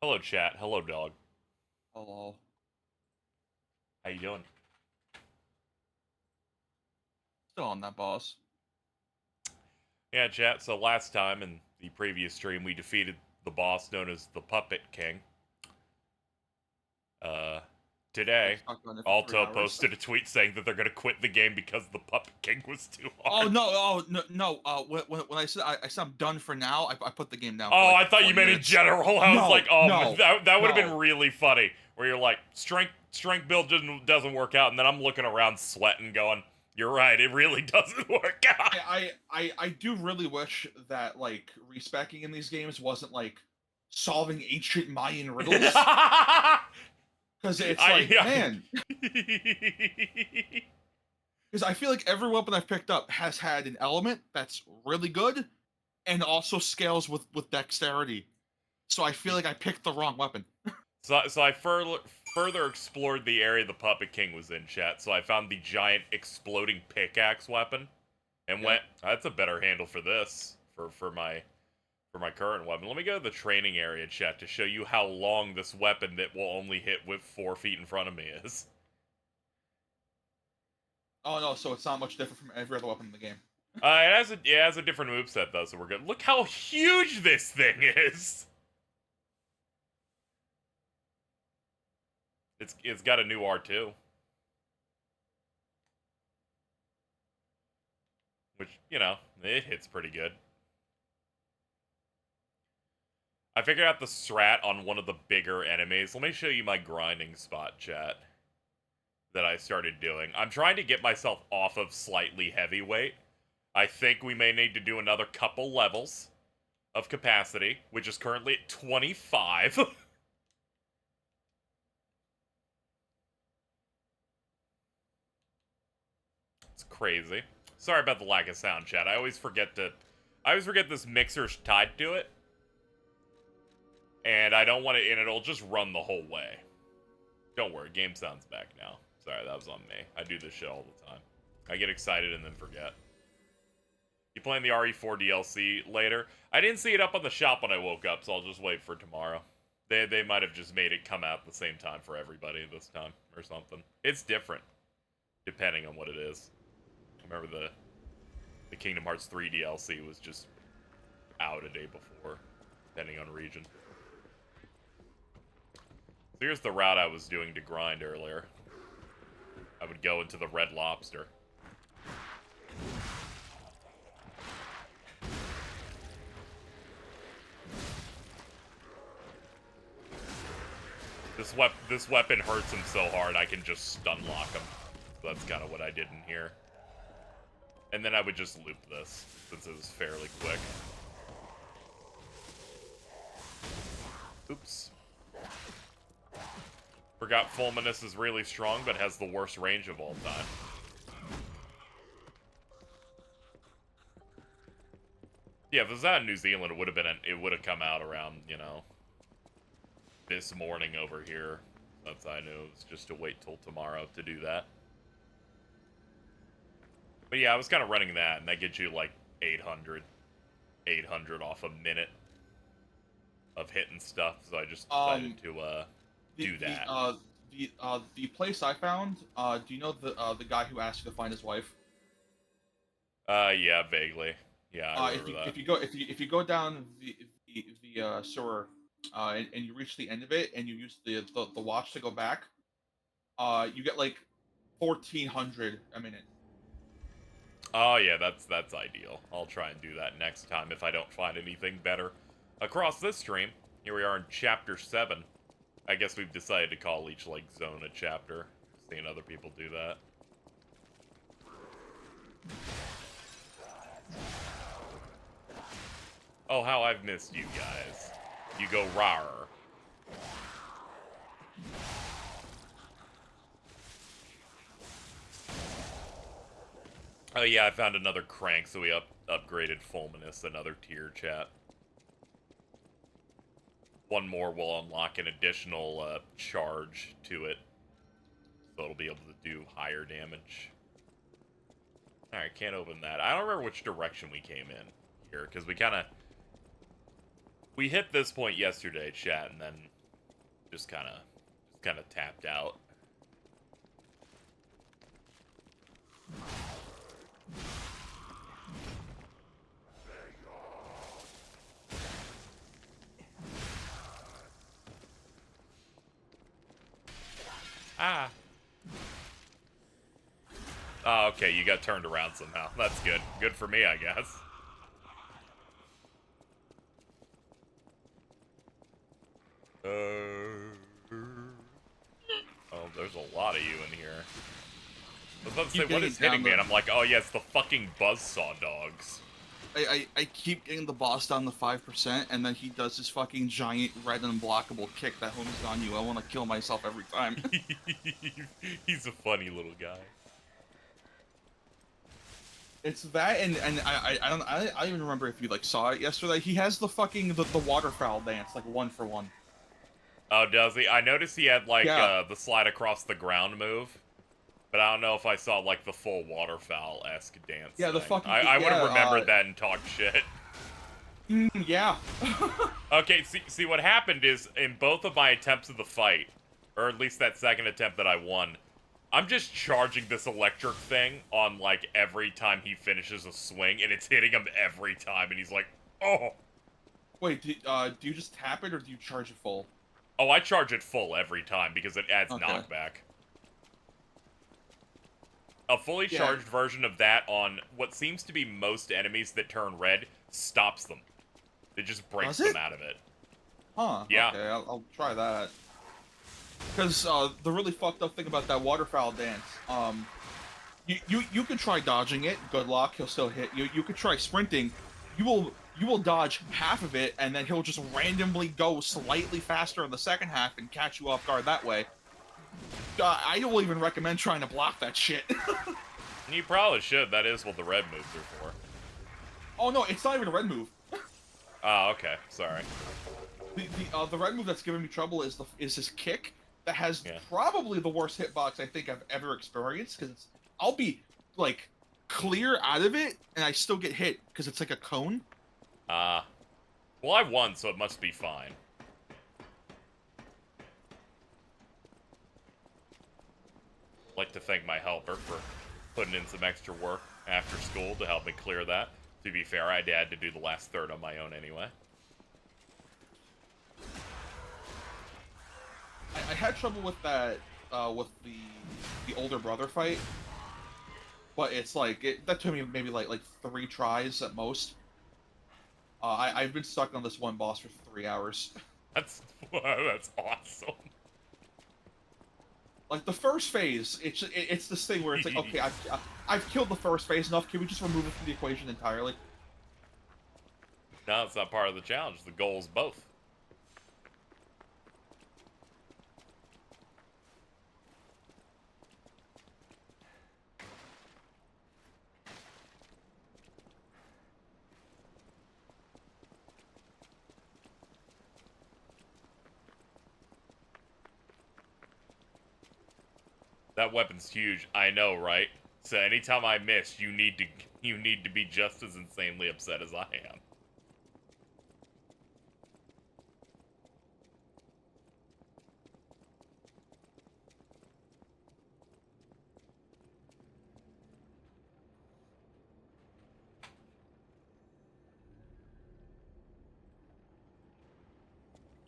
Hello, chat. Hello, dog. Hello. How you doing? Still on that boss. Yeah, chat. So last time in the previous stream, we defeated the boss known as the Puppet King. Uh, I Today, stuck on it for 3 Alto hours. posted a tweet saying that they're gonna quit the game because the Puppet King was too Oh hard. no! Oh no! No! When I said I'm done for now, I put the game down for Oh, like I thought you 20 meant in minutes. general. I was No! like, oh, No! that would have been No! really funny. Where you're like, strength build doesn't work out, and then I'm looking around sweating, going, you're right, it really doesn't work out. I do really wish that like respecking in these games wasn't like solving ancient Mayan riddles, because it's I, like, man, I because I feel like every weapon I've picked up has had an element that's really good and also scales with dexterity. So I feel like I picked the wrong weapon. So I further explored the area the Puppet King was in, chat. So I found the giant exploding pickaxe weapon, and Yeah. went, that's a better handle for this for my current weapon. Let me go to the training area, chat, to show you how long this weapon that will only hit with 4 feet in front of me is. Oh no, so it's not much different from every other weapon in the game. It has a different moveset though, so we're good. Look how huge this thing is. It's got a new R2, which it hits pretty good. I figured out the strat on one of the bigger enemies. Let me show you my grinding spot, chat, that I started doing. I'm trying to get myself off of slightly heavyweight. I think we may need to do another couple levels of capacity, which is currently at 25. It's crazy. Sorry about the lack of sound, chat. I always forget this mixer's tied to it. And I don't want it, and it'll just run the whole way. Don't worry, game sound's back now. Sorry, that was on me. I do this shit all the time. I get excited and then forget. You playing the RE4 DLC later? I didn't see it up on the shop when I woke up, so I'll just wait for tomorrow. They might have just made it come out at the same time for everybody this time or something. It's different depending on what it is. I remember the Kingdom Hearts 3 DLC was just out a day before, depending on region. So here's the route I was doing to grind earlier. I would go into the Red Lobster. This weapon hurts him so hard I can just stun lock him. So that's kind of what I did in here. And then I would just loop this, since it was fairly quick. Oops. Forgot Fulminous is really strong, but has the worst range of all time. Yeah, if it was out in New Zealand, it would have come out around, this morning over here. Since I knew it was just to wait till tomorrow to do that. But yeah, I was kind of running that, and that gets you like 800 off a minute of hitting stuff. So I just decided to do The that. the place I found. Do you know the guy who asked you to find his wife? Yeah, vaguely. Yeah, I If remember you that. if you go if you go down the sewer, and you reach the end of it, and you use the watch to go back, you get like 1400 a minute. Oh yeah, that's ideal. I'll try and do that next time if I don't find anything better. Across this stream, here we are in chapter 7. I guess we've decided to call each like zone a chapter. Seeing other people do that. Oh, how I've missed you guys. You go rar. Oh yeah, I found another crank, so we upgraded Fulminous, another tier, chat. One more will unlock an additional charge to it, so it'll be able to do higher damage. Alright, can't open that. I don't remember which direction we came in here, because we kind of... We hit this point yesterday, chat, and then just kind of tapped out. Ah. Oh, okay, you got turned around somehow. That's good. Good for me, I guess. Oh, there's a lot of you in here. I was about to say, what is hitting me? And I'm like, oh yeah, it's the fucking buzzsaw dogs. I keep getting the boss down to 5%, and then he does this fucking giant red and unblockable kick that homes on you. I want to kill myself every time. He's a funny little guy. It's that, and I don't even remember if you like saw it yesterday. He has the fucking the waterfowl dance, like 1-for-1. Oh, does he? I noticed he had like the slide across the ground move. But I don't know if I saw, like, the full waterfowl-esque dance. Yeah, the thing. fucking... I would have remembered that and talked shit. Yeah. Okay, see, what happened is, in both of my attempts of the fight, or at least that second attempt that I won, I'm just charging this electric thing on, like, every time he finishes a swing, and it's hitting him every time, and he's like, oh! Wait, do you just tap it, or do you charge it full? Oh, I charge it full every time, because it adds knockback. A fully charged version of that on what seems to be most enemies that turn red stops them. It just breaks them out of it. Huh. Yeah. Okay, I'll try that. Because the really fucked up thing about that waterfowl dance, you can try dodging it. Good luck, he'll still hit you. You could try sprinting. You will dodge half of it, and then he'll just randomly go slightly faster in the second half and catch you off guard that way. I don't even recommend trying to block that shit. You probably should. That is what the red moves are for. Oh no, it's not even a red move. Oh, okay. Sorry. The red move that's giving me trouble is his kick that has probably the worst hitbox I think I've ever experienced, because I'll be like clear out of it and I still get hit because it's like a cone. Well, I won, so it must be fine. I'd like to thank my helper for putting in some extra work after school to help me clear that. To be fair, I had to do the last third on my own anyway. I had trouble with that, with the older brother fight, but it's like that took me maybe like 3 tries at most. I've been stuck on this one boss for 3 hours. That's awesome. Like the first phase, it's this thing where it's like, okay, I've killed the first phase enough. Can we just remove it from the equation entirely? No, it's not part of the challenge. The goal is both. That weapon's huge. I know, right? So anytime I miss, you need to be just as insanely upset as I am.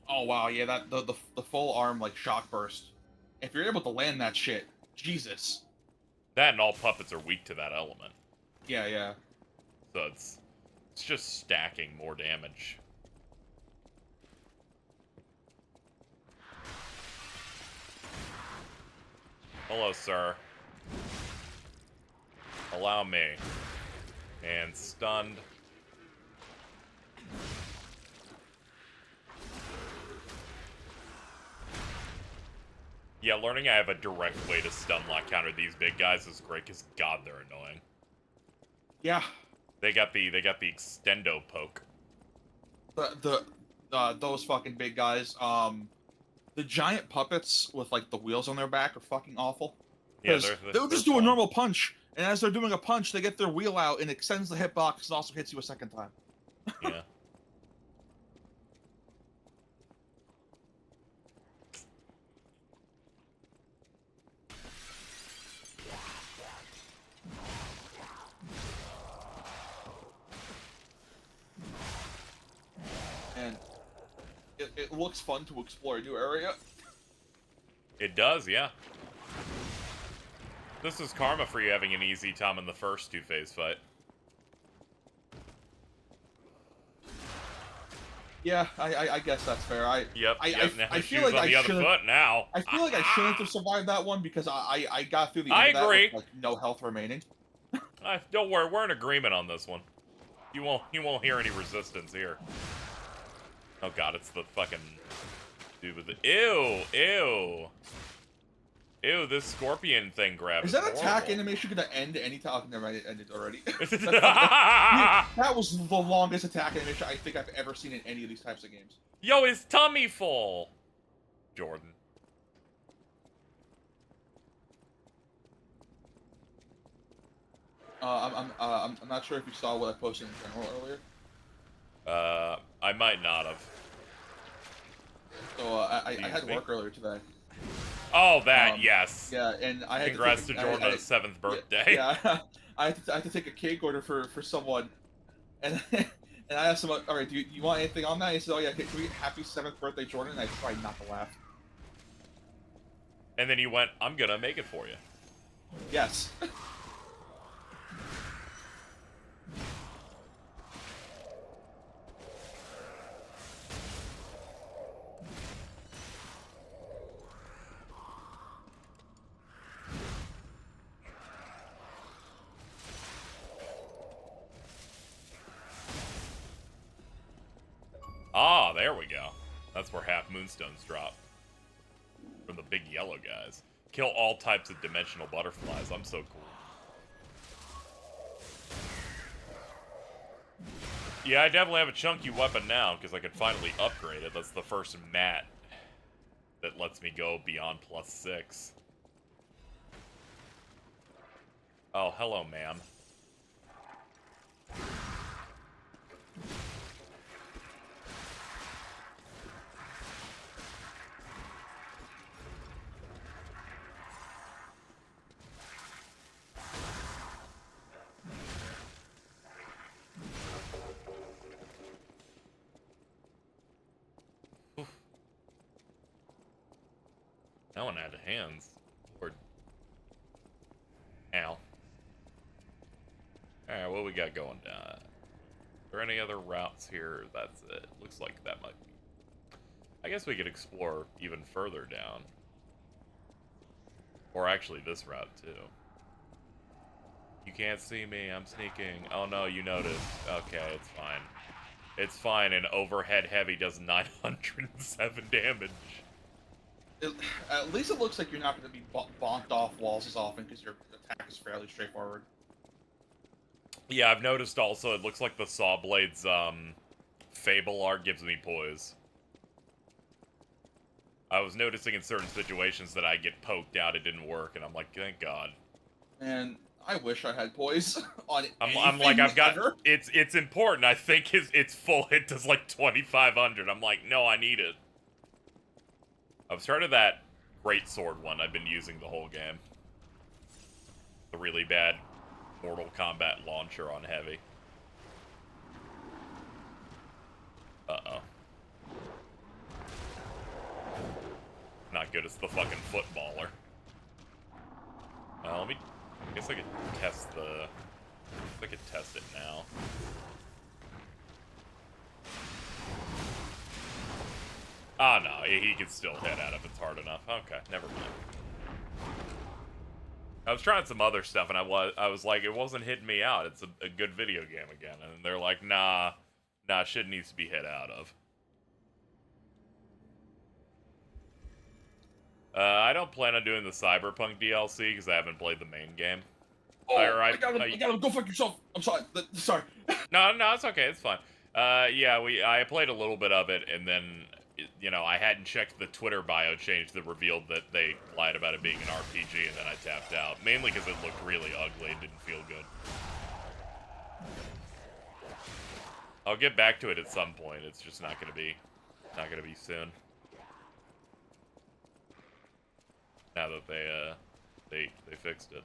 Oh wow, yeah, that the full arm like shock burst. If you're able to land that shit, Jesus. That and all puppets are weak to that element. Yeah, yeah. So it's just stacking more damage. Hello, sir. Allow me. And stunned. Yeah, learning I have a direct way to stun lock counter these big guys is great, because god, they're annoying. Yeah. They got the extendo poke. Those fucking big guys. The giant puppets with like the wheels on their back are fucking awful. Yeah, they'll just do a normal punch, and as they're doing a punch, they get their wheel out and extends the hitbox and also hits you a second time. Yeah. it looks fun to explore a new area. It does, yeah. This is karma for you having an easy time in the first 2-phase fight. Yeah, I guess that's fair. Yep. Now I the feel shoe's like on the other foot now. I feel like I shouldn't have survived that one because I got through the I end of that agree. with like no health remaining. Don't worry, we're in agreement on this one. You won't hear any resistance here. Oh god, it's the fucking dude with the ew. This scorpion thing grabs. Is that attack animation gonna end anytime? Oh, never mind, it ended already. Horrible. That was the longest attack animation I think I've ever seen in any of these types of games. Yo, his tummy full. Jordan. I'm not sure if you saw what I posted in general earlier. I might not have. So I had work earlier today. Oh, that yes. Yeah, and I had Congrats to, to Jordan on his 7th birthday. Yeah, I had to take a cake order for someone, and and I asked him, all right, do you want anything on that? He said, oh yeah, can we get happy 7th birthday, Jordan? And I tried not to laugh. And then you went, I'm gonna make it for you. Yes. Ah, there we go. That's where half moonstones drop. From the big yellow guys. Kill all types of dimensional butterflies. I'm so cool. Yeah, I definitely have a chunky weapon now, because I can finally upgrade it. That's the first mat that lets me go beyond +6. Oh, hello, ma'am. That one had hands. Lord. Ow. Alright, what we got going down? Are there any other routes here? That's it. Looks like that might be. I guess we could explore even further down. Or actually this route, too. You can't see me, I'm sneaking. Oh no, you noticed. Okay, it's fine. It's fine, and overhead heavy does 907 damage. At least it looks like you're not going to be bonked off walls as often because your attack is fairly straightforward. Yeah, I've noticed also it looks like the Saw Blade's Fable art gives me poise. I was noticing in certain situations that I get poked out, it didn't work, and I'm like, thank God. And I wish I had poise on it. I'm like, I've got it's important. I think its full hit does like 2,500. I'm like, no, I need it. I've started that great sword one I've been using the whole game. The really bad Mortal Kombat launcher on heavy. Uh-oh. Not good as the fucking footballer. Let me... I guess I could test the... I could test it now. Ah, no, he can still hit at it if it's hard enough. Okay, never mind. I was trying some other stuff, and I was like, it wasn't hitting me out. It's a good video game again. And they're like, nah, shit needs to be hit out of. I don't plan on doing the Cyberpunk DLC, because I haven't played the main game. Oh, I got him. Go fuck yourself. I'm sorry. Sorry. No, it's okay. It's fine. Yeah, I played a little bit of it, and then, you know, I hadn't checked the Twitter bio change that revealed that they lied about it being an RPG, and then I tapped out. Mainly because it looked really ugly and didn't feel good. I'll get back to it at some point. It's just not gonna be soon. Now that they fixed it.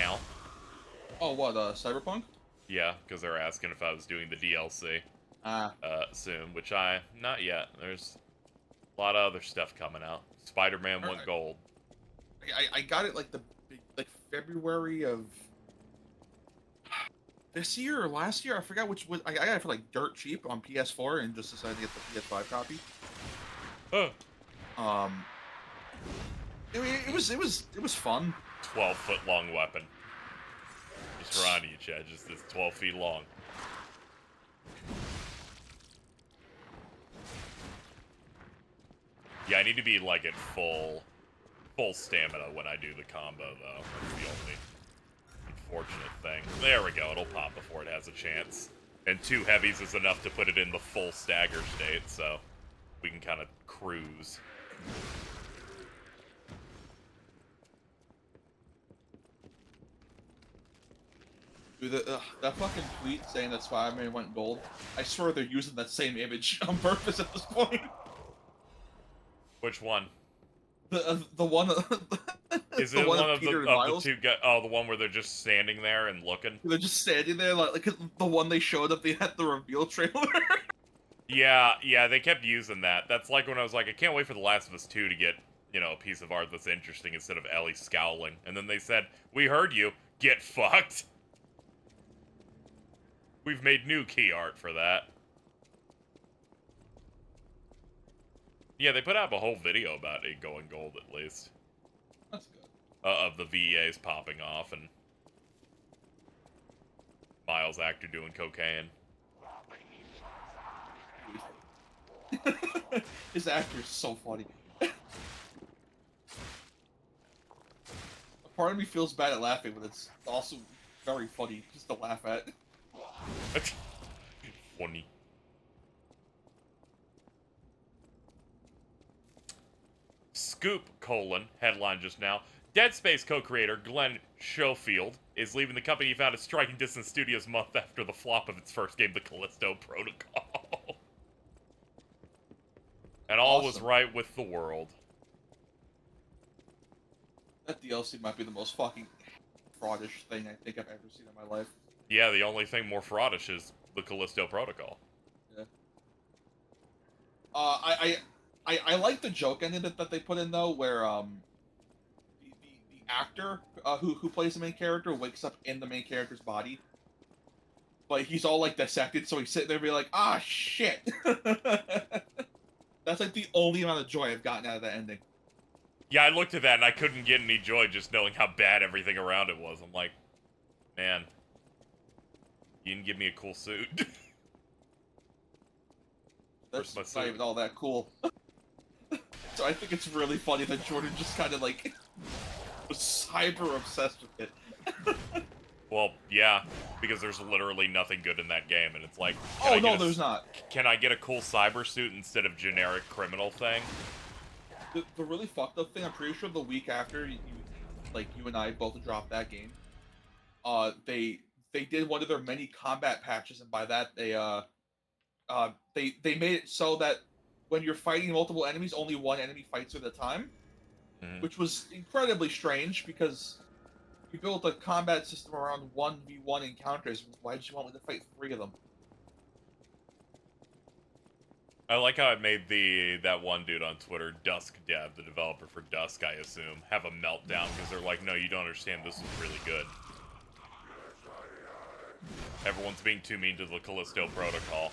Ow. Oh, what, Cyberpunk? Yeah, because they're asking if I was doing the DLC. Ah, soon, which not yet. There's a lot of other stuff coming out. Spider-Man went alright. gold. I got it like like February of this year or last year. I forgot which was. I got it for like dirt cheap on PS4 and just decided to get the PS5 copy. Huh. Um, it was fun. 12-foot long weapon. Just around you, Chad. Just this 12 feet long. Yeah, I need to be like at full stamina when I do the combo, though. That's the only unfortunate thing. There we go. It'll pop before it has a chance. And 2 heavies is enough to put it in the full stagger state, so we can kind of cruise. Dude, that fucking tweet saying that Spider-Man went gold. I swear they're using that same image on purpose at this point. Which one? The one. Is the it one of Peter and the Miles. 2 guys? Oh, the one where they're just standing there and looking? They're just standing there like the one they showed up at the reveal trailer. Yeah, they kept using that. That's like when I was like, I can't wait for The Last of Us 2 to get, a piece of art that's interesting instead of Ellie scowling. And then they said, we heard you. Get fucked. We've made new key art for that. Yeah, they put out a whole video about it going gold, at least. That's good. Of the VEAs popping off and Miles actor doing cocaine. His actor's so funny. A part of me feels bad at laughing, but it's also very funny just to laugh at. Funny. Scoop, headline just now. Dead Space co-creator Glenn Schofield is leaving the company he founded Striking Distance Studios month after the flop of its first game, the Callisto Protocol. And all was right with the world. That DLC might be the most fucking fraudish thing I think I've ever seen in my life. Yeah, the only thing more fraudish is the Callisto Protocol. Yeah. I like the joke ending that they put in though, where the actor who plays the main character wakes up in the main character's body, but he's all like dissected, so he's sitting there and be like, ah shit. That's like the only amount of joy I've gotten out of that ending. Yeah, I looked at that and I couldn't get any joy just knowing how bad everything around it was. I'm like, man, you didn't give me a cool suit. That's not even all that cool. So I think it's really funny that Jordan just kind of like was cyber obsessed with it. Well, yeah, because there's literally nothing good in that game, and it's like, oh no, there's not. Can I get a cool cyber suit instead of generic criminal thing? The really fucked up thing, I'm pretty sure the week after you and I both dropped that game, they did one of their many combat patches, and by that they made it so that when you're fighting multiple enemies, only one enemy fights at a time, which was incredibly strange because you built a combat system around 1v1 encounters. Why did you want me to fight 3 of them? I like how it made that one dude on Twitter, Dusk Dev, the developer for Dusk, I assume, have a meltdown because they're like, no, you don't understand, this is really good. Everyone's being too mean to the Callisto Protocol.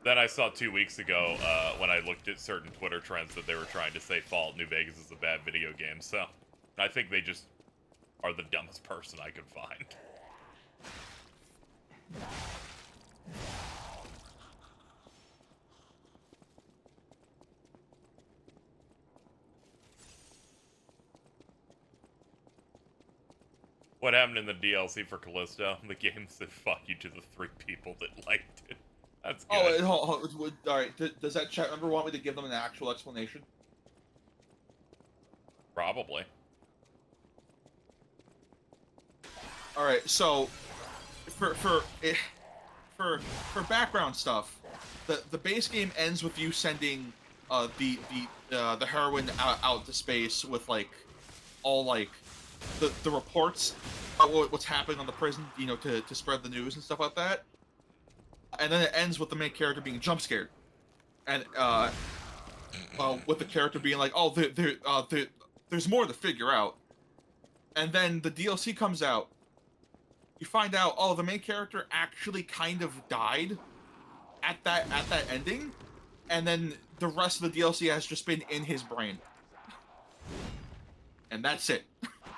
Then I saw 2 weeks ago, when I looked at certain Twitter trends, that they were trying to say Fallout New Vegas is a bad video game, so I think they just are the dumbest person I could find. What happened in the DLC for Callisto? The game said fuck you to the 3 people that liked it. That's good. Alright, does that chat member want me to give them an actual explanation? Probably. Alright, so for background stuff, the base game ends with you sending the heroine out to space with like all like the reports about what's happening on the prison, to spread the news and stuff like that. and then it ends with the main character being jump scared, and with the character being like, "Oh, there's more to figure out," and then the DLC comes out. You find out, oh, the main character actually kind of died at that ending, and then the rest of the DLC has just been in his brain, and that's it.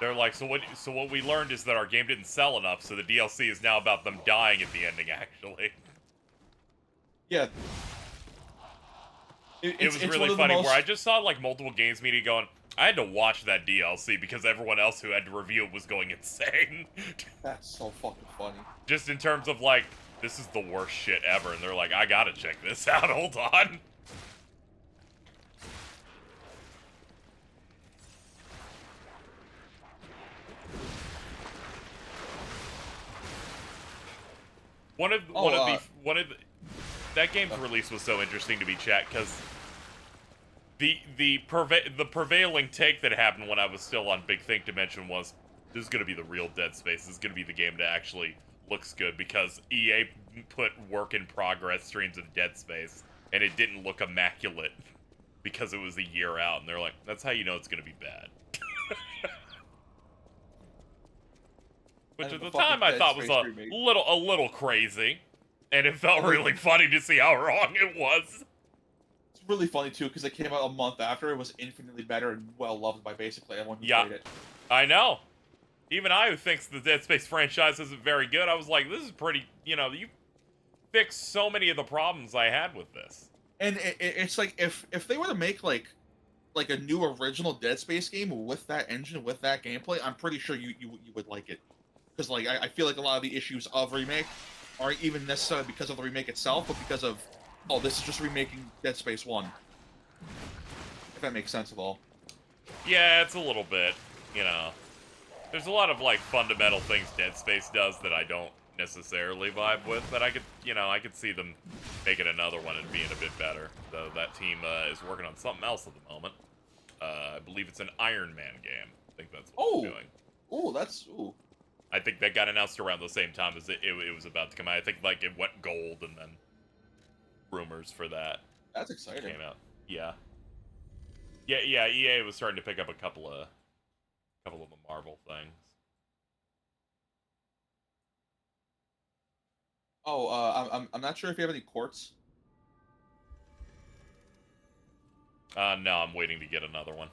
They're like, so what we learned is that our game didn't sell enough, so the DLC is now about them dying at the ending, actually. Yeah. It was really funny where I just saw like multiple games media going, I had to watch that DLC because everyone else who had to review it was going insane. That's so fucking funny. Just in terms of like, this is the worst shit ever, and they're like, I gotta check this out, hold on. That game's release was so interesting to me, chat, because the prevailing take that happened when I was still on Big Think Dimension was, this is gonna be the real Dead Space. This is gonna be the game that actually looks good, because EA put work in progress streams of Dead Space, and it didn't look immaculate because it was a year out, and they're like, that's how you know it's gonna be bad. Which at the time I thought was a little crazy, and it felt really funny to see how wrong it was. It's really funny too because it came out a month after. It was infinitely better and well loved by basically everyone who played it. I know. Even I, who thinks the Dead Space franchise isn't very good, I was like, this is pretty. You know, you fixed so many of the problems I had with this. And it's like if they were to make like a new original Dead Space game with that engine, with that gameplay, I'm pretty sure you would like it. Because like I feel like a lot of the issues of remake aren't even necessarily because of the remake itself, but because of, oh, this is just remaking Dead Space 1. If that makes sense at all. Yeah, it's a little bit, you know. There's a lot of like fundamental things Dead Space does that I don't necessarily vibe with, but I could see them making another one and being a bit better. Though that team is working on something else at the moment. I believe it's an Iron Man game. I think that's what they're doing. Oh, that's ooh. I think that got announced around the same time as it was about to come out. I think like it went gold, and then rumors for that. That's exciting. Came out. Yeah. EA was starting to pick up a couple of the Marvel things. Oh, I'm not sure if you have any quartz. No, I'm waiting to get another one.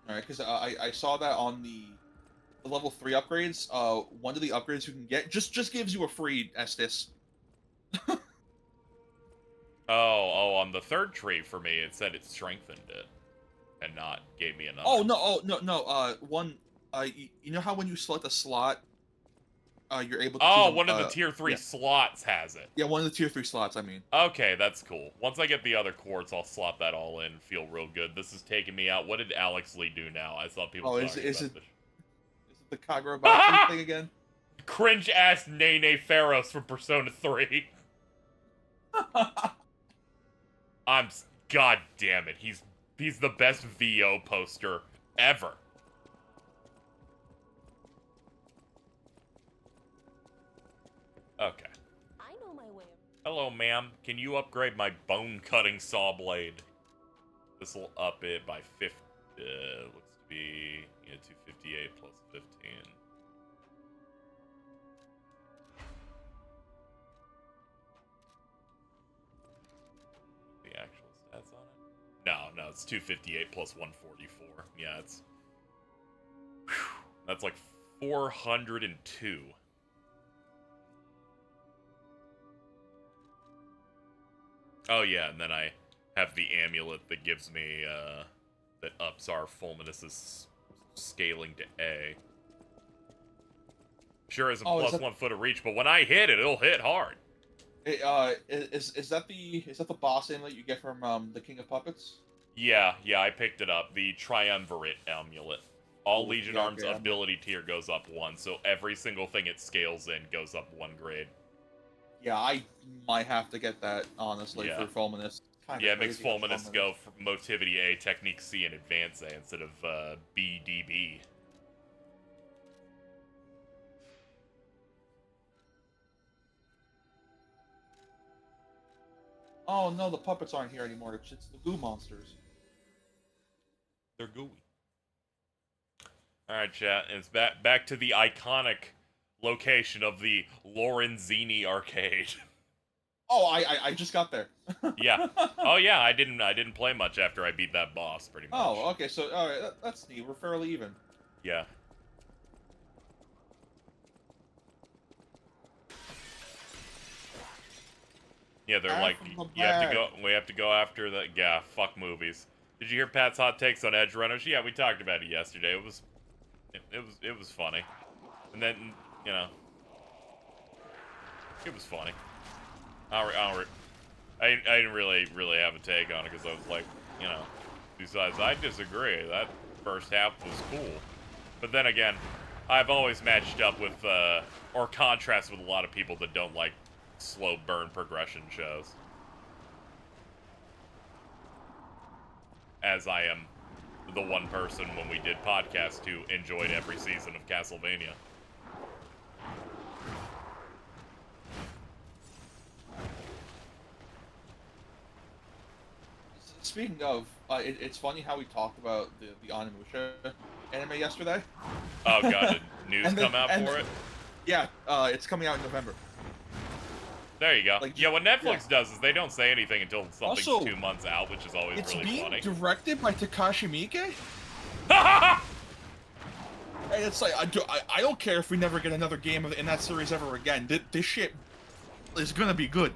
All right, because I saw that on the level 3 upgrades. One of the upgrades you can get just gives you a free Estus. Oh, on the third tree for me, it said it strengthened it, and not gave me another. No. One. You know how when you select a slot, you're able to. Oh, one of the tier 3 slots has it. Yeah, one of the tier 3 slots. I mean. Okay, that's cool. Once I get the other quartz, I'll slot that all in. Feel real good. This is taking me out. What did Alex Lee do now? I saw people talking about this. Is it the Kagura Boxing thing again? Cringe ass Nene Pharaohs from Persona 3. God damn it. He's the best VO poster ever. Okay. I know my way. Hello, ma'am. Can you upgrade my bone-cutting saw blade? This will up it by 50. Looks to be 258 plus 15. The actual stats on it? No, it's 258 plus 144. Yeah, it's. Whew, that's like 402. Oh yeah, and then I have the amulet that gives me, that ups our Fulminus's scaling to A. Sure isn't plus 1 foot of reach, but when I hit it, it'll hit hard. Is that the boss amulet you get from the King of Puppets? Yeah, I picked it up. The Triumvirate amulet. All Legion Arms ability tier goes up 1, so every single thing it scales in goes up 1 grade. Yeah, I might have to get that, honestly, for Fulminus. Yeah, it makes Fulminus go from Motivity A, Technique C, and Advance A instead of BDB. Oh no, the puppets aren't here anymore. It's the goo monsters. They're gooey. All right, chat. It's back to the iconic location of the Lorenzini arcade. Oh, I just got there. Yeah. Oh yeah, I didn't play much after I beat that boss, pretty much. Oh, okay. So all right, that's neat. We're fairly even. Yeah. Yeah, they're like, you have to go. We have to go after the. Yeah, fuck movies. Did you hear Pat's hot takes on Edge Runners? Yeah, we talked about it yesterday. It was funny, and then you know, it was funny. I didn't really have a take on it because I was like, you know, besides I disagree. That first half was cool, but then again, I've always matched up with or contrast with a lot of people that don't like slow burn progression shows. As I am the one person when we did podcast who enjoyed every season of Castlevania. Speaking of, it's funny how we talked about the Onimusha anime yesterday. Oh god, did news come out for it? Yeah, it's coming out in November. There you go. Like, yeah, what Netflix does is they don't say anything until something's Also, 2 months out, which is always really funny. It's being directed by Takashi Miike. And it's like, I don't care if we never get another game in that series ever again. This shit is gonna be good.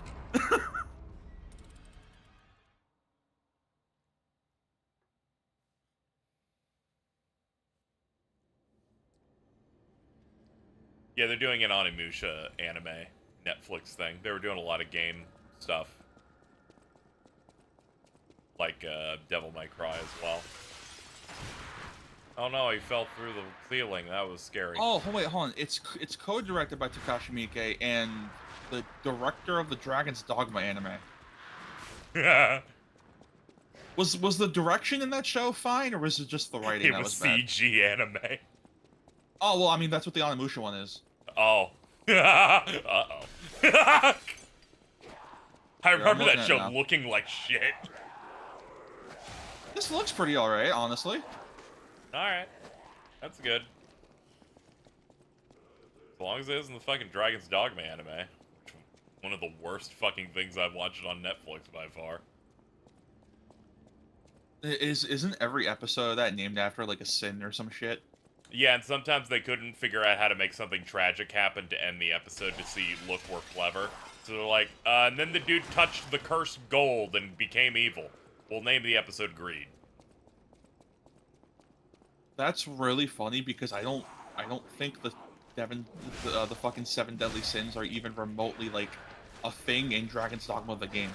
Yeah, they're doing an Onimusha anime Netflix thing. They were doing a lot of game stuff. Like Devil May Cry as well. Oh no, he fell through the ceiling. That was scary. Oh, wait, hold on. It's co-directed by Takashi Miike and the director of the Dragon's Dogma anime. Was the direction in that show fine, or was it just the writing that was bad? CG anime. Oh, well, I mean, that's what the Onimusha one is. Oh. Uh-oh. I remember that show looking like shit. This looks pretty alright, honestly. Alright. That's good. As long as it isn't the fucking Dragon's Dogma anime. One of the worst fucking things I've watched on Netflix by far. Isn't every episode of that named after, like, a sin or some shit? Yeah, and sometimes they couldn't figure out how to make something tragic happen to end the episode to see, look, we're clever. So they're like, and then the dude touched the cursed gold and became evil. We'll name the episode Greed. That's really funny because I don't think the fucking 7 deadly sins are even remotely like a thing in Dragon's Dogma the game.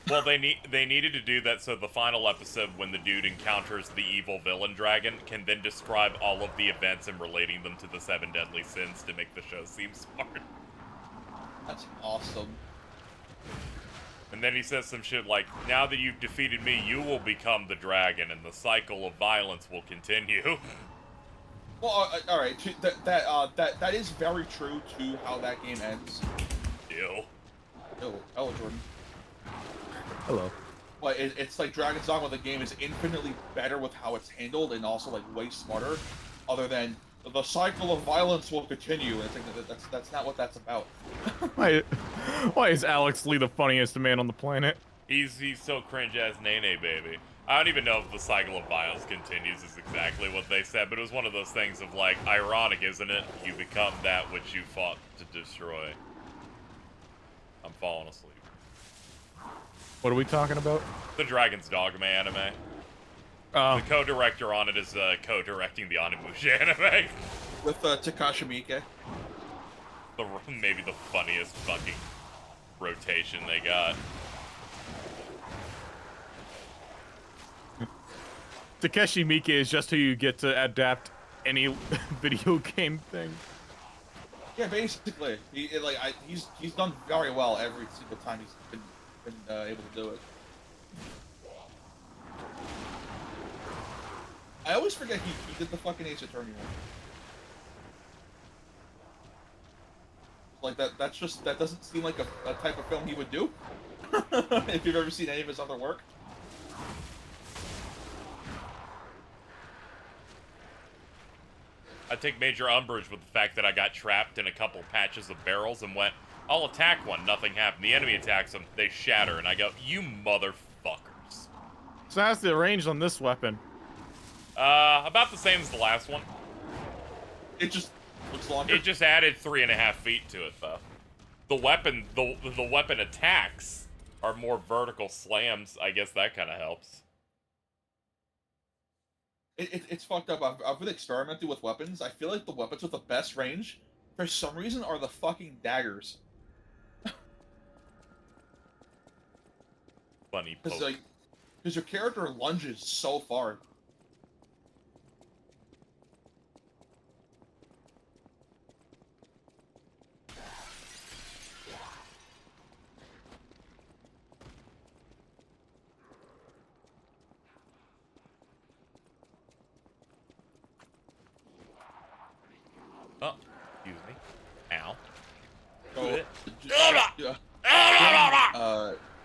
Well, they needed to do that so the final episode, when the dude encounters the evil villain dragon, can then describe all of the events and relating them to the 7 deadly sins to make the show seem smart. That's awesome. And then he says some shit like, now that you've defeated me, you will become the dragon, and the cycle of violence will continue. Well, alright, that is very true to how that game ends. Ew. Oh, hello, Jordan. Hello. But it's like Dragon's Dogma the game is infinitely better with how it's handled and also like way smarter. Other than the cycle of violence will continue, and it's like that's not what that's about. Why is Alex Lee the funniest man on the planet? He's so cringe ass Nene baby. I don't even know if the cycle of violence continues is exactly what they said, but it was one of those things of like, ironic, isn't it? You become that which you fought to destroy. I'm falling asleep. What are we talking about? The Dragon's Dogma anime. The co-director on it is co-directing the Onimusha anime. With Takashi Miike. Maybe the funniest fucking rotation they got. Takeshi Miike is just who you get to adapt any video game thing. Yeah, basically, he's done very well every single time he's been able to do it. I always forget he did the fucking Ace Attorney one. Like that doesn't seem like a type of film he would do. if you've ever seen any of his other work. I take major umbrage with the fact that I got trapped in a couple patches of barrels and went, I'll attack one, nothing happened. The enemy attacks them, they shatter, and I go, you motherfuckers. So how's the range on this weapon? About the same as the last one. It just looks longer. It just added 3.5 feet to it, though. The weapon attacks are more vertical slams. I guess that kind of helps. It's fucked up. I've been experimenting with weapons. I feel like the weapons with the best range, for some reason, are the fucking daggers. Funny Because poke. your character lunges so far. Oh, excuse me. Ow. So,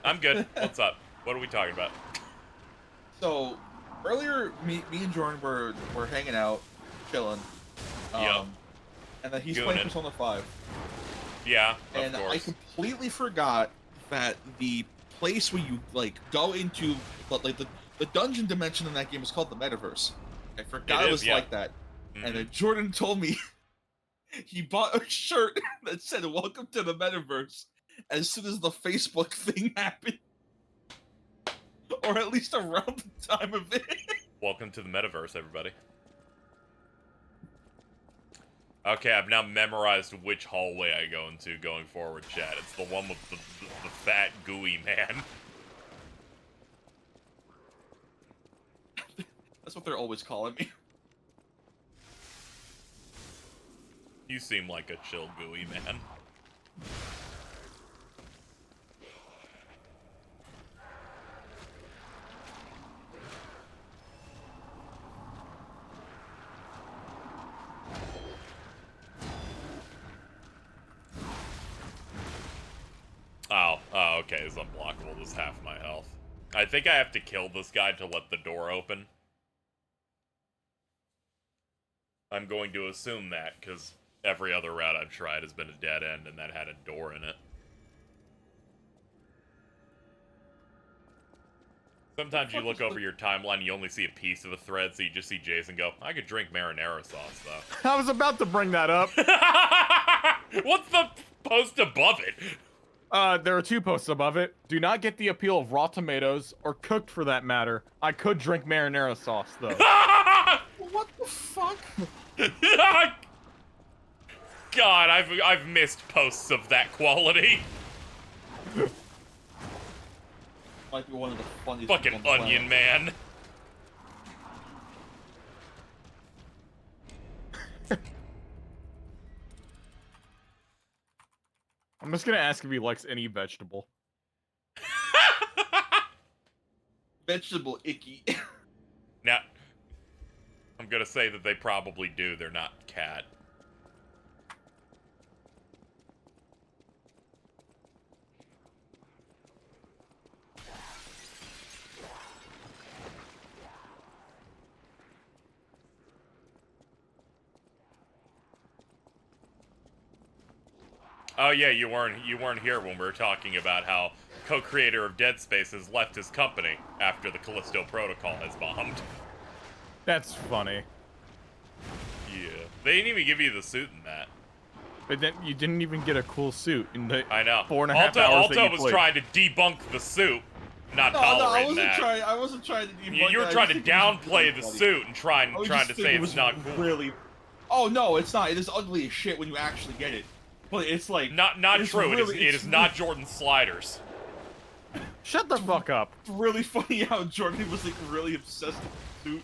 I'm good. What's up? What are we talking about? So earlier, me and Jordan were hanging out, chilling. Yep. And then he's Gooning. playing Persona 5. Yeah, And of I course. completely forgot that the place where you like go into like the dungeon dimension in that game is called the Metaverse. I forgot It it is, was yeah. like that. And then Jordan told me he bought a shirt that said "Welcome to the Metaverse" as soon as the Facebook thing happened, or at least around the time of it. Welcome to the Metaverse, everybody. Okay, I've now memorized which hallway I go into going forward, chat. It's the one with the fat, gooey man. That's what they're always calling me. You seem like a chill, gooey man. Oh, okay, it's unblockable. This is half my health. I think I have to kill this guy to let the door open. I'm going to assume that, because every other route I've tried has been a dead end, and that had a door in it. Sometimes you look over your timeline, and you only see a piece of a thread, so you just see Jason go, I could drink marinara sauce, though. I was about to bring that up. What's the post above it? There are 2 posts above it. Do not get the appeal of raw tomatoes, or cooked for that matter. I could drink marinara sauce, though. What the fuck? God, I've missed posts of that quality. Might be one of the funniest. Fucking people on the onion planet. man. I'm just gonna ask if he likes any vegetable. Vegetable icky. Now, I'm gonna say that they probably do. They're not cat. Oh yeah, you weren't here when we were talking about how co-creator of Dead Space has left his company after the Callisto protocol has bombed. That's funny. Yeah. They didn't even give you the suit in that. But then you didn't even get a cool suit in the I know. 4.5 hours Alta that you was played. trying to debunk the suit, not No, tolerating I wasn't that. trying. I wasn't trying to. You were trying to downplay the suit and trying to say it's not cool. Really. Oh no, it's not. It is ugly as shit when you actually get it. But it's like Not it's true. Really, it is not Jordan Sliders. Shut the fuck up. It's really funny how Jordan was like really obsessed with the suit.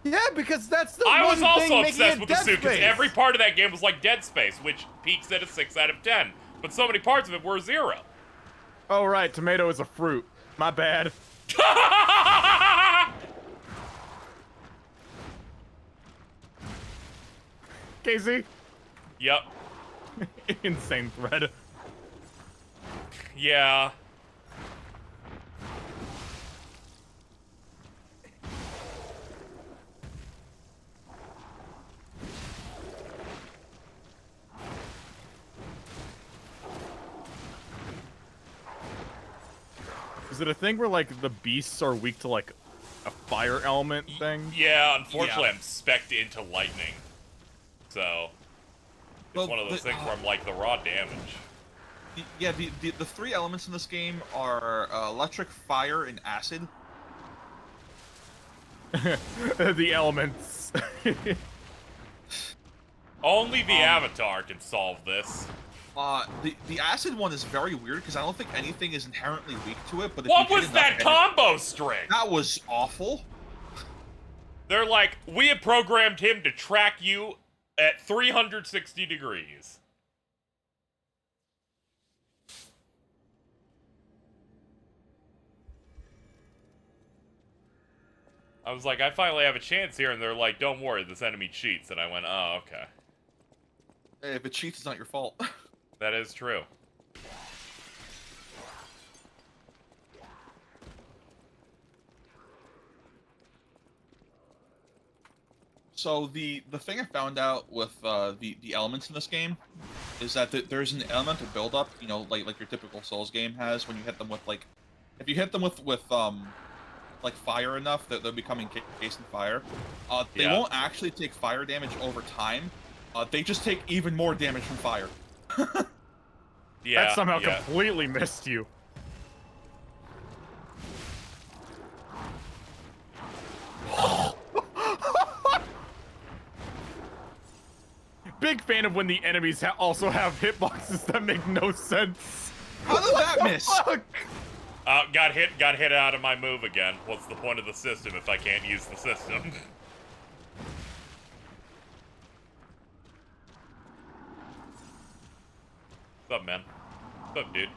Yeah, because that's the I one was also thing making obsessed it with the Dead suit because Space. every part of that game was like Dead Space, which peaks at a 6 out of 10. But so many parts of it were 0. Oh right, tomato is a fruit. My bad. KZ? Yep. Insane thread. Yeah. Is it a thing where like the beasts are weak to like a fire element thing? Yeah, unfortunately Yeah. I'm spec'd into lightning. So it's Well, one of those things where I'm like the raw damage. The three elements in this game are electric, fire, and acid. The elements. Only the Avatar can solve this. The acid one is very weird because I don't think anything is inherently weak to it. But if What you hit was enough that damage- combo string? That was awful. They're like, we have programmed him to track you at 360 degrees. I was like, I finally have a chance here, and they're like, don't worry, this enemy cheats. And I went, oh, okay. Hey, if it cheats, it's not your fault. That is true. So the thing I found out with the elements in this game is that there's an element of buildup, you know, like your typical Souls game has when you hit them with like, if you hit them with like fire enough that they're becoming encased in fire. They Yeah. won't actually take fire damage over time. They just take even more damage from fire. Yeah. That somehow yeah. completely missed you. Big fan of when the enemies also have hitboxes that make no sense. How did that miss? Fuck! Got hit out of my move again. What's the point of the system if I can't use the system? What's up, man? What's up, dude?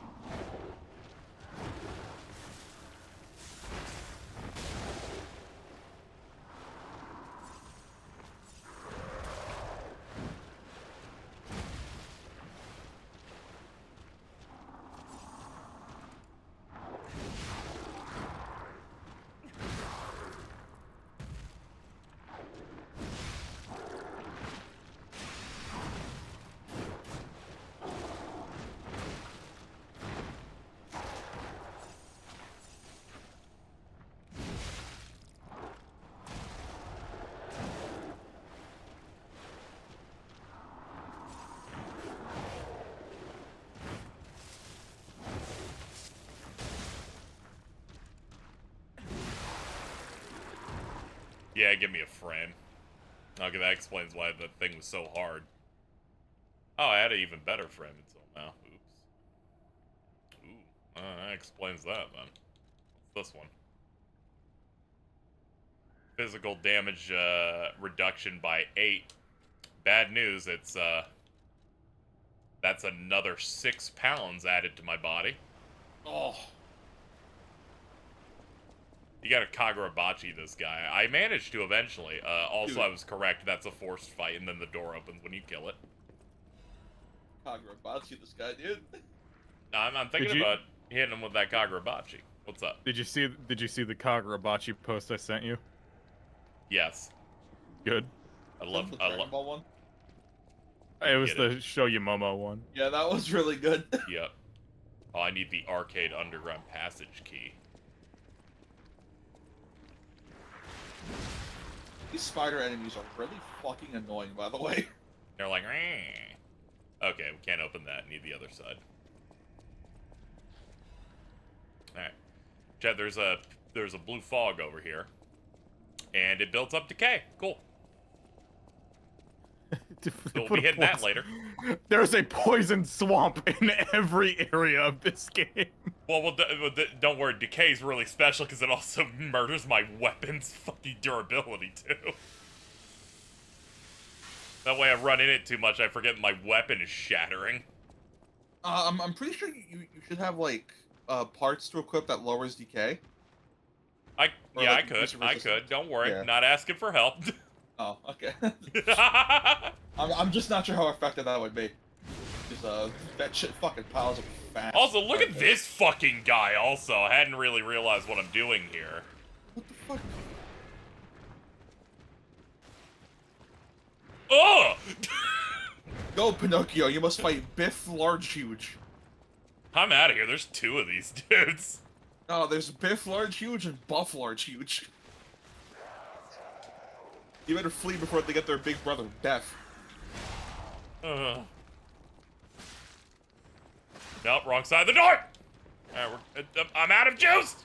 Yeah, give me a frame. Okay, that explains why the thing was so hard. Oh, I had an even better frame until now. Oops. Ooh, that explains that then. What's this one? Physical damage reduction by 8. Bad news, it's that's another 6 pounds added to my body. Oh. You gotta Kagurabachi this guy. I managed to eventually. Also, Dude. I was correct. That's a forced fight, and then the door opens when you kill it. Kagurabachi, this guy, dude. I'm thinking about hitting him with that Kagurabachi. What's up? Did you see the Kagurabachi post I sent you? Yes. Good. I love. The Dragon Ball one. It was Get the it. Show You Momo one. Yeah, that was really good. Yep. Oh, I need the arcade underground passage key. These spider enemies are really fucking annoying, by the way. They're like, "Rah." Okay, we can't open that. Need the other side. All right, Chad. There's a blue fog over here, and it builds up decay. Cool. So we'll be hitting that later. There's a poison swamp in every area of this game. Well, don't worry. Decay's really special because it also murders my weapon's fucking durability too. That way, I run in it too much, I forget my weapon is shattering. I'm pretty sure you should have like parts to equip that lowers decay. I like, I could. Don't worry. Yeah. Not asking for help. Oh, okay. I'm just not sure how effective that would be. Because that shit fucking piles up fast. Also, look at this fucking guy. Also, I hadn't really realized what I'm doing here. What the fuck? Oh! Go, Pinocchio. You must fight Biff Large Huge. I'm out of here. There's two of these dudes. No, there's Biff Large Huge and Buff Large Huge. You better flee before they get their big brother, Beth. Nope, wrong side of the door! Alright, I'm out of juice!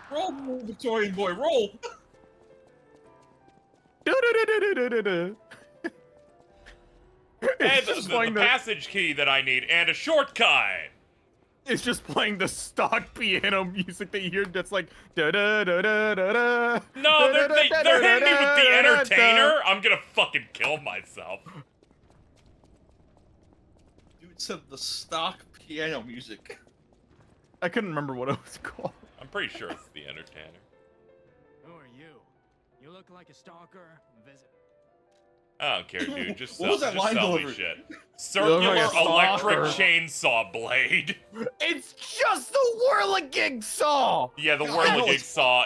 Roll, Victorian boy, roll! Hey, the passage key that I need, and a shortcut! It's just playing the stock piano music that you hear that's like da da da da da da. No, they're hitting me with the entertainer! I'm gonna fucking kill myself. Dude said the stock piano music. I couldn't remember what it was called. I'm pretty sure it's the entertainer. Who are you? You look like a stalker. Visit. I don't care, dude. Just What sell, was that just line sell me delivery? shit. Circular like a electric stalker. chainsaw blade. It's just the whirligig saw. Yeah, the Yeah, I know whirligig it's- saw.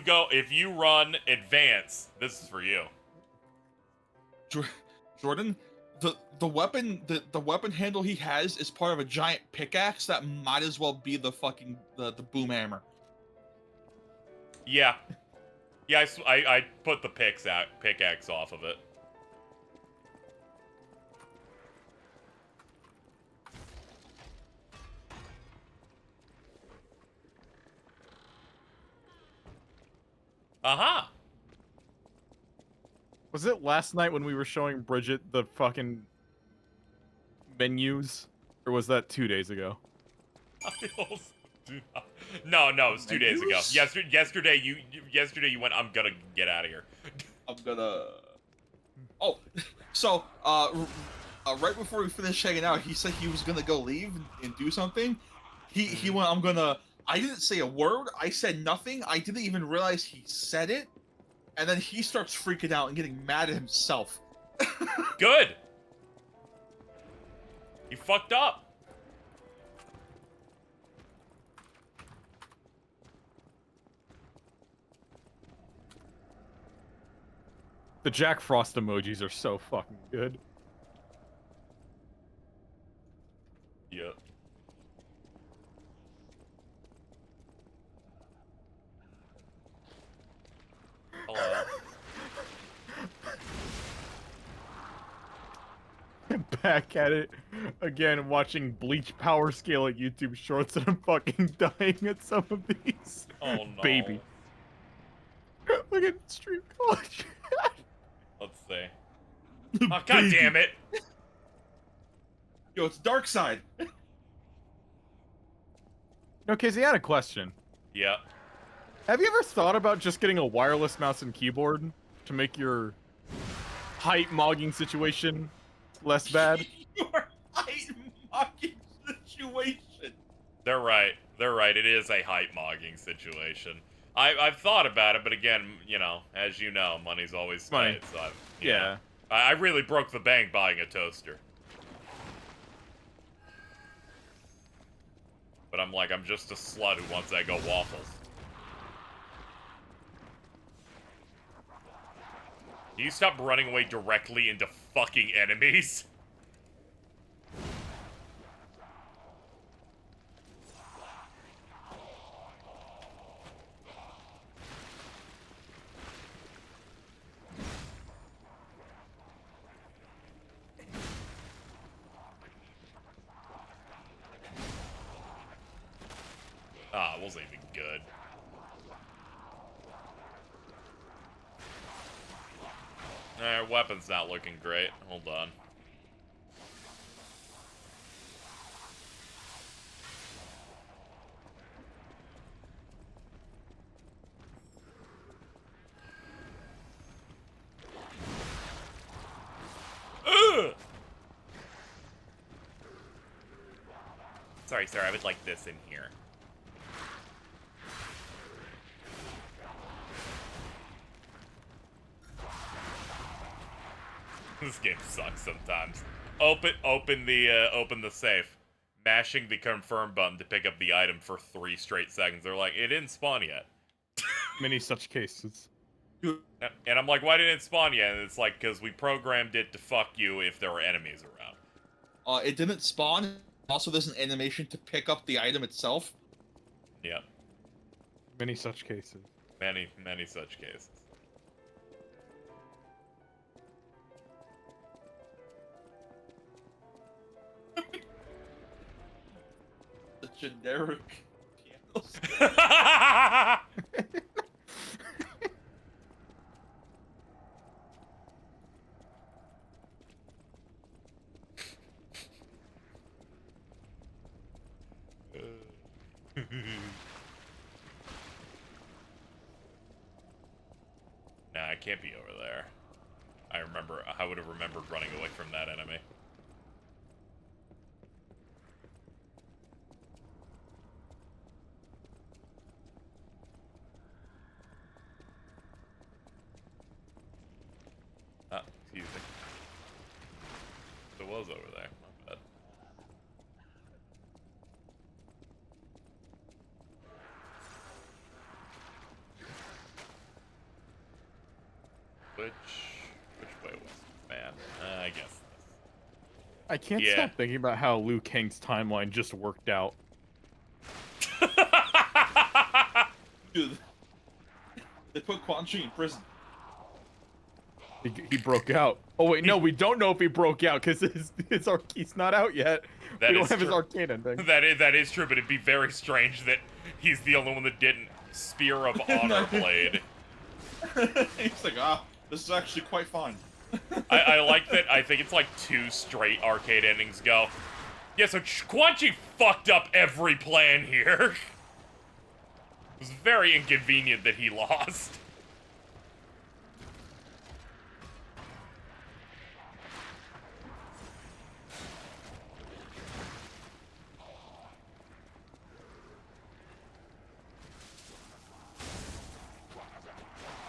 No. If you run advance, this is for you. Jordan, the weapon handle he has is part of a giant pickaxe that might as well be the fucking the boom hammer. Yeah. Yeah, I put the pickaxe off of it. Aha! Was it last night when we were showing Bridget the fucking menus? Or was that 2 days ago? No, it was 2 days ago. Menus? Yesterday you went, I'm gonna get out of here. I'm gonna. Oh, so right before we finished hanging out, he said he was gonna go leave and do something. He went. I'm gonna. I didn't say a word. I said nothing. I didn't even realize he said it, and then he starts freaking out and getting mad at himself. Good! You fucked up. The Jack Frost emojis are so fucking good. Yep. Hello. Back at it again, watching Bleach Power Scale at YouTube Shorts, and I'm fucking dying at some of these. Oh no. Baby. Look at Stream College. Let's see. Oh, god damn it! Yo, it's Dark Side. Okay, so I had a question. Yeah. Have you ever thought about just getting a wireless mouse and keyboard to make your height mogging situation less bad? Your height mocking situation. They're right. They're right. It is a height mogging situation. I've thought about it, but again, you know, as you know, money's always Money. tight. So Yeah. I really broke the bank buying a toaster. But I'm just a slut who wants Eggo waffles. Can you stop running away directly into fucking enemies? Ah, it wasn't even good. Alright, weapon's not looking great. Hold on. Ugh! Sorry, sir, I would like this in here. This game sucks sometimes. open the safe, mashing the confirm button to pick up the item for 3 straight seconds. They're like, it didn't spawn yet. Many such cases. And I'm like, why didn't it spawn yet? And it's like, because we programmed it to fuck you if there were enemies around. It didn't spawn. Also, there's an animation to pick up the item itself. Yep. Many such cases. Many such cases. The generic pianos. Nah, I can't be over there. I would have remembered running away from that enemy. Ah, excuse me. It was over there. My bad. Which way was it, man? I guess. I can't Yeah. stop thinking about how Liu Kang's timeline just worked out. Dude, they put Quan Chi in prison. He broke out. Oh wait, no, we don't know if he broke out because he's not out yet. That we don't is have his true. arcane ending. That is true, but it'd be very strange that he's the only one that didn't Spear of Honor blade. He's like, this is actually quite fun. I like that. I think it's like 2 straight arcade endings go. Yeah, so Quan Chi fucked up every plan here. It was very inconvenient that he lost.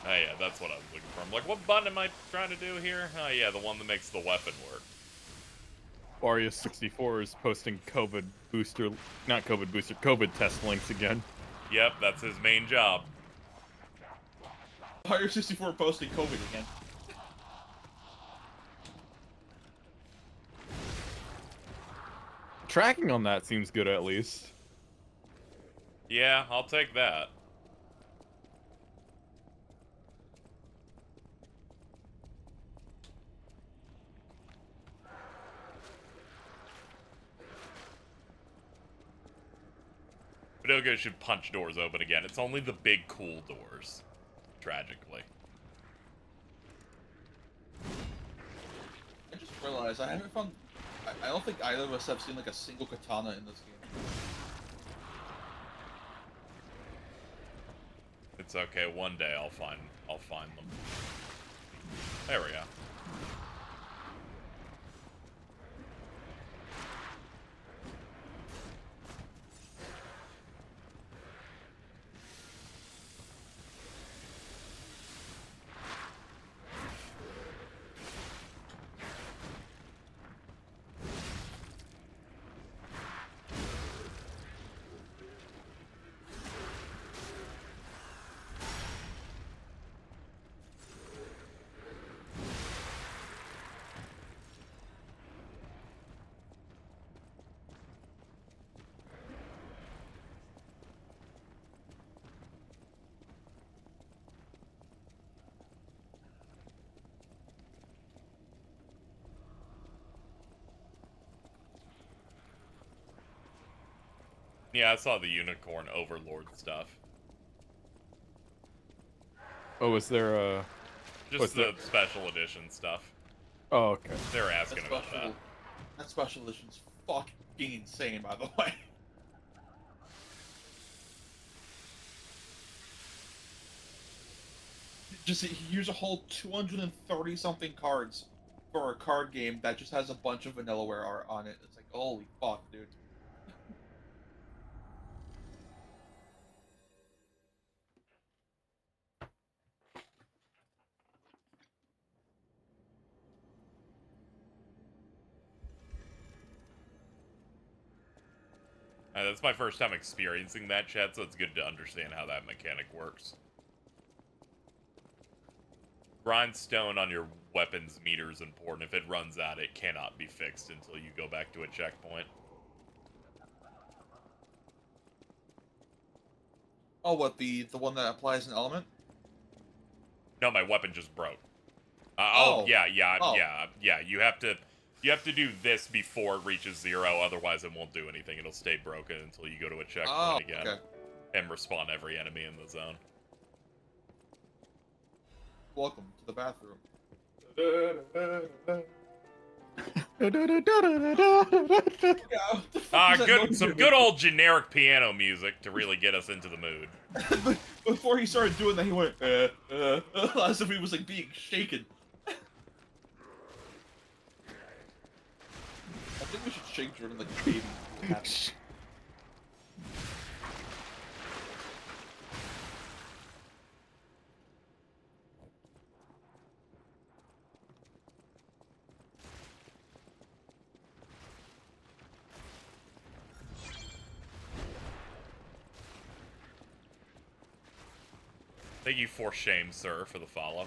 Oh yeah, that's what I was looking for. I'm like, what button am I trying to do here? Oh yeah, the one that makes the weapon work. Wario64 is posting COVID test links again. Yep, that's his main job. Mario 64 posting COVID again. Tracking on that seems good at least. Yeah, I'll take that. Video games should punch doors open again. It's only the big cool doors, tragically. I just realized I haven't found. I don't think either of us have seen like a single katana in this game. It's okay. One day I'll find them. There we go. Yeah, I saw the Unicorn Overlord stuff. Oh, is there a... Just the special edition stuff. Oh, okay. They were asking about that. That special edition's fucking insane, by the way. Just here's a whole 230 something cards for a card game that just has a bunch of vanillaware art on it. It's like, holy fuck, dude. That's my first time experiencing that, chat, so it's good to understand how that mechanic works. Grindstone on your weapons meter is important. If it runs out, it cannot be fixed until you go back to a checkpoint. Oh, what, the one that applies an element? No, my weapon just broke. Oh. Yeah. Oh. You have to do this before it reaches 0, otherwise it won't do anything. It'll stay broken until you go to a checkpoint again. Okay. And respawn every enemy in the zone. Welcome to the bathroom. Some good old generic piano music to really get us into the mood. Before he started doing that, he went, as if he was like being shaken. I think we should shake Jordan like a baby. Thank you for shame, sir, for the follow.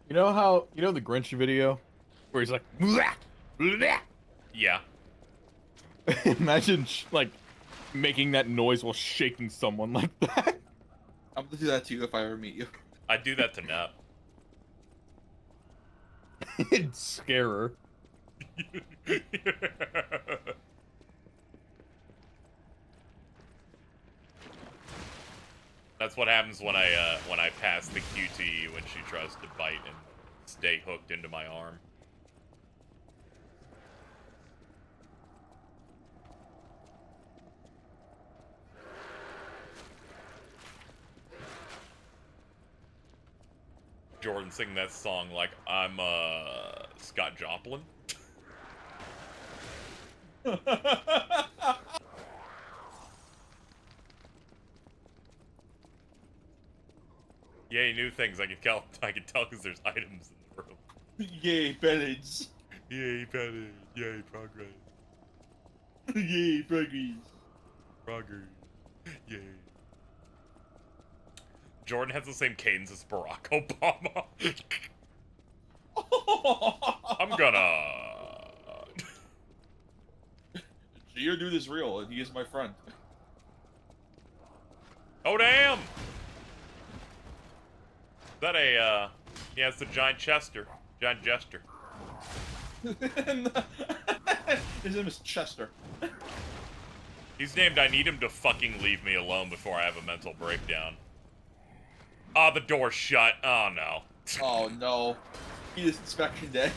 You know the Grinch video where he's like, "Bleh, bleh." Yeah. Imagine like making that noise while shaking someone like that. I'm gonna do that to you if I ever meet you. I'd do that to Nep. It'd scare her. That's what happens when I pass the QT when she tries to bite and stay hooked into my arm. Jordan sing that song like I'm Scott Joplin. Yay, new things. I can tell because there's items in the room. Yay, balance. Yay, better. Yay, progress. Yay, progress. Progress. Yay. Jordan has the same cadence as Barack Obama. I'm gonna... Your dude is real, and he is my friend. Oh, damn! Is that a, he has the giant Chester. Giant Jester. His name is Chester. He's named I need him to fucking leave me alone before I have a mental breakdown. Ah, the door's shut. Oh, no. Oh, no. He is inspection day.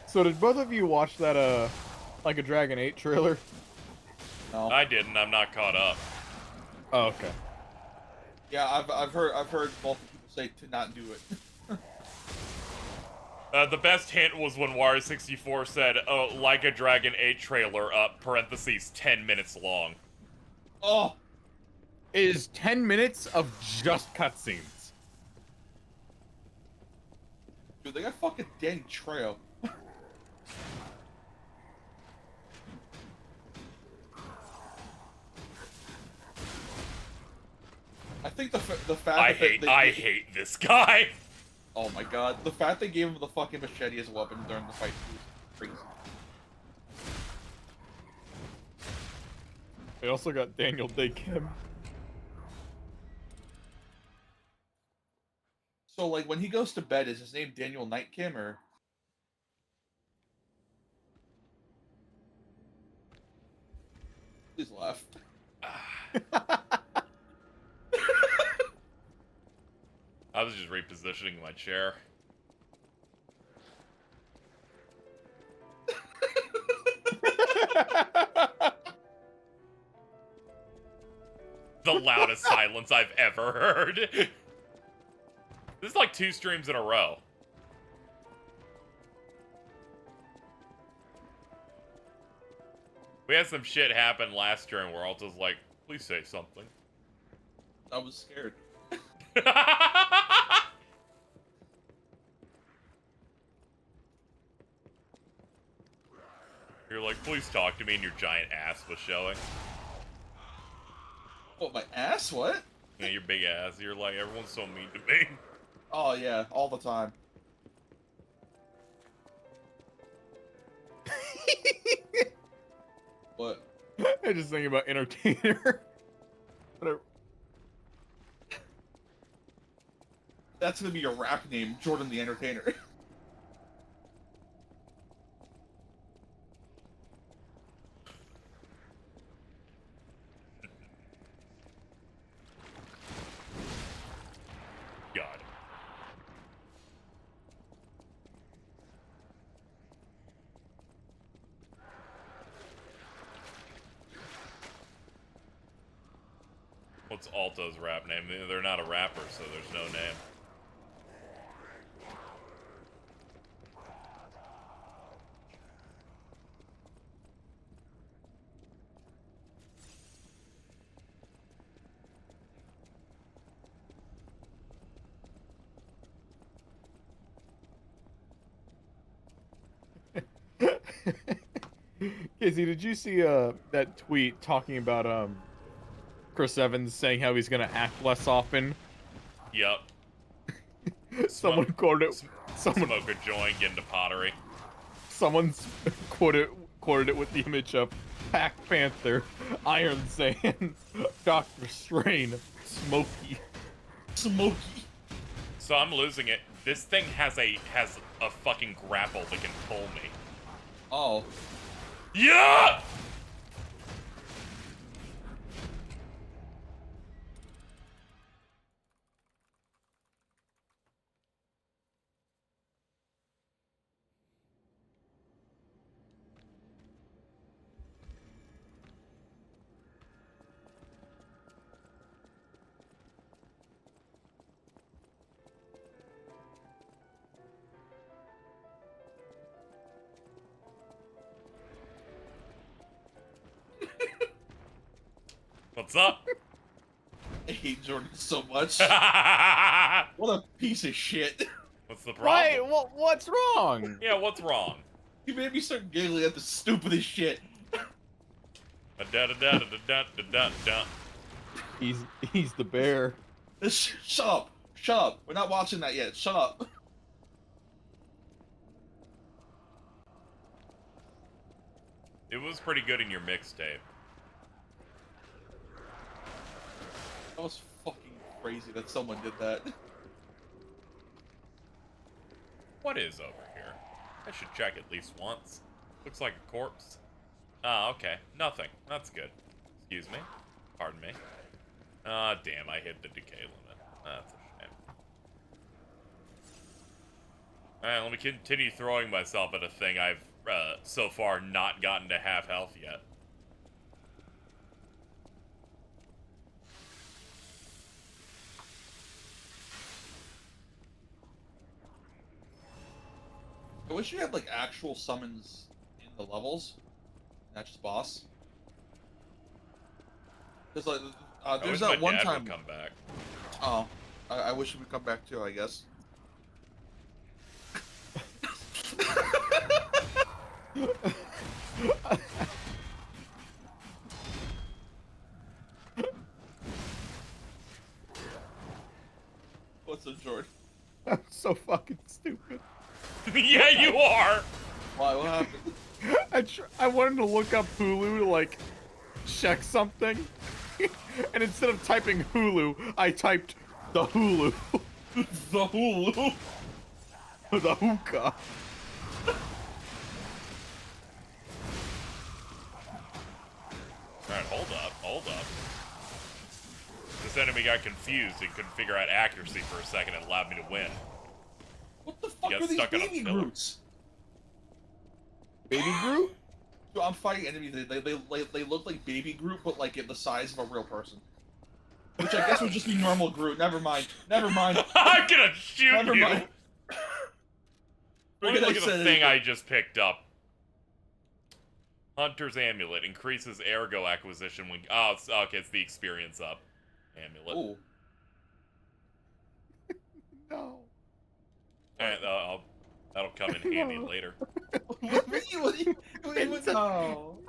So did both of you watch that Like a Dragon 8 trailer? No. I didn't. I'm not caught up. Oh, okay. Yeah, I've heard multiple people say to not do it. The best hint was when Wario64 said, "Oh, Like a Dragon 8 trailer, parentheses, 10 minutes long." Oh! It is 10 minutes of just cutscenes. Dude, they got fucking Danny Trejo. I think the fact I that hate this guy. Oh my god, the fact they gave him the fucking machete as a weapon during the fight was crazy. They also got Daniel Day-Kim. So, like, when he goes to bed, is his name Daniel Night Kim, or? Please laugh. I was just repositioning my chair. The loudest silence I've ever heard. This is like 2 streams in a row. We had some shit happen last turn where Alta's like, please say something. I was scared. You're like, please talk to me, and your giant ass was showing. What, my ass? What? Yeah, your big ass. You're like, everyone's so mean to me. Oh yeah, all the time. What? I just thinking about entertainer. Whatever. That's gonna be your rap name, Jordan the Entertainer. God. What's Alta's rap name? They're not a rapper, so there's no name. Casey, did you see that tweet talking about Chris Evans saying how he's gonna act less often? Yep. Someone quoted it. Someone Smoke a joint, get into pottery. Someone's quoted it with the image of Black Panther, Iron Sand, Doctor Strain, Smokey. Smokey. So I'm losing it. This thing has a fucking grapple that can pull me. Oh. Yeah! What's up? I hate Jordan so much. What a piece of shit. What's the problem? Wait, what's wrong? Yeah, what's wrong? You made me start giggling at the stupidest shit. Da-da-da-da-da-da-da-da. He's the bear. Shut up. Shut up. We're not watching that yet. Shut up. It was pretty good in your mixtape. That was fucking crazy that someone did that. What is over here? I should check at least once. Looks like a corpse. Ah, okay. Nothing. That's good. Excuse me. Pardon me. Ah, damn, I hit the decay limit. That's a shame. Alright, let me continue throwing myself at a thing I've, so far not gotten to half health yet. I wish you had like actual summons in the levels, not just boss. There's like, there's that one time. Come back. Oh, I wish it would come back too. I guess. What's up, Jordan? I'm so fucking stupid. Yeah, you are! Why? What happened? I wanted to look up Hulu to like check something, and instead of typing Hulu, I typed the Hulu. The Hulu. The hookah. Alright, hold up. This enemy got confused and couldn't figure out accuracy for a second and allowed me to win. What the fuck Got are these stuck on a baby pillar. Groots? Baby Groot? Dude, I'm fighting enemies. They look like baby Groot, but like in the size of a real person. Which I guess would just be normal Groot. Never mind. Never mind. I'm gonna shoot Never you! mind. Let me look at the thing I just picked up. Hunter's Amulet increases ergo acquisition when. Oh, okay, it's the experience up amulet. Ooh. No. Alright, that'll come in handy later. No.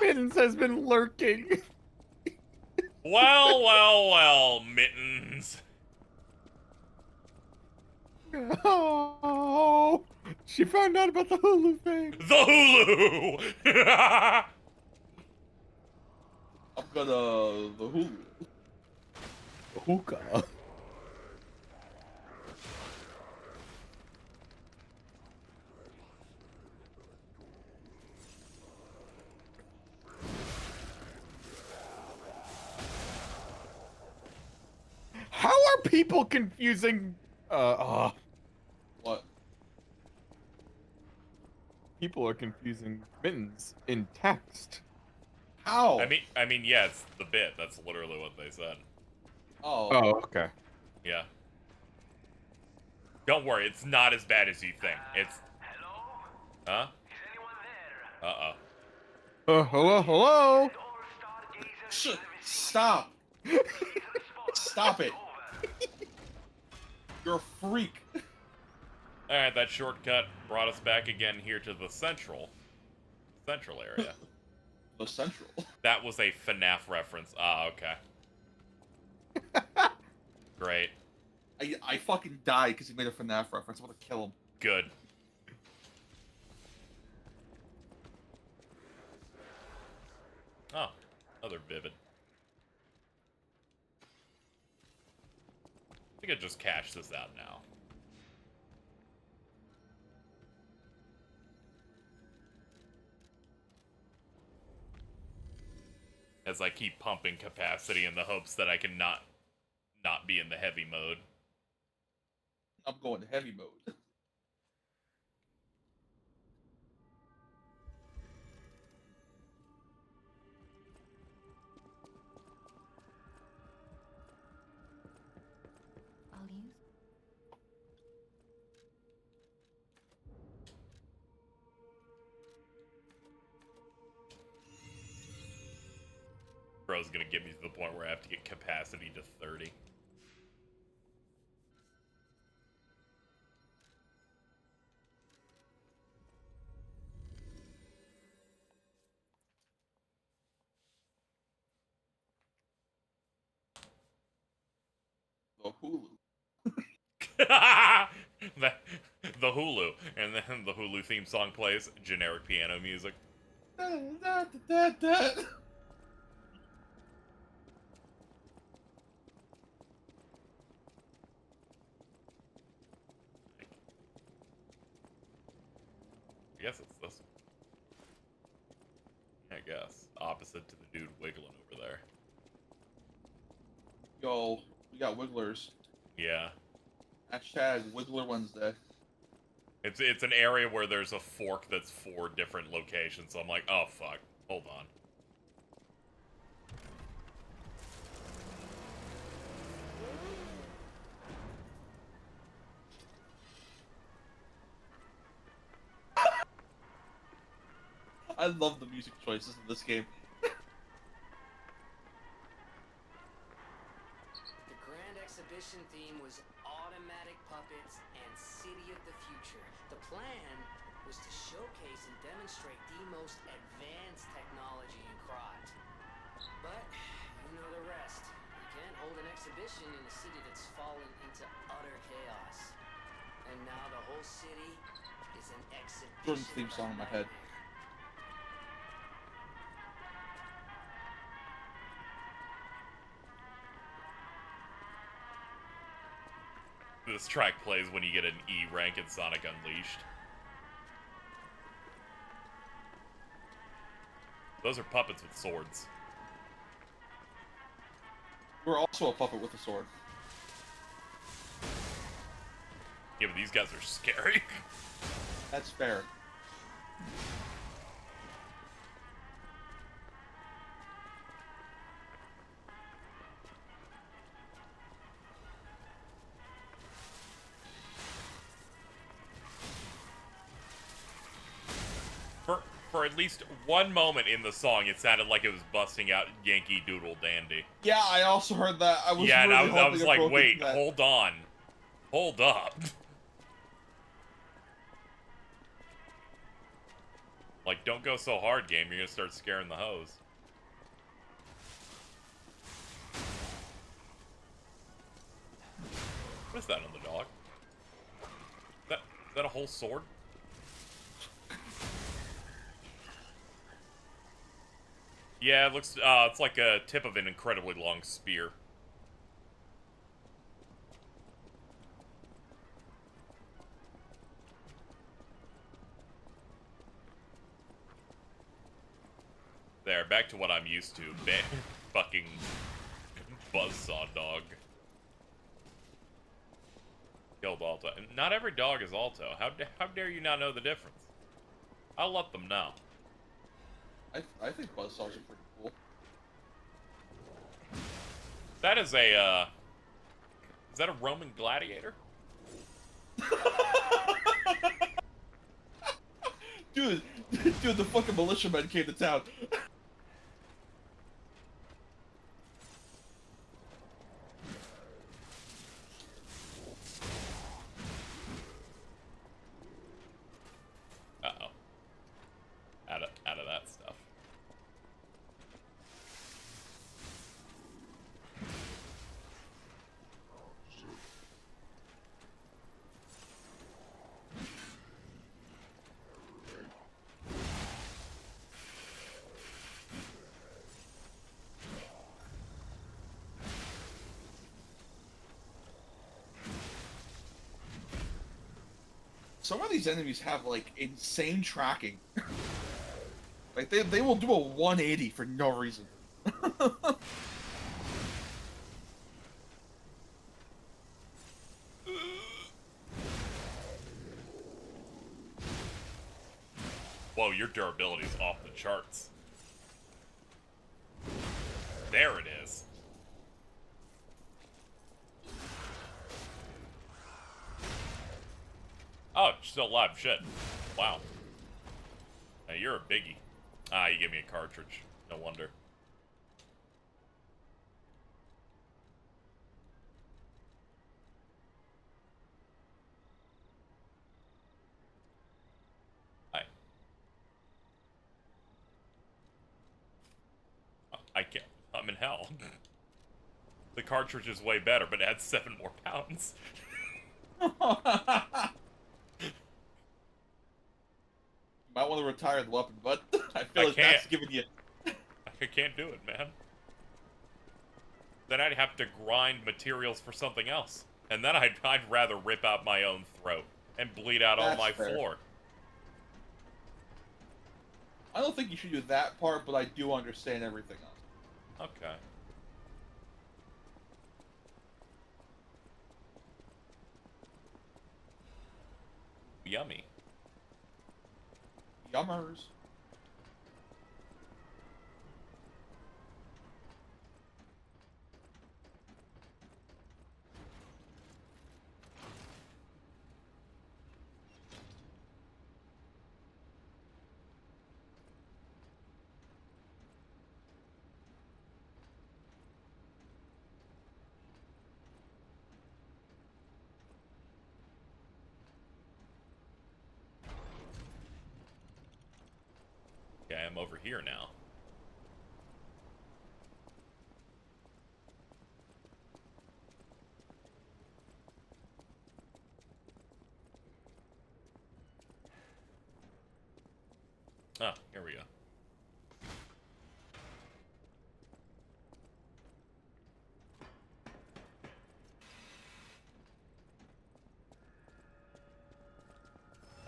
Mittens has been lurking. Well, Mittens. Oh, she found out about the Hulu thing. The Hulu! I'm gonna the Hulu. Hookah. How are people confusing? What? People are confusing mittens in text. How? I mean, yeah, it's the bit. That's literally what they said. Oh. Oh, okay. Yeah. Don't worry, it's not as bad as you think. It's. Hello? Huh? Is anyone there? Uh-oh. Hello? Stop. Stop it. You're a freak. Alright, that shortcut brought us back again here to the central area. The Central. That was a FNAF reference. Ah, okay. Great. I fucking died because he made a FNAF reference. I want to kill him. Good. Oh, another Vivid. I think I just cash this out now. As I keep pumping capacity in the hopes that I can not be in the heavy mode. I'm going to heavy mode. I'll use. Bro's gonna get me to the point where I have to get capacity to 30. The Hulu. the Hulu, and then the Hulu theme song plays generic piano music. I guess it's this one. I guess. Opposite to the dude wiggling over there. Yo, we got wigglers. Yeah. Hashtag Wiggler Wednesday. It's an area where there's a fork that's 4 different locations, so I'm like, oh fuck, hold on. I love the music choices in this game. The grand exhibition theme was automatic puppets and city of the future. The plan was to showcase and demonstrate the most advanced technology in Krot. But you know the rest. You can't hold an exhibition in a city that's fallen into utter chaos. And now the whole city is an exhibition. Jordan's theme song in my head. This track plays when you get an E rank in Sonic Unleashed. Those are puppets with swords. We're also a puppet with a sword. Yeah, but these guys are scary. That's fair. For for at least one moment in the song, it sounded like it was busting out Yankee Doodle Dandy. Yeah, I also heard that. I was Yeah, really and I hoping was it like, broke wait, into that. hold on. Hold up. Like, don't go so hard, game. You're gonna start scaring the hoes. What is that on the dog? Is that a whole sword? Yeah, it looks, it's like a tip of an incredibly long spear. There, back to what I'm used to. Fucking buzzsaw dog. Killed Alto. Not every dog is Alto. How dare you not know the difference? I'll let them know. I think buzzsaws are pretty cool. That is a, is that a Roman gladiator? Dude, the fucking militiamen came to town. Uh-oh. Out of that stuff. Some of these enemies have like insane tracking. Like they will do a 180 for no reason. Whoa, your durability is off the charts. There it is. Oh, still alive. Shit. Wow. Now you're a biggie. Ah, you gave me a cartridge. No wonder. Hi. I can't. I'm in hell. The cartridge is way better, but it adds 7 more pounds. Might want to retire the weapon, but I feel I like that's can't. giving you. I can't do it, man. Then I'd have to grind materials for something else. And then I'd rather rip out my own throat and bleed out all That's my fair. floor. I don't think you should do that part, but I do understand everything else. Okay. Yummy. Yummers. Okay, I'm over here now. Ah, here we go.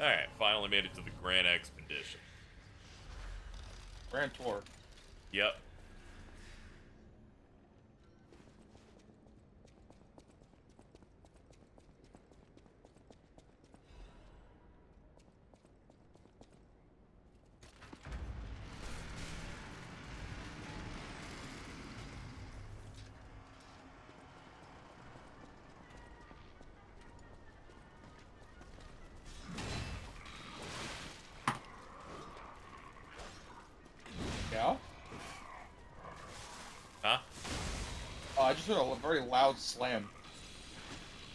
Alright, finally made it to the Grand Expedition. Grand Tour. Yep. I just heard a very loud slam.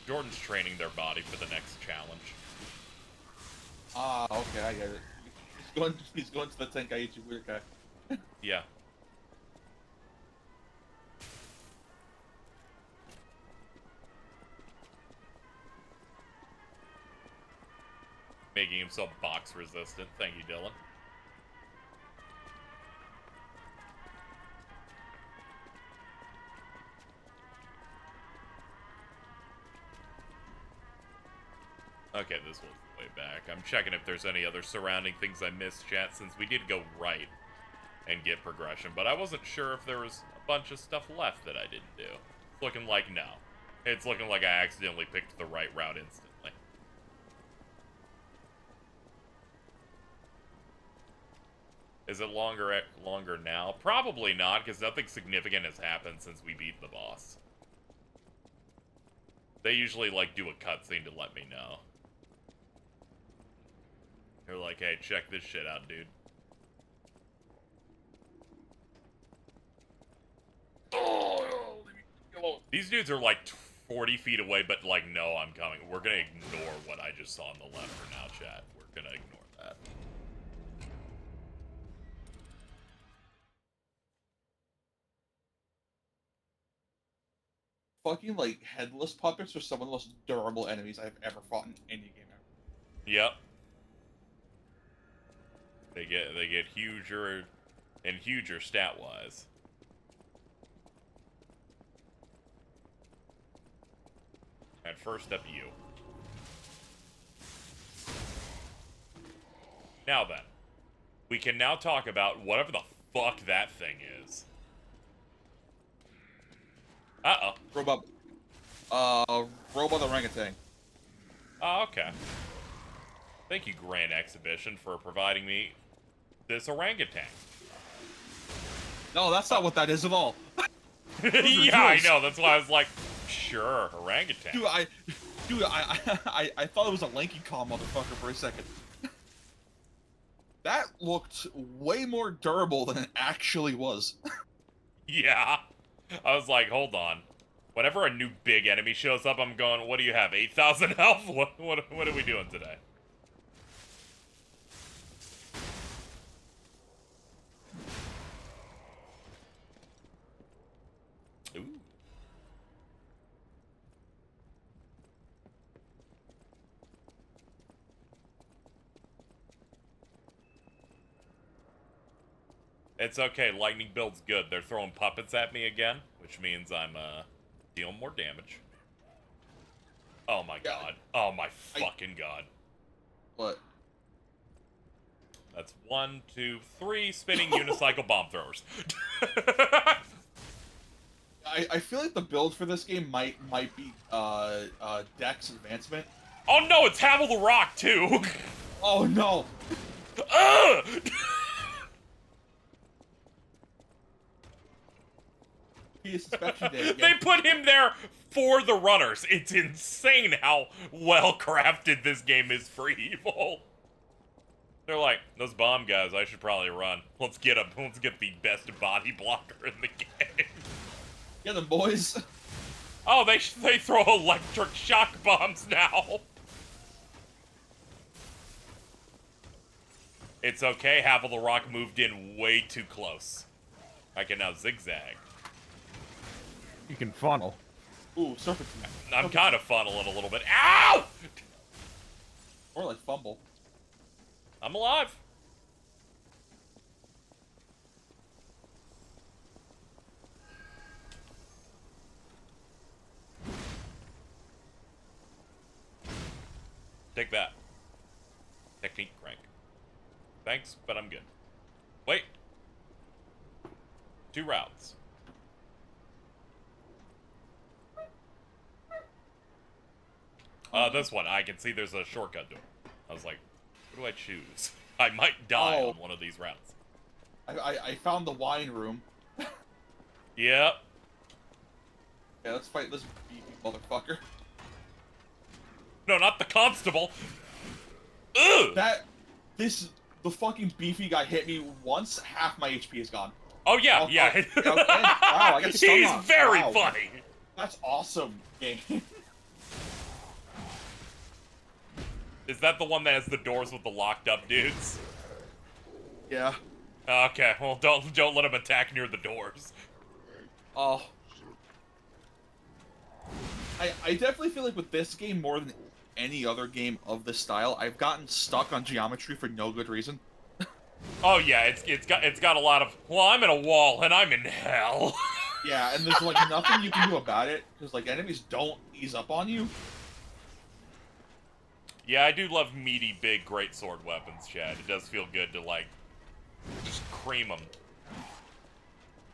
Jordan's training their body for the next challenge. Ah, okay, I get it. He's going to the Tenkaichi weird guy. Yeah. Making himself box resistant. Thank you, Dylan. Okay, this was the way back. I'm checking if there's any other surrounding things I missed, chat, since we did go right and get progression, but I wasn't sure if there was a bunch of stuff left that I didn't do. It's looking like no. It's looking like I accidentally picked the right route instantly. Is it longer now? Probably not, because nothing significant has happened since we beat the boss. They usually, like, do a cutscene to let me know. They're like, hey, check this shit out, dude. These dudes are, like, 40 feet away, but, like, no, I'm coming. We're gonna ignore what I just saw on the left for now, chat. We're gonna ignore that. Fucking, like, headless puppets are some of the most durable enemies I've ever fought in any game ever. Yep. They get huger and huger stat-wise. And first up, you. Now then, we can now talk about whatever the fuck that thing is. Uh-oh. Robot orangutan. Oh, okay. Thank you, Grand Exhibition, for providing me this orangutan. No, that's not what that is at all. Yeah, I know. That's why I was like, sure, orangutan. Dude, I thought it was a lanky cow motherfucker for a second. That looked way more durable than it actually was. Yeah. I was like, hold on. Whenever a new big enemy shows up, I'm going, what do you have, 8,000 health? What are we doing today? Ooh. It's okay, lightning build's good. They're throwing puppets at me again, which means I'm, dealing more damage. Oh my god. Oh my fucking god. What? That's 1, 2, 3 spinning unicycle bomb throwers. I feel like the build for this game might be Dex Advancement. Oh no, it's Havel the Rock too. Oh no. Ugh! Inspection day They again. put him there for the runners. It's insane how well crafted this game is for evil. They're like, those bomb guys, I should probably run. Let's get them. Let's get the best body blocker in the game. Get them, boys. Oh, they throw electric shock bombs now. It's okay. Havel the Rock moved in way too close. I can now zigzag. You can funnel. Ooh, serpentine. I'm kind of funneling a little bit. Ow! Or like fumble. I'm alive. Take that. Technique crank. Thanks, but I'm good. Wait. 2 routes. This one. I can see there's a shortcut to it. I was like, what do I choose? I might die on one of these routes. I found the wine room. Yep. Yeah, let's fight this beefy motherfucker. No, not the constable. Ugh! The fucking beefy guy hit me once, half my HP is gone. Oh yeah, Oh, yeah. oh, okay. Wow, I got stung He's on. very Wow. funny. That's awesome, game. Is that the one that has the doors with the locked up dudes? Yeah. Okay, well don't let him attack near the doors. Oh. I definitely feel like with this game more than any other game of this style, I've gotten stuck on geometry for no good reason. Oh yeah, it's got a lot of, well, I'm in a wall and I'm in hell. Yeah, and there's like nothing you can do about it because like enemies don't ease up on you. Yeah, I do love meaty, big, greatsword weapons, Chad. It does feel good to like just cream them.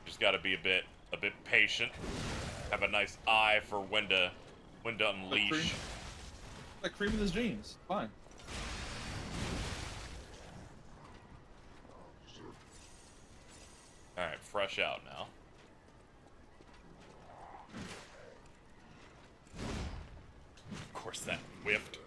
Just got to be a bit patient. Have a nice eye for when to unleash. Like cream in his jeans. Fine. All right, fresh out now. Of course, that whiffed.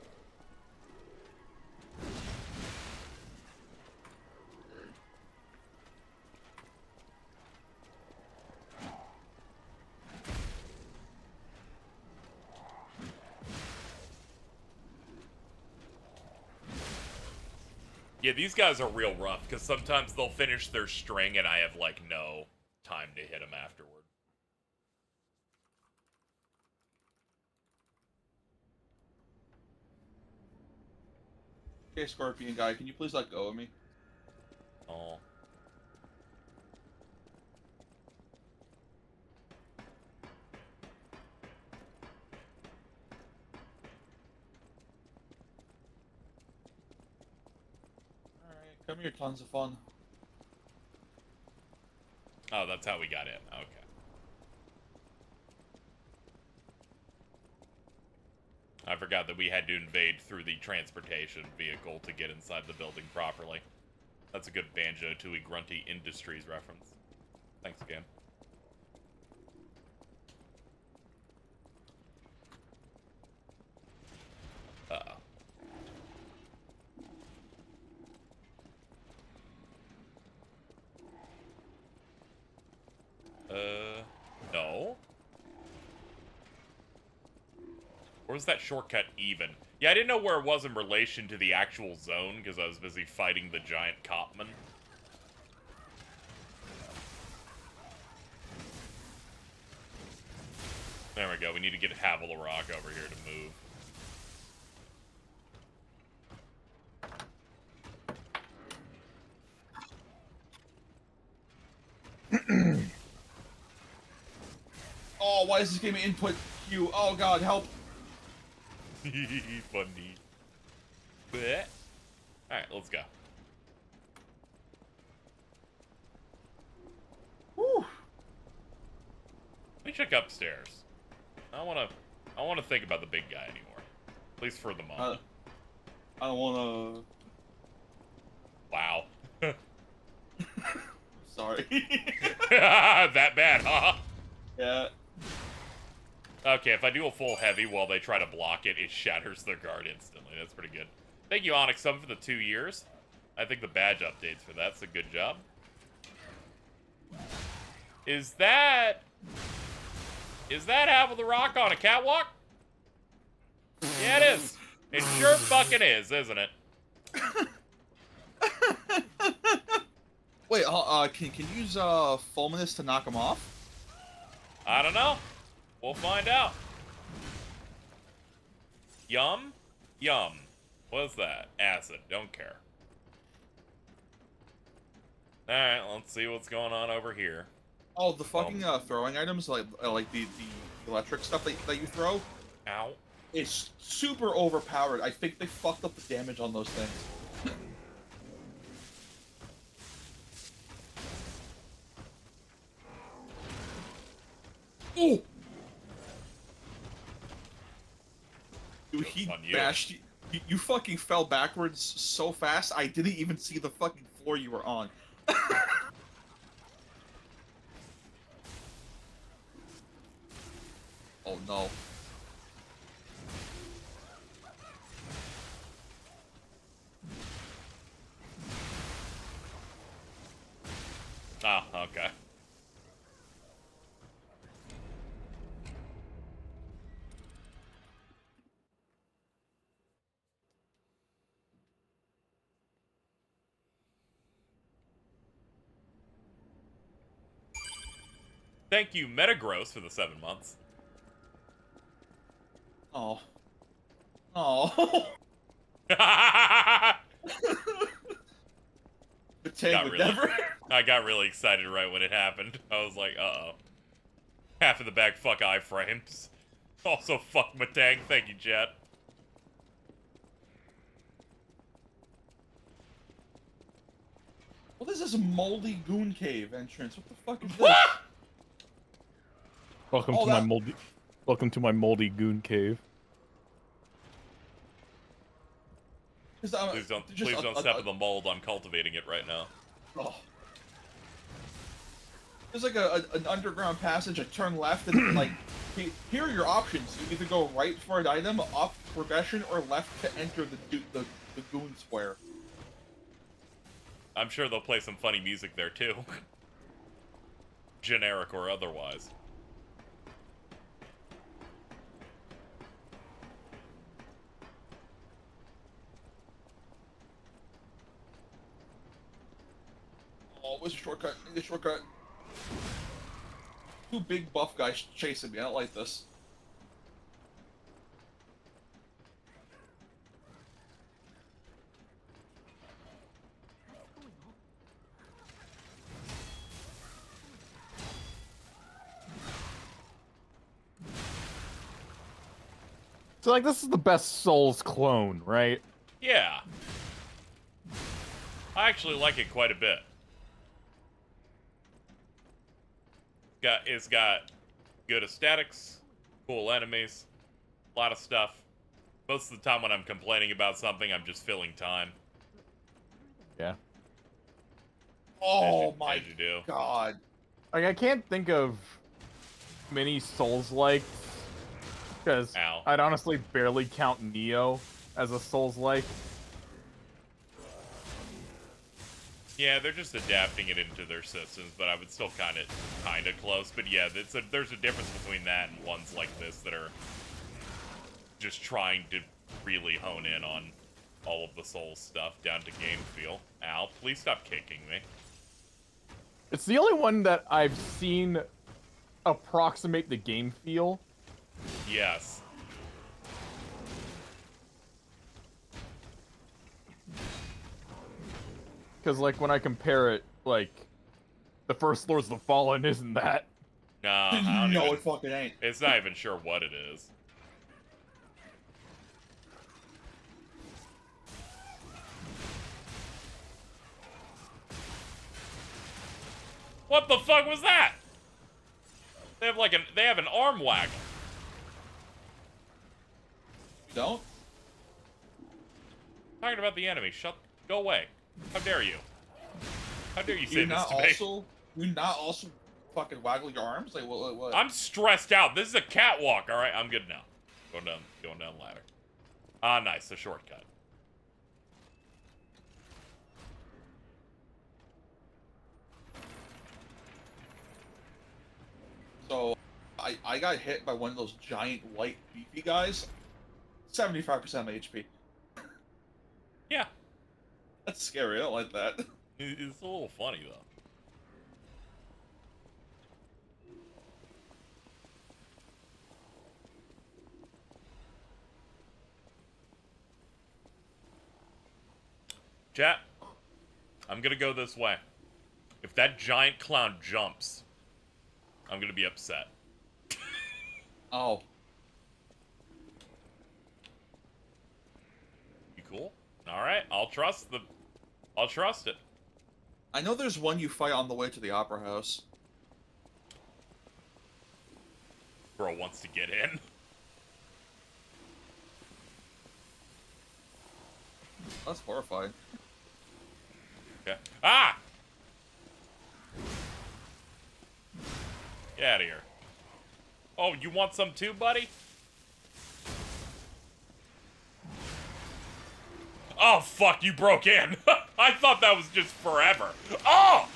Yeah, these guys are real rough, because sometimes they'll finish their string and I have, like, no time to hit them afterward. Okay, Scorpion guy, can you please let go of me? Oh. Alright, come here, tons of fun. Oh, that's how we got in. Okay. I forgot that we had to invade through the transportation vehicle to get inside the building properly. That's a good Banjo-Tooie Grunty Industries reference. Thanks again. Uh-oh. No. Or was that shortcut even? Yeah, I didn't know where it was in relation to the actual zone, because I was busy fighting the giant copman. There we go, we need to get Havel the Rock over here to move. Oh, why is this game input Q? Oh god, help! Funny. Blech. Alright, let's go. Whew. Let me check upstairs. I wanna think about the big guy anymore. At least for the moment. I don't wanna... Wow. Sorry. That bad, huh? Yeah. Okay, if I do a full heavy while they try to block it, it shatters their guard instantly. That's pretty good. Thank you, Onyx Sum, for the 2 years. I think the badge updates for that's a good job. Is that Havel the Rock on a catwalk? Yeah, it is. It sure fucking is, isn't it? Wait, can you use Fulminous to knock him off? I don't know. We'll find out. Yum? Yum. What's that? Acid. Don't care. Alright, let's see what's going on over here. Oh, the fucking throwing items, like the electric stuff that you throw, Ow. it's super overpowered. I think they fucked up the damage on those things. Oh! Dude, he On you. bashed you. You fucking fell backwards so fast, I didn't even see the fucking floor you were on. Oh no. Ah, okay. Thank you, Metagross, for the 7 months. Oh. Oh. Got The tank would really, never. I got really excited right when it happened. I was like, uh-oh. Half of the bag, fuck iframes. Also, fuck Matang. Thank you, Jet. What is this moldy goon cave entrance? What the fuck is this? Welcome Oh, to that- my moldy. Welcome to my moldy goon cave. Please don't step in the mold. I'm cultivating it right now. Oh. There's like an underground passage. I turn left and like here are your options. You either go right for an item, up progression, or left to enter the goon square. I'm sure they'll play some funny music there too. Generic or otherwise. Oh, where's the shortcut? I need a shortcut. Two big buff guys chasing me. I don't like this. So like this is the best Souls clone, right? Yeah. I actually like it quite a bit. It's got good aesthetics, cool enemies, a lot of stuff. Most of the time when I'm complaining about something, I'm just filling time. Yeah. Oh As my you do. god. Like I can't think of many Souls-like because Ow. I'd honestly barely count Neo as a Souls-like. Yeah, they're just adapting it into their systems, but I would still kind of close. But yeah, there's a difference between that and ones like this that are just trying to really hone in on all of the Souls stuff down to game feel. Ow, please stop kicking me. It's the only one that I've seen approximate the game feel. Yes. Because, like, when I compare it, like, the first Lords of the Fallen isn't that. Nah, I don't No, even, it fucking ain't. it's not even sure what it is. What the fuck was that? They have an arm waggle. You don't? Talking about the enemy. Go away. How dare you? How dare you say You this not to me? also you not also fucking waggle your arms? Like what? I'm stressed out. This is a catwalk. All right, I'm good now. Going down ladder. Ah, nice. A shortcut. So I got hit by one of those giant white beefy guys. 75% of my HP. Yeah, That's scary. I don't like that. it's a little funny though. Chat, I'm gonna go this way. If that giant clown jumps, I'm gonna be upset. Oh. You cool? All right, I'll trust it. I know there's one you fight on the way to the opera house. Bro wants to get in. That's horrifying. Okay. Ah! Get out of here. Oh, you want some too, buddy? Oh, fuck, you broke in. I thought that was just forever. Oh!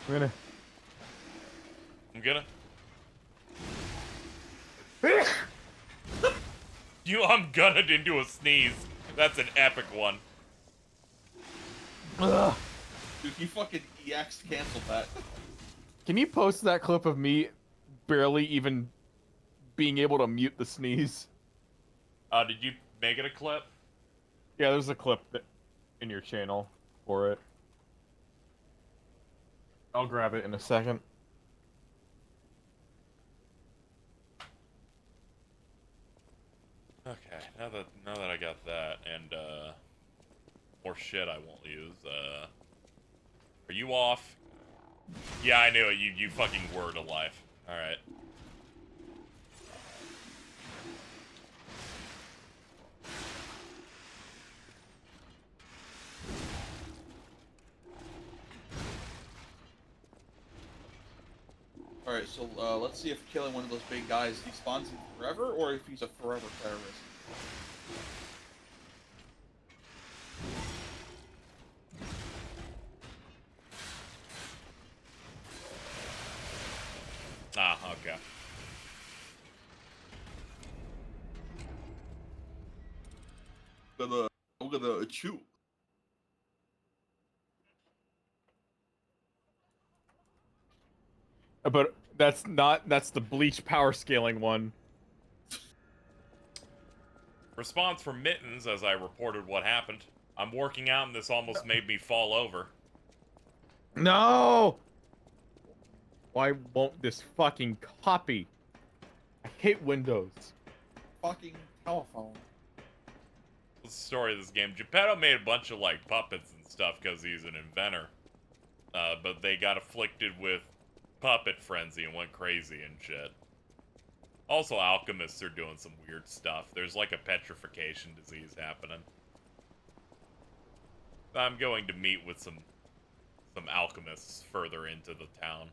I'm I'm gonna into a sneeze. That's an epic one. Ugh. Dude, he fucking EX canceled that. Can you post that clip of me barely even being able to mute the sneeze? Did you make it a clip? Yeah, there's a clip in your channel for it. I'll grab it in a second. Okay, now that I got that and more shit I won't use. Are you off? Yeah, I knew it. You fucking were to life. All right. Alright, so let's see if killing one of those big guys despawns him forever, or if he's a forever terrorist. Ah, okay. I'm gonna chew. But that's the bleach power scaling one. Response from Mittens as I reported what happened. I'm working out and this almost made me fall over. No! Why won't this fucking copy? I hate Windows. Fucking telephone. What's the story of this game? Geppetto made a bunch of, like, puppets and stuff because he's an inventor. But they got afflicted with puppet frenzy and went crazy and shit. Also, alchemists are doing some weird stuff. There's, like, a petrification disease happening. I'm going to meet with some alchemists further into the town.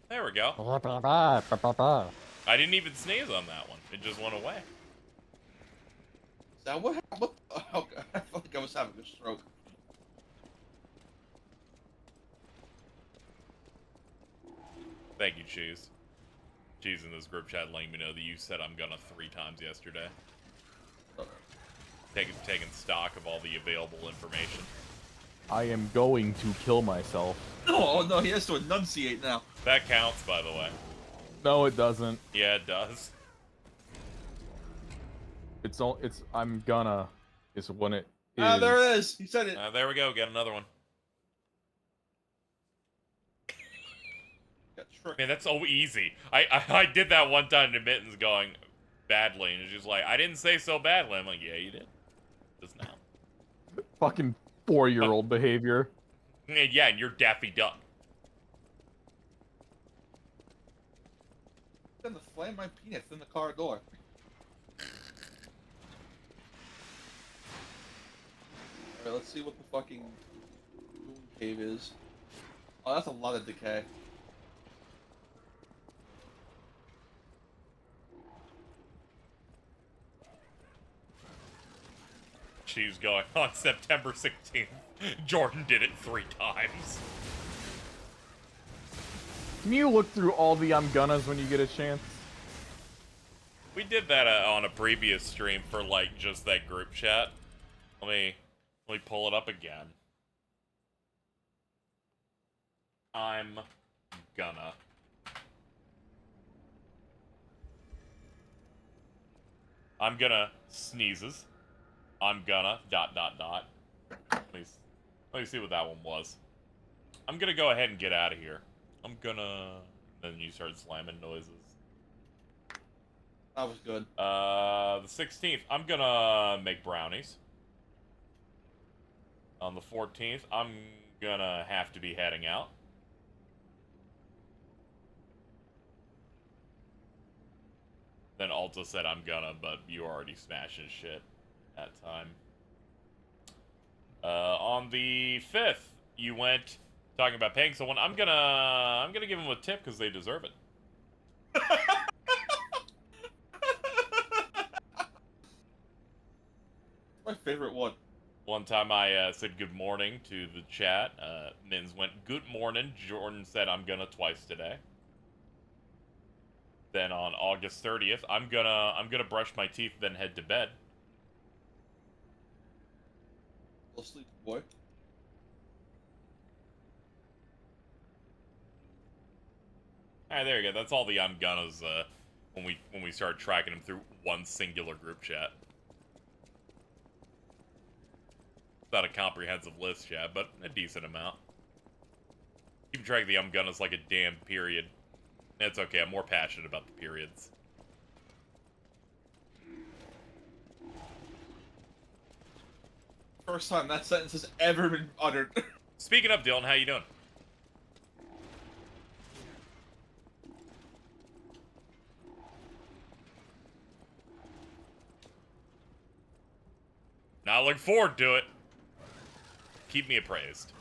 There we go. I didn't even sneeze on that one. It just went away. Is that what happened? What the hell? I felt like I was having a stroke. Thank you, Cheese. Cheese in this group chat letting me know that you said I'm gonna 3 times yesterday. Taking stock of all the available information. I am going to kill myself. Oh no, he has to enunciate now. That counts, by the way. No, it doesn't. Yeah, it does. I'm gonna is when it is. Ah, there it is. He said it. There we go. Get another one. Got tricked. Man, that's so easy. I did that one time to Mittens going badly, and it's just like, I didn't say so badly. I'm like, yeah, you did. Just now. Fucking 4-year-old behavior. Yeah, and you're Daffy Duck. Gonna flame my penis in the car door. Alright, let's see what the fucking moon cave is. Oh, that's a lot of decay. She's going on September 16th. Jordan did it 3 times. Can you look through all the I'm gonnas when you get a chance? We did that on a previous stream for like just that group chat. Let me pull it up again. I'm gonna. Sneezes. I'm gonna ... Let me see what that one was. I'm gonna go ahead and get out of here. I'm gonna. Then you start slamming noises. That was good. The 16th, I'm gonna make brownies. On the 14th, I'm gonna have to be heading out. Then Alta said I'm gonna, but you already smashing shit that time. On the 5th, you went Talking about paying someone, I'm gonna give them a tip because they deserve it. My favorite one. One time I said good morning to the chat. Mins went good morning. Jordan said I'm gonna twice today. Then on August 30th, I'm gonna brush my teeth, then head to bed. Go sleep, boy. Alright, there you go. That's all the I'm gonnas when we start tracking them through one singular group chat. It's not a comprehensive list, chat, but a decent amount. Keep track of the I'm gonnas like a damn period. It's okay, I'm more passionate about the periods. First time that sentence has ever been uttered. Speaking of, Dylan, how you doing? Not looking forward to it. Keep me appraised.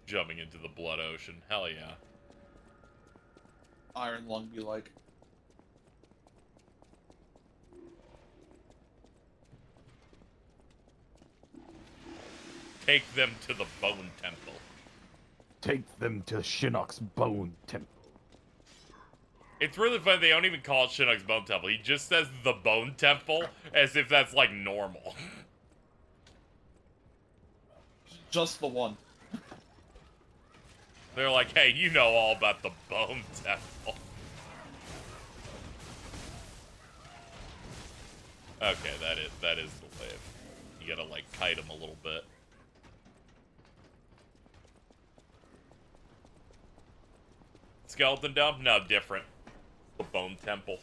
Jumping into the blood ocean. Hell yeah. Iron Lung be like. Take them to the Bone Temple. Take them to Shinnok's Bone Temple. It's really funny they don't even call it Shinnok's Bone Temple. He just says the Bone Temple as if that's like normal. Just the one. They're like, hey, you know all about the Bone Temple. Okay, that is the wave. You gotta like kite him a little bit. Skeleton dump? No, different. The Bone Temple.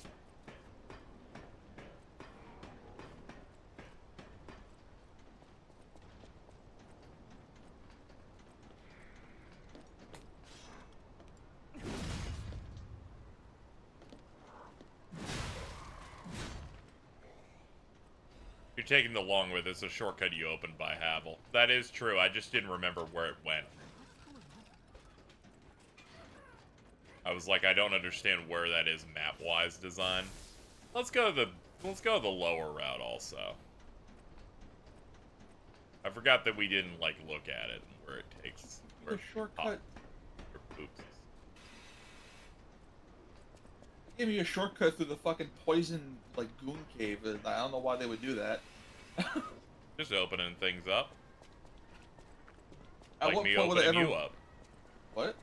You're taking the long way. There's a shortcut you opened by Havel. That is true. I just didn't remember where it went. I was like, I don't understand where that is map-wise design. Let's go the lower route also. I forgot that we didn't like look at it and where it takes. Where A shortcut. Oops. Give me a shortcut through the fucking poison like goon cave. I don't know why they would do that. Just opening things up. At Like what me point would I opening ever... you up. What?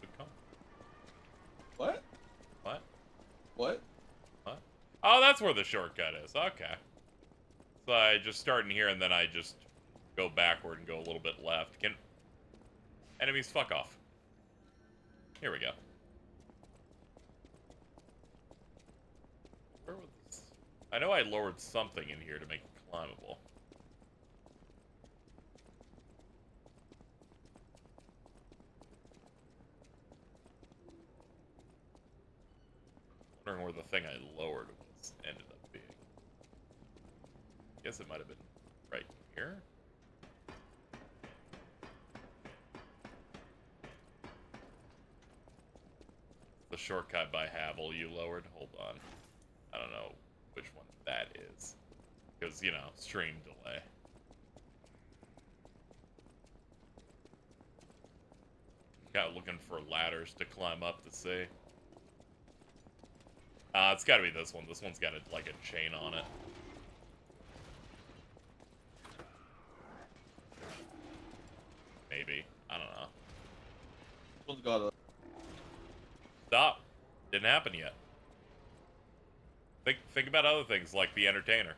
Good call. What? What? What? What? Oh, that's where the shortcut is. Okay. So I just start in here and then I just go backward and go a little bit left. Can enemies fuck off? Here we go. Where was this? I know I lowered something in here to make it climbable. Wondering where the thing I lowered was ended up being. Guess it might have been right here. The shortcut by Havel you lowered. Hold on. I don't know which one that is. Because, you know, stream delay. Got looking for ladders to climb up to see. It's gotta be this one. This one's got like a chain on it. Maybe. I don't know. This one's got a... Stop. Didn't happen yet. Think about other things like the entertainer.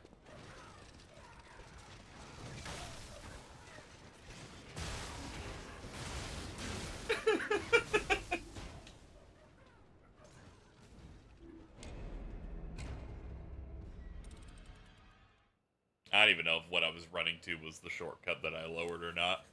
I don't even know if what I was running to was the shortcut that I lowered or not.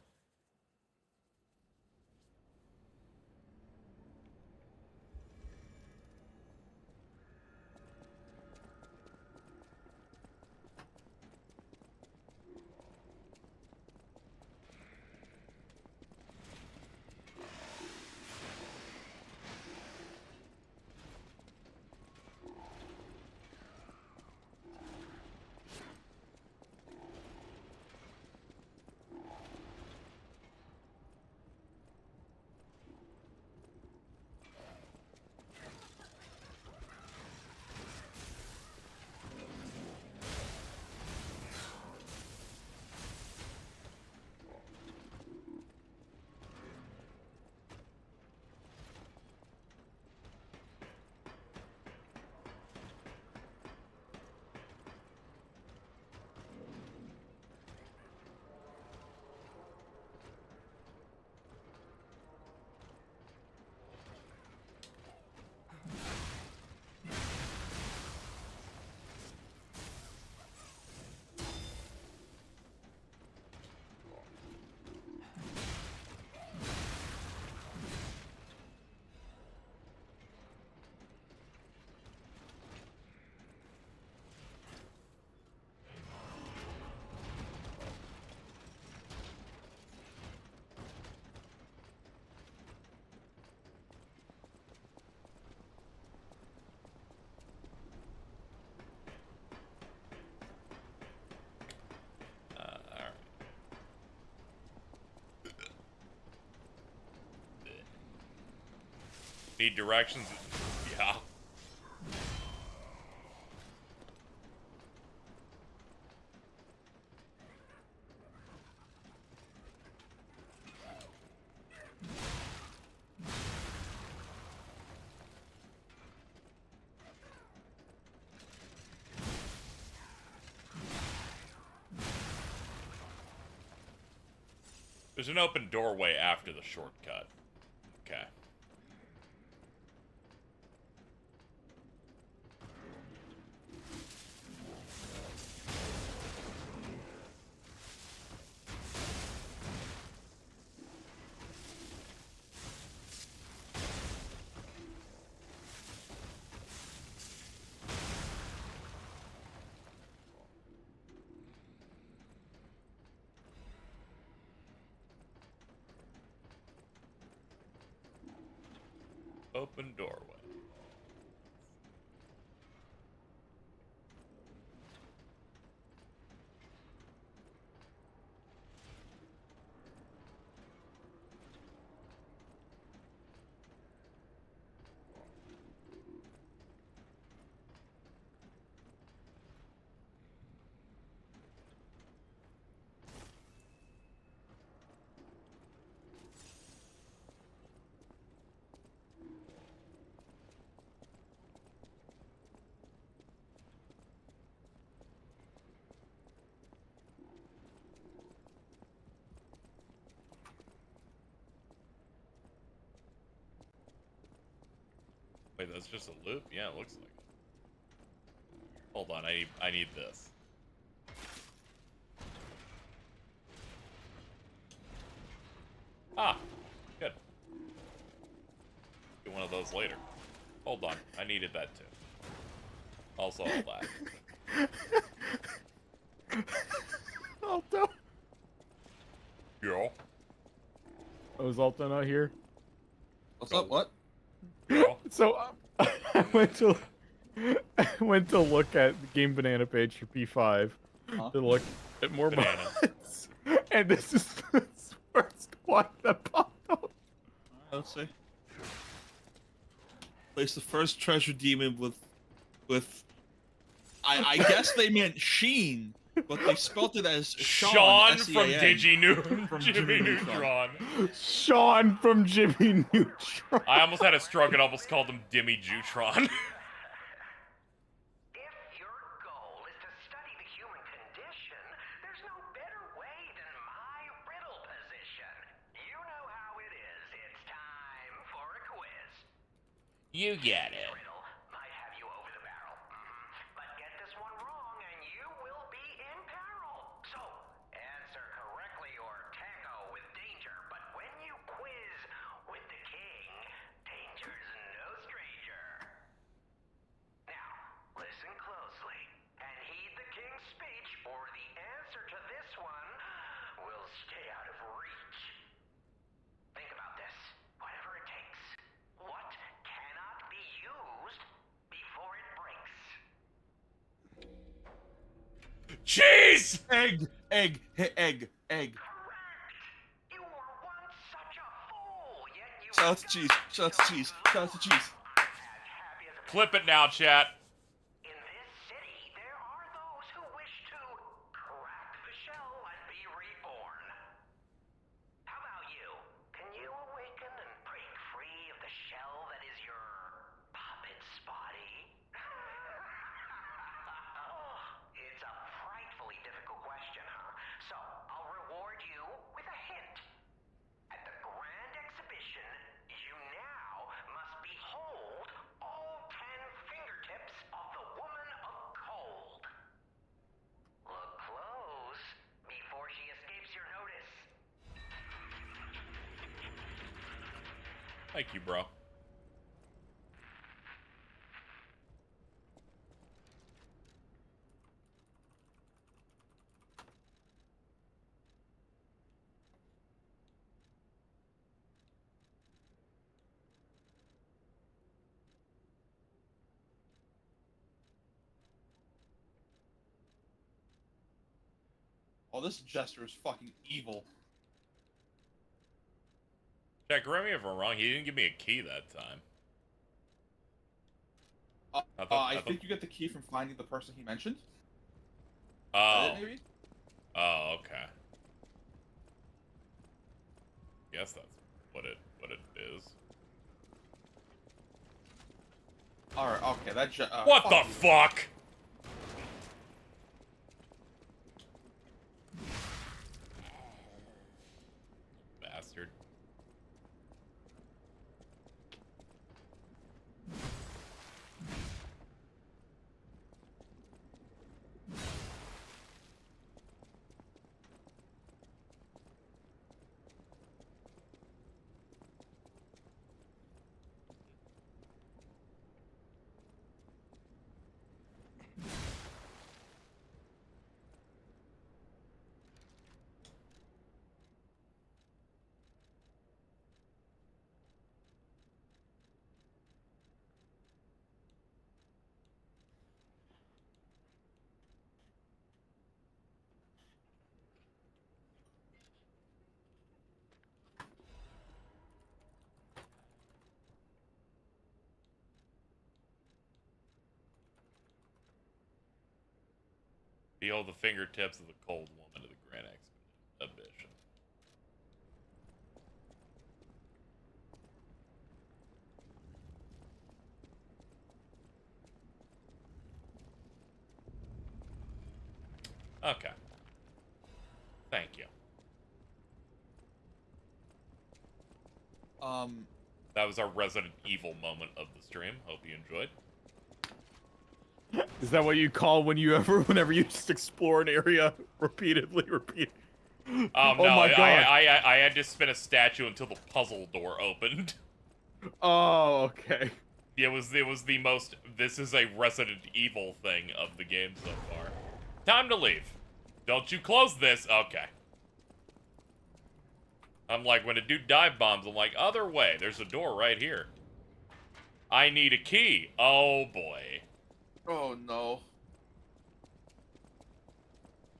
Need directions? Yeah. There's an open doorway after the shortcut. Okay. Open doorway. Wait, that's just a loop? Yeah, it looks like it. Hold on, I need this. Ah, good. Get one of those later. Hold on, I needed that too. Also all that. Alto. Yo. Oh, is Alto not here? What's up? What? Yo. So I went to look at the Game Banana page for P5 Huh? to look at more Banana. mods, and this is the first one that popped up. Let's see. Place the first treasure demon with. I guess they meant Sheen, but they spelt it as Sean Sean, from S-E-A-N. Jimmy Neutron. Sean from Jimmy Neutron. I almost had a stroke and almost called him Dimmy Jutron. If your goal is to study the human condition, there's no better way than my riddle position. You know how it is. It's time for a quiz. You get it. Riddle might have you over the barrel. But get this one wrong and you will be in peril. Cheese! Egg, egg, egg, egg. Correct! You were once such a fool, yet you Shout out to cheese. Shout out to cheese. Shout out to cheese. I'm as happy as a Clip it now, chat. In this city, there are those who wish to crack the shell and be reborn. How about you? Can you awaken and break free of the shell that is your puppet's body? It's a frightfully difficult question, huh? So, I'll reward you with a hint. At the Grand Exhibition, you now must behold all 10 fingertips of the Woman of Cold. Look close before she escapes your notice. Thank you, bro. Oh, this jester is fucking evil. Jack, correct me if I'm wrong. He didn't give me a key that time. I think you get the key from finding the person he mentioned. Oh. Maybe? Oh, okay. Guess that's what it is. Alright, okay, that What the fuck? Bastard. Feel the fingertips of the cold woman of the Grand Exhibition. Okay. Thank you. That was our Resident Evil moment of the stream. Hope you enjoyed. Is that what you call whenever you just explore an area repeatedly? Oh no! my God. I had to spin a statue until the puzzle door opened. Oh, okay. It was the most. This is a Resident Evil thing of the game so far. Time to leave. Don't you close this? Okay. I'm like, when a dude dive bombs, I'm like, other way. There's a door right here. I need a key. Oh boy. Oh no.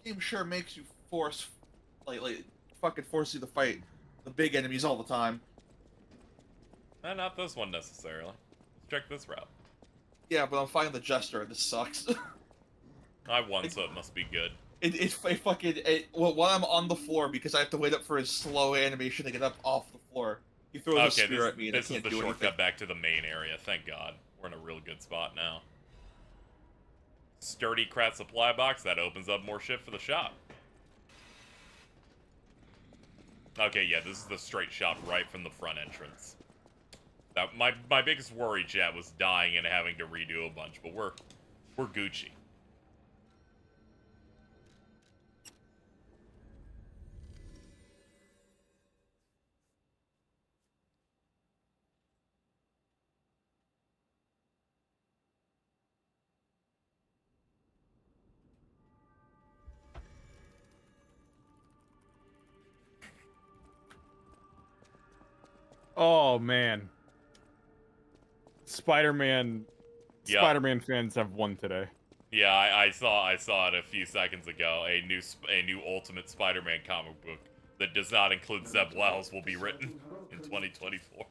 Game sure makes you fucking force you to fight the big enemies all the time. Not this one necessarily. Let's check this route. Yeah, but I'm fighting the jester. This sucks. I won, so it must be good. Well, while I'm on the floor, because I have to wait up for his slow animation to get up off the floor, he throws a spear at me and I this is can't the do shortcut anything. back to the main area. Thank God. We're in a real good spot now. Sturdy Krat supply box. That opens up more shit for the shop. Okay, yeah, this is the straight shop right from the front entrance. That my biggest worry, chat, was dying and having to redo a bunch, but we're Gucci. Oh man. Spider-Man Yeah. Spider-Man fans have won today. Yeah, I saw it a few seconds ago. A new Ultimate Spider-Man comic book that does not include Zeb Wells will be written in 2024.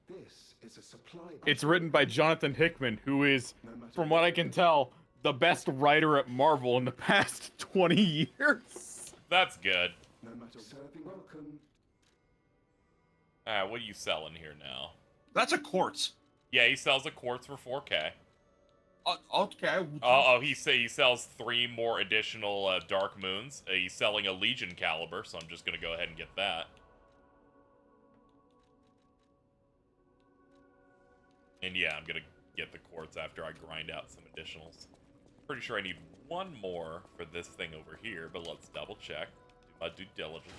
This is a supply. It's written by Jonathan Hickman, who is, from what I can tell, the best writer at Marvel in the past 20 years. That's good. No matter serving welcome. What are you selling here now? That's a quartz. Yeah, he sells a quartz for 4K. Okay. He sells 3 more additional Dark Moons. He's selling a Legion caliber, so I'm just gonna go ahead and get that. And yeah, I'm gonna get the quartz after I grind out some additionals. Pretty sure I need 1 more for this thing over here, but let's double check. Do my due diligence.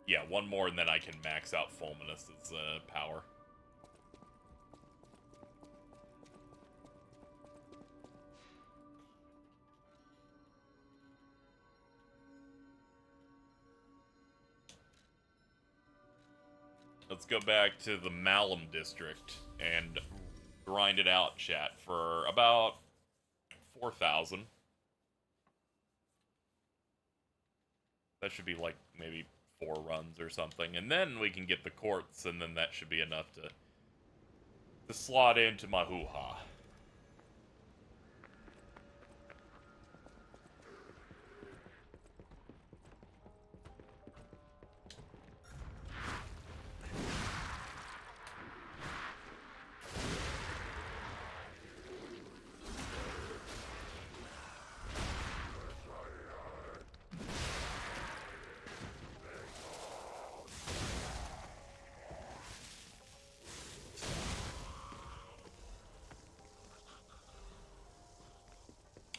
Yeah, 1 more, and then I can max out Fulminus's power. Let's go back to the Malum district and grind it out, chat, for about 4,000. That should be like maybe 4 runs or something, and then we can get the quartz, and then that should be enough to slot into my hoo-ha.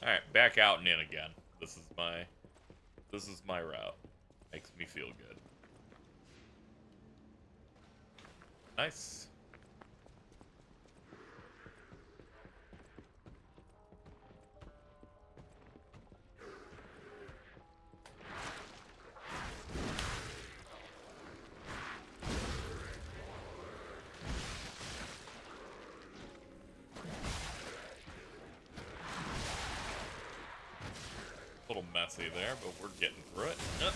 Alright, back out and in again. This is my route. Makes me feel good. Nice. A little messy there, but we're getting through it. Yep.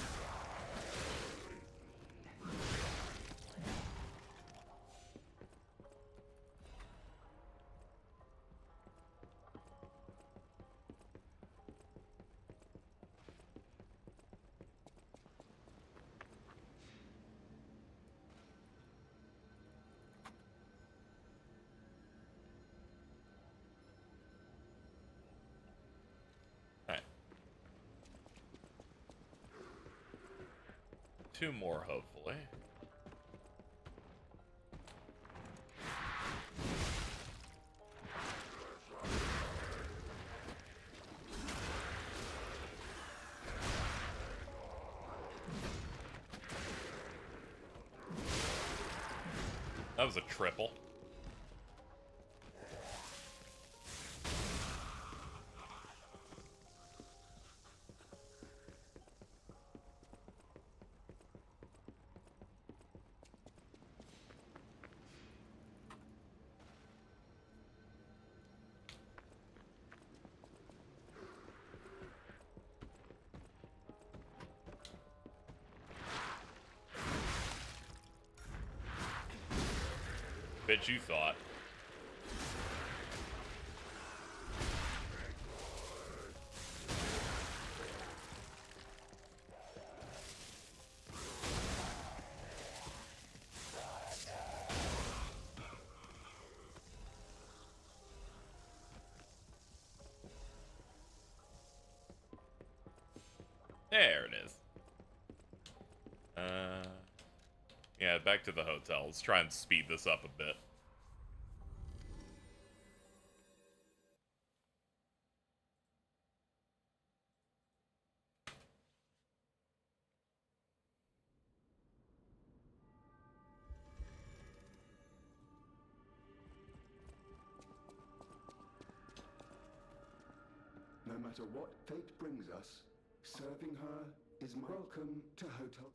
Alright. 2 more, hopefully. That was a triple. Bet you thought. There it is. Yeah, back to the hotel. Let's try and speed this up a bit. No matter what fate brings us, serving her is my welcome to Hotel.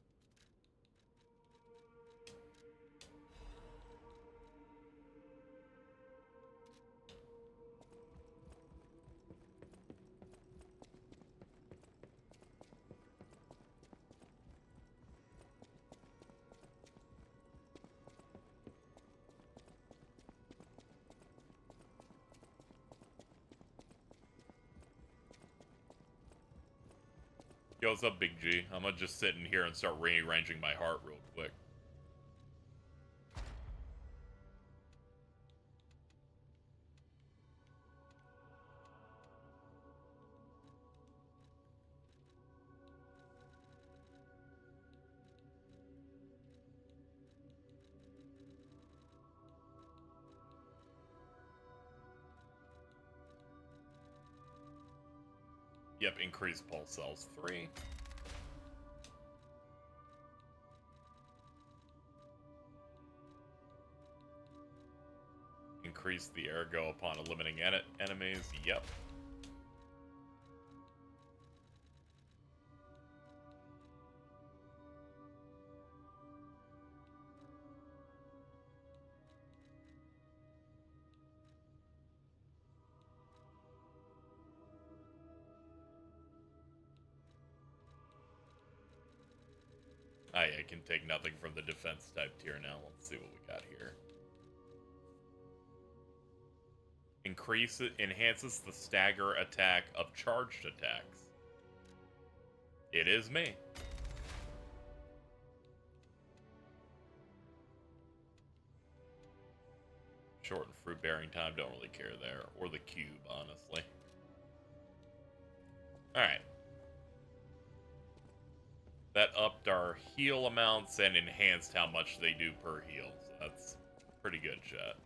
Goes up, Big G. I'm gonna just sit in here and start rearranging my heart real quick. Yep, increase pulse cells 3. Increase the ergo upon eliminating enemies. Yep. I can take nothing from the defense type tier now. Let's see what we got here. Enhances the stagger attack of charged attacks. It is me. Shorten fruit bearing time, don't really care there. Or the cube, honestly. Alright. That upped our heal amounts and enhanced how much they do per heal. So that's pretty good, chat.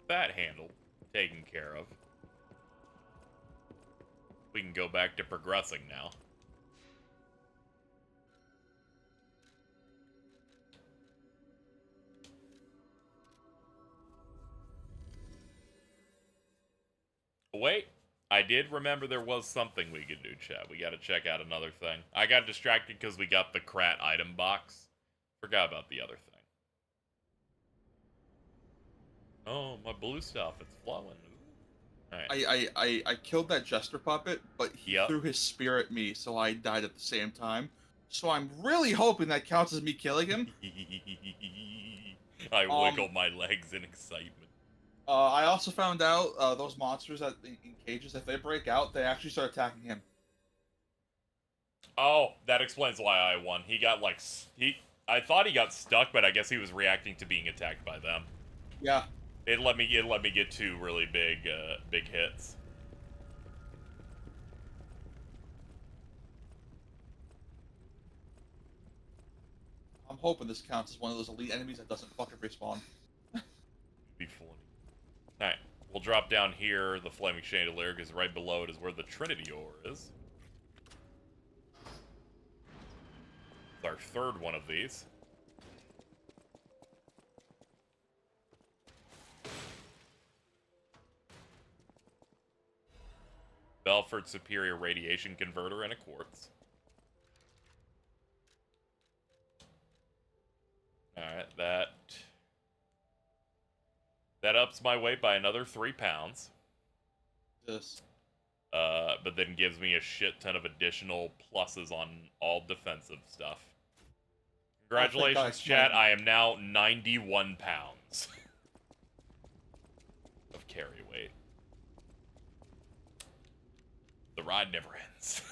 That handled. Taken care of. We can go back to progressing now. Wait. I did remember there was something we could do, chat. We gotta check out another thing. I got distracted because we got the Krat item box. Forgot about the other thing. Oh, my blue stuff. It's flowing. Alright. I killed that jester puppet, but he Yep. threw his spear at me, so I died at the same time. So I'm really hoping that counts as me killing him. I wiggle my legs in excitement. I also found out those monsters that in cages, if they break out, they actually start attacking him. Oh, that explains why I won. He got like I thought he got stuck, but I guess he was reacting to being attacked by them. Yeah. It let me get 2 really big hits. I'm hoping this counts as one of those elite enemies that doesn't fucking respawn. Be funny. Alright, we'll drop down here, the Flaming Chandelier, because right below it is where the Trinity Ore is. It's our 3rd one of these. Belford Superior Radiation Converter and a Quartz. Alright, that ups my weight by another 3 pounds. Yes. But then gives me a shit ton of additional pluses on all defensive stuff. Congratulations, chat. I am now 91 pounds of carry weight. The ride never ends.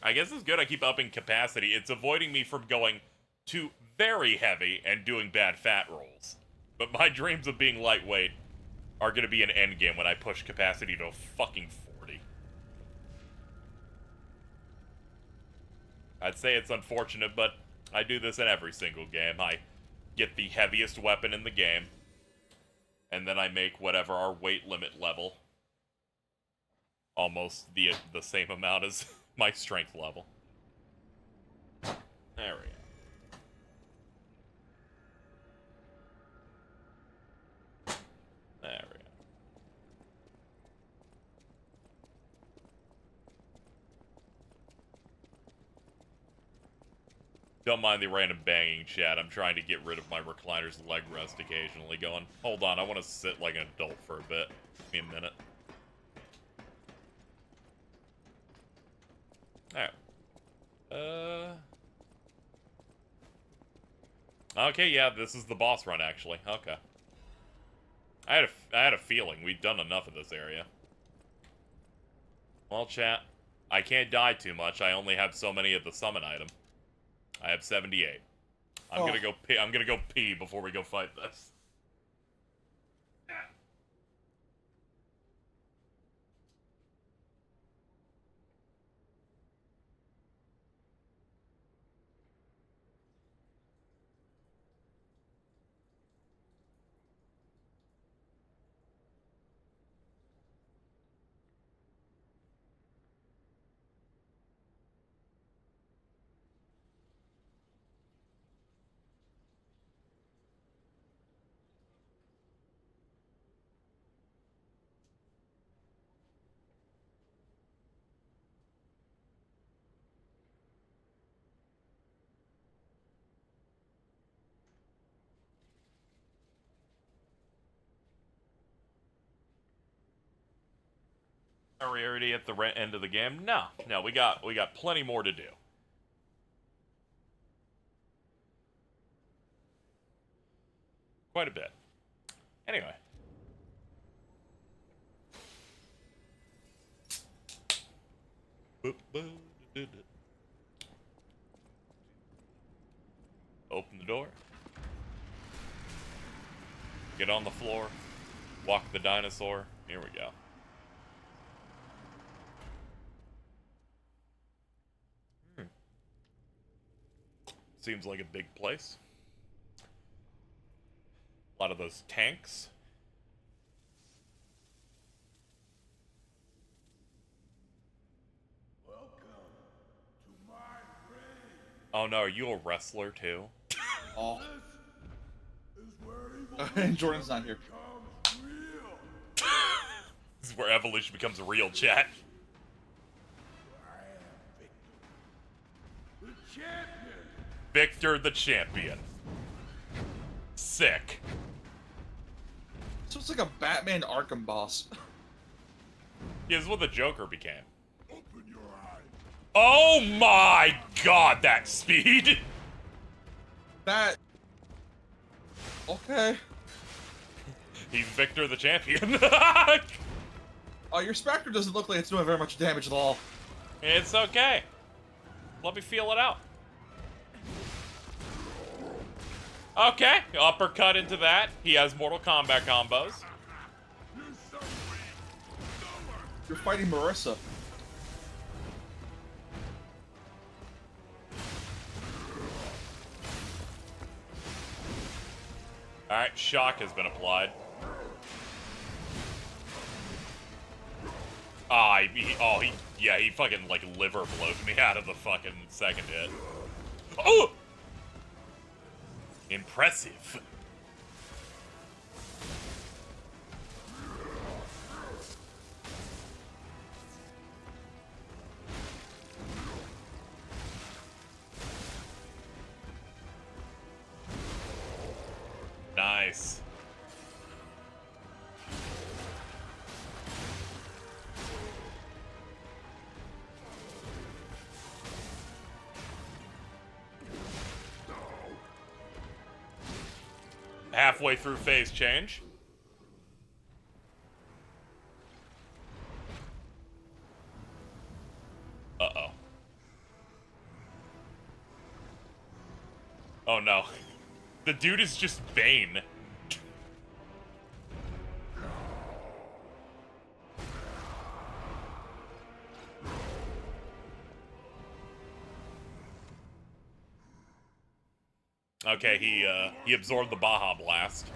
I guess it's good I keep upping capacity. It's avoiding me from going too very heavy and doing bad fat rolls. But my dreams of being lightweight are going to be an endgame when I push capacity to fucking 40. I'd say it's unfortunate, but I do this in every single game. I get the heaviest weapon in the game, and then I make whatever our weight limit level almost the same amount as my strength level. There we go. There we go. Don't mind the random banging, chat. I'm trying to get rid of my recliner's leg rest occasionally, going, hold on, I want to sit like an adult for a bit. Give me a minute. Alright. Okay, yeah, this is the boss run, actually. Okay. I had a feeling we'd done enough of this area. Well, chat, I can't die too much. I only have so many of the summon item. I have 78. I'm gonna go pee. I'm gonna go pee before we go fight this. Are we already at the end of the game? No, no, we got plenty more to do. Quite a bit. Anyway. Open the door. Get on the floor. Walk the dinosaur. Here we go. Seems like a big place. A lot of those tanks. Welcome to my reign. Oh no, are you a wrestler too? Oh. This is where And Jordan's not here. becomes real. This is where evolution becomes real, chat. I am Victor, the champion. Victor the champion. Sick. So it's like a Batman Arkham boss. Yeah, this is what the Joker became. Open your eyes. Oh my god, that speed! That. Okay. He's Victor the champion. Oh, your Spectre doesn't look like it's doing very much damage at all. It's okay. Let me feel it out. Okay, uppercut into that. He has Mortal Kombat combos. You're so weak. Nowhere. You're fighting Marissa. Alright, shock has been applied. He fucking, like, liver blowed me out of the fucking second hit. Oh! Impressive. Nice. Halfway through phase change. Uh-oh. Oh no. The dude is just Bane. Okay, he absorbed the Baja Blast.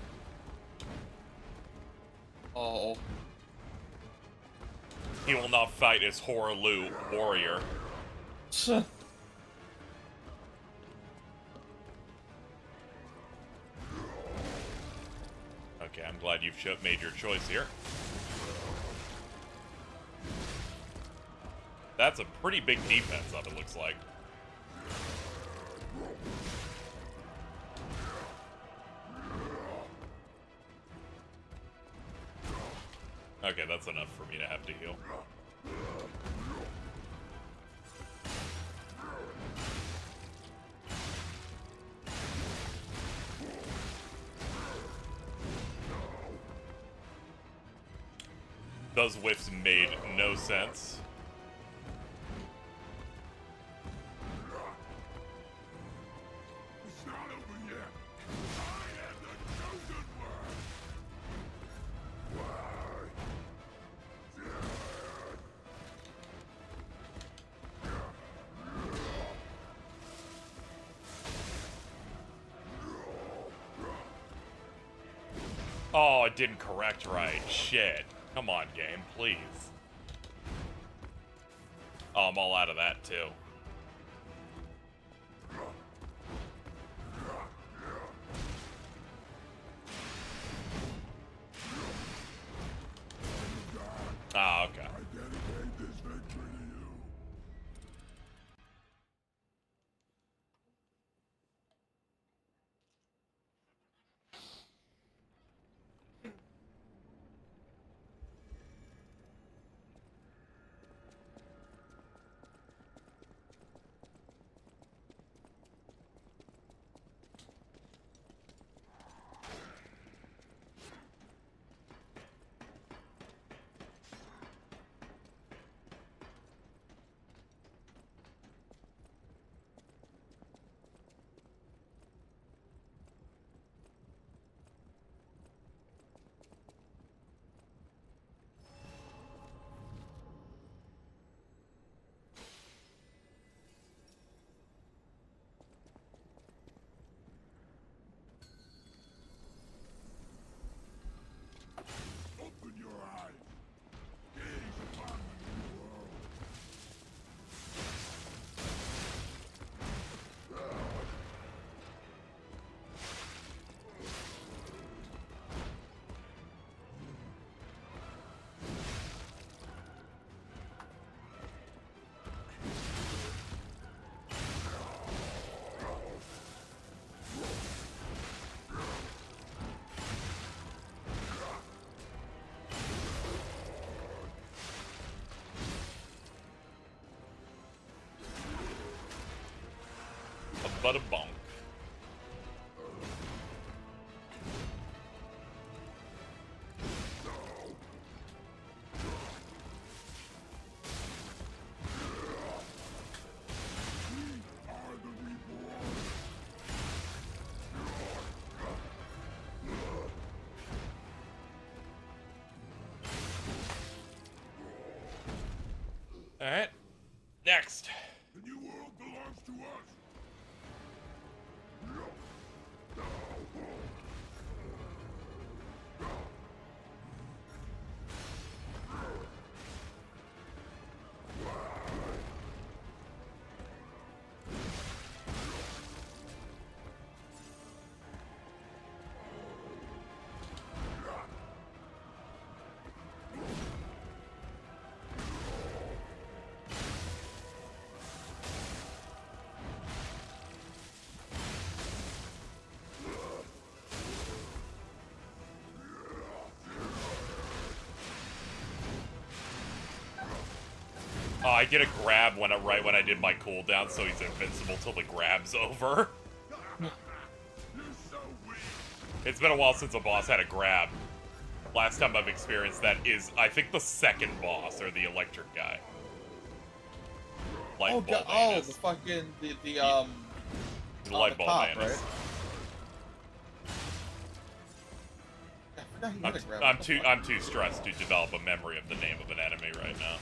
Oh. He will not fight as Horaloo warrior. Okay, I'm glad you've made your choice here. That's a pretty big defense up, it looks like. Okay, that's enough for me to have to heal. Those whiffs made no sense. It's not over yet. I am the chosen one. Oh, it didn't correct right. Shit. Come on, game, please. Oh, I'm all out of that, too. Ah, okay. I dedicate this victory to you. Open your eyes. Gaze upon the new world. A butt of bonk. Are the reborn. Alright. Next. The new world belongs to us. Oh, I get a grab right when I did my cooldown, so he's invincible till the grab's over. You're so weak. It's been a while since a boss had a grab. Last time I've experienced that is, I think, the second boss, or the electric guy. Light Oh, bulb oh, Anus. the fucking the The on light the bulb top, Anus. right? I forgot he had a grab. I'm What the too fuck? I'm too stressed to develop a memory of the name of an enemy right now.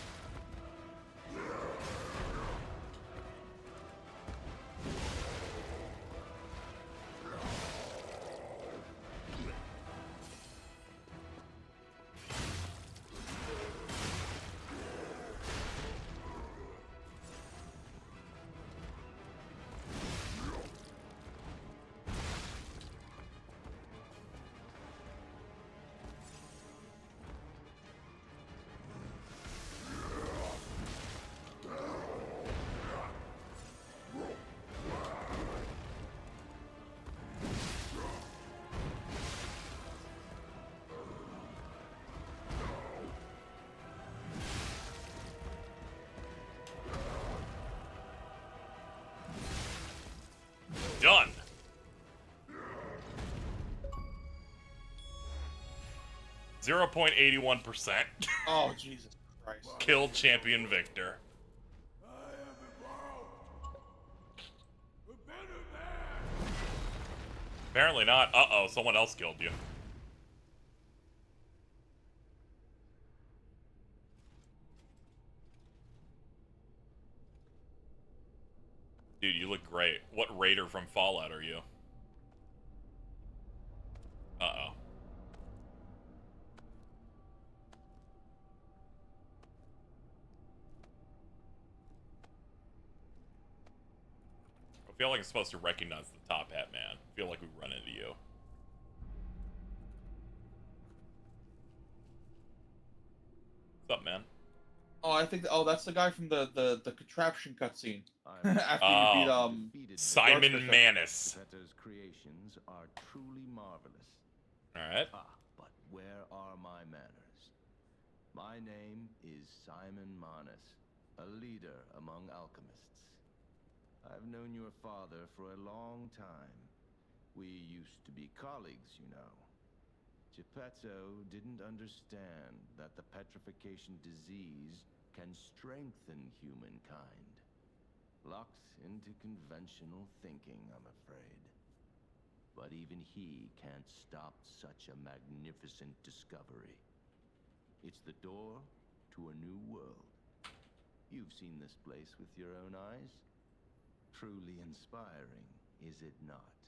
Done. 0.81%. Oh, Jesus Christ. Killed champion Victor. I am evolved. A better man. Apparently not. Uh-oh, someone else killed you. Dude, you look great. What raider from Fallout are you? Uh-oh. I feel like I'm supposed to recognize the top hat man. I feel like we run into you. What's up, man? Oh, I think. Oh, that's the guy from the contraption cutscene. I'm After you beat Simon Archbishop. Manus. Vetter's creations are truly marvelous. Alright. But where are my manners? My name is Simon Manus, a leader among alchemists. I've known your father for a long time. We used to be colleagues, you know. Geppetto didn't understand that the petrification disease can strengthen humankind. Locked into conventional thinking, I'm afraid. But even he can't stop such a magnificent discovery. It's the door to a new world. You've seen this place with your own eyes. Truly inspiring, is it not?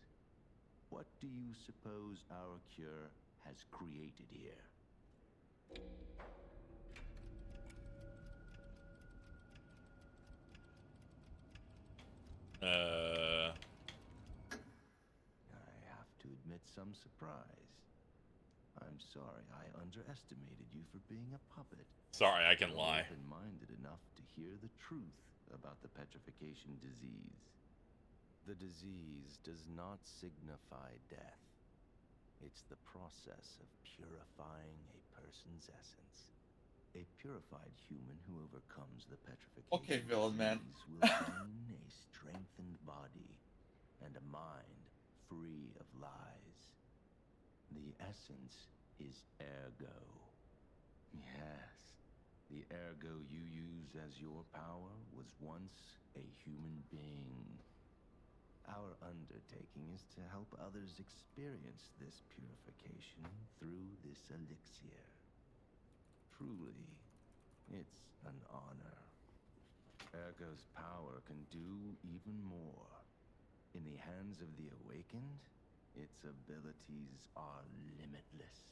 What do you suppose our cure has created here? I have to admit some surprise. I'm sorry I underestimated you for being a puppet. Sorry, I can lie. Open-minded enough to hear the truth about the petrification disease. The disease does not signify death. It's the process of purifying a person's essence. A purified human who overcomes the petrification Okay, villain man. disease will gain a strengthened body and a mind free of lies. The essence is ergo. Yes, the ergo you use as your power was once a human being. Our undertaking is to help others experience this purification through this elixir. Truly, it's an honor. Ergo's power can do even more. In the hands of the awakened, its abilities are limitless.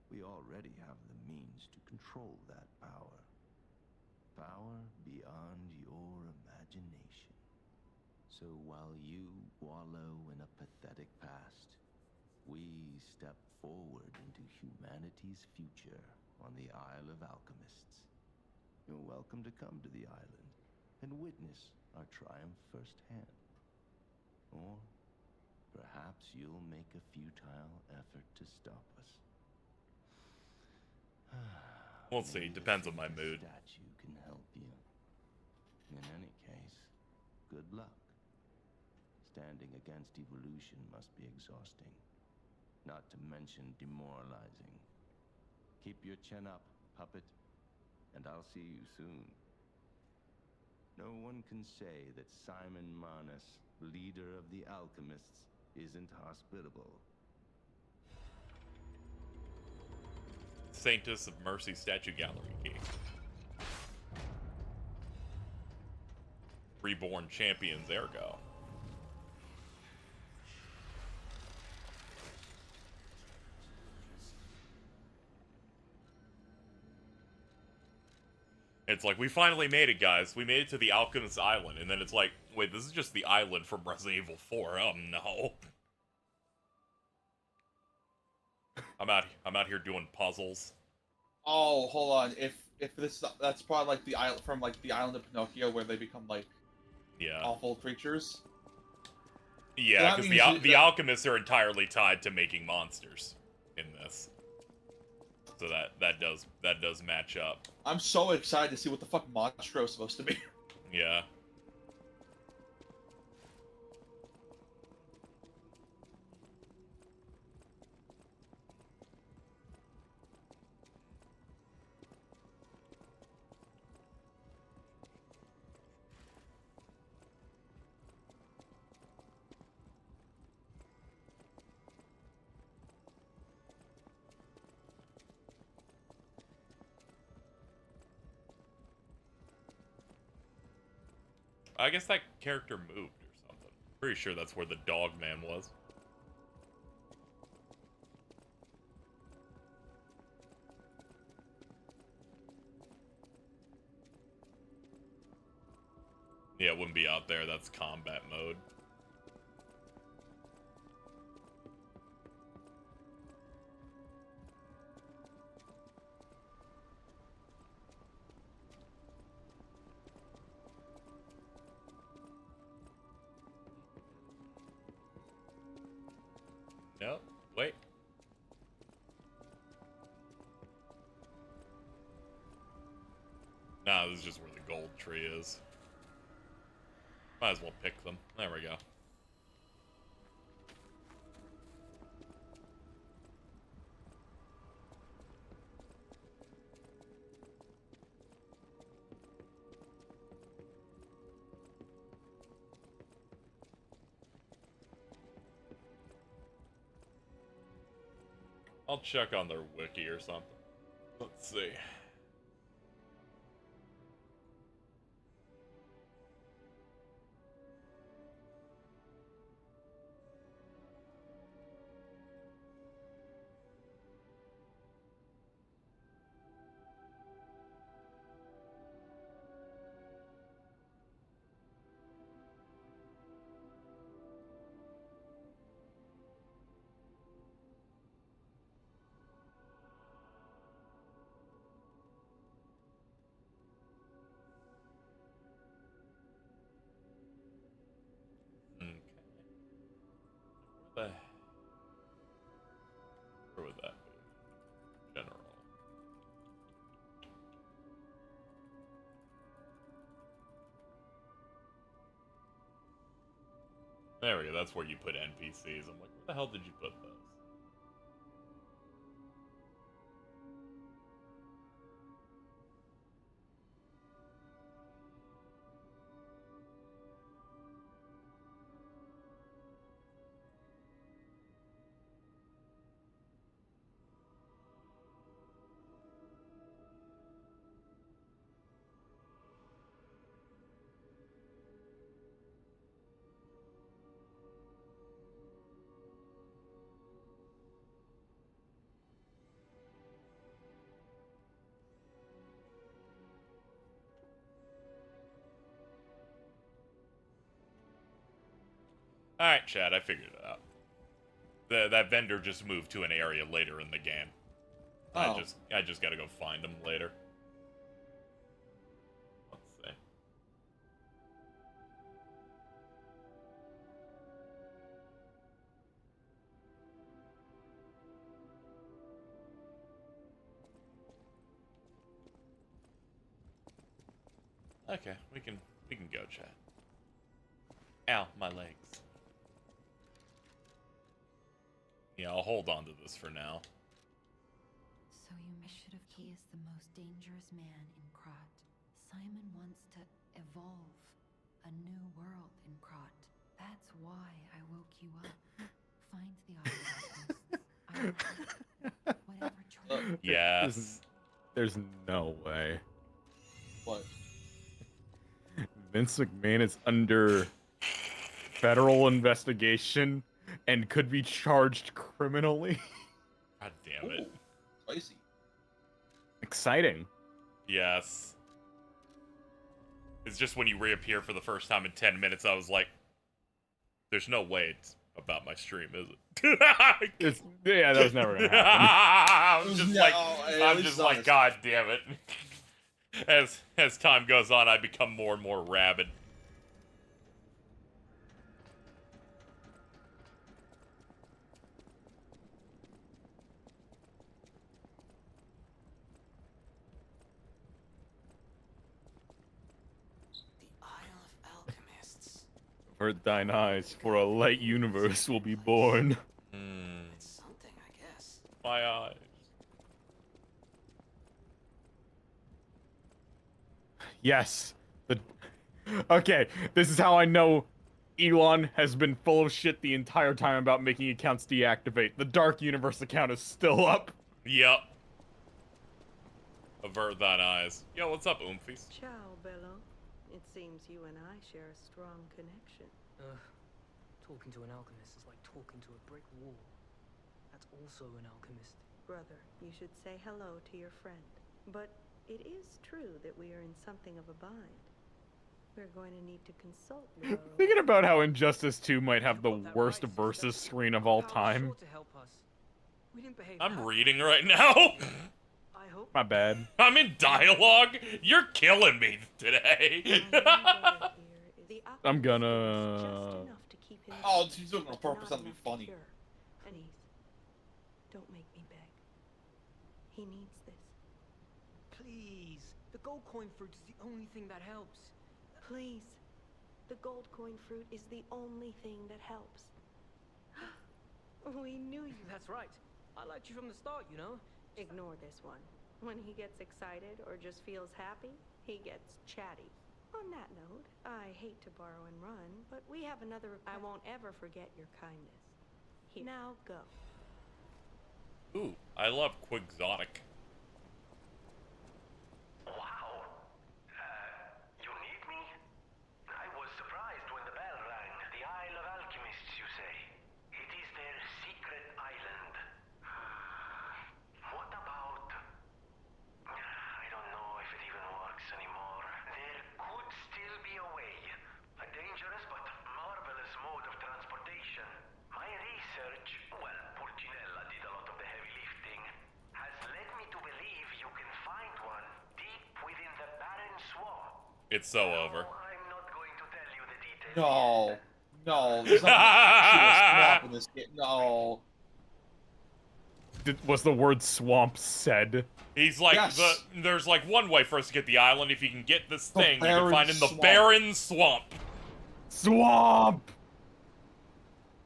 We already have the means to control that power. Power beyond your imagination. So while you wallow in a pathetic past, we step forward into humanity's future on the Isle of Alchemists. You're welcome to come to the island and witness our triumph firsthand. Or perhaps you'll make a futile effort to stop us. We'll see. Depends on my mood. Statue can help you. In any case, good luck. Standing against evolution must be exhausting, not to mention demoralizing. Keep your chin up, puppet, and I'll see you soon. No one can say that Simon Manus, leader of the Alchemists, isn't hospitable. Sanctus of Mercy Statue Gallery key. Reborn Champions Ergo. It's like, we finally made it, guys. We made it to the Alchemist Island. And then it's like, wait, this is just the island from Resident Evil 4. Oh, no. I'm out here doing puzzles. Oh, hold on. If that's probably like the island from like the island of Pinocchio where they become like awful creatures. Yeah, So because the alchemists are entirely tied to making monsters in this. So that does match up. I'm so excited to see what the fuck Monstro is supposed to be. Yeah. I guess that character moved or something. Pretty sure that's where the dog man was. Yeah, it wouldn't be out there. That's combat mode. No, wait. Nah, this is just where the gold tree is. Might as well pick them. There we go. I'll check on their wiki or something. Let's see. Okay. Where would that be? General. There we go. That's where you put NPCs. I'm like, where the hell did you put those? Alright, Chad, I figured it out. That vendor just moved to an area later in the game. Oh. I just gotta go find him later. Let's see. Okay, we can go, Chad. Ow, my legs. Yeah, I'll hold on to this for now. So he is the most dangerous man in Krot. Simon wants to evolve a new world in Krot. That's why I woke you up. Find the Alchemists. Whatever choice. Yes. There's no way. What? Vince McMahon is under federal investigation and could be charged criminally. God damn it. Ooh, spicy. Exciting. Yes. It's just when you reappear for the first time in 10 minutes, I was like, there's no way it's about my stream, is it? Yeah, that was never gonna happen. I'm just like, God damn it. As time goes on, I become more and more rabid. The Isle of Alchemists. Avert thine eyes, for a light universe will be born. It's something, I guess. My eyes. Yes. Okay, this is how I know Elon has been full of shit the entire time about making accounts deactivate. The Dark Universe account is still up. Yep. Avert thine eyes. Yo, what's up, Oomfies? Ciao, Bella. It's Seems you and I share a strong connection. Talking to an alchemist is like talking to a brick wall. That's also an alchemist. Brother, you should say hello to your friend. But it is true that we are in something of a bind. We're going to need to consult Loro. Thinking about how Injustice 2 might have the worst versus screen of all time. I'm reading right now. My bad. I'm in dialogue. You're killing me today. I'm gonna... Oh, she's doing it on purpose. That'll be funny. Please, don't make me beg. He needs this. Please, the gold coin fruit is the only thing that helps. Please, the gold coin fruit is the only thing that helps. We knew you. That's right. I liked you from the start, you know. Ignore this one. When he gets excited or just feels happy, he gets chatty. On that note, I hate to borrow and run, but we have another. I won't ever forget your kindness. Here. Now go. Ooh, I love Quixotic. Wow. You need me? I was surprised when the bell rang. The Isle of Alchemists, you say? It is their secret island. What about... I don't know if it even works anymore. There could still be a way. A dangerous but marvelous mode of transportation. My research, well, Pulcinella did a lot of the heavy lifting, has led me to believe you can find one deep within the barren swamp. It's so over. I'm not going to tell you the details. No, there's not a swamp in this game. No. Was the word swamp said? He's like, Yes. there's like one way for us to get the island. If you can get this thing, you can barren find in the swamp. barren swamp. Swamp!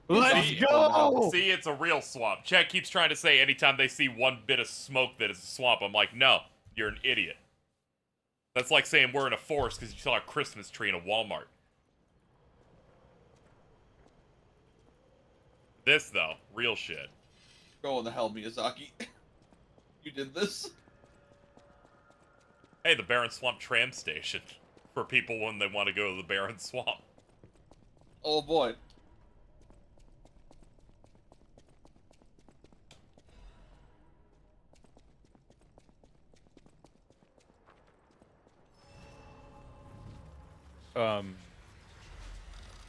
Let's go! See, it's a real swamp. Chet keeps trying to say anytime they see one bit of smoke that is a swamp, I'm like, no, you're an idiot. That's like saying we're in a forest because you saw a Christmas tree in a Walmart. This, though, real shit. Go in the hell, Miyazaki. You did this? Hey, the Barren Swamp tram station. For people when they want to go to the Barren Swamp. Oh boy.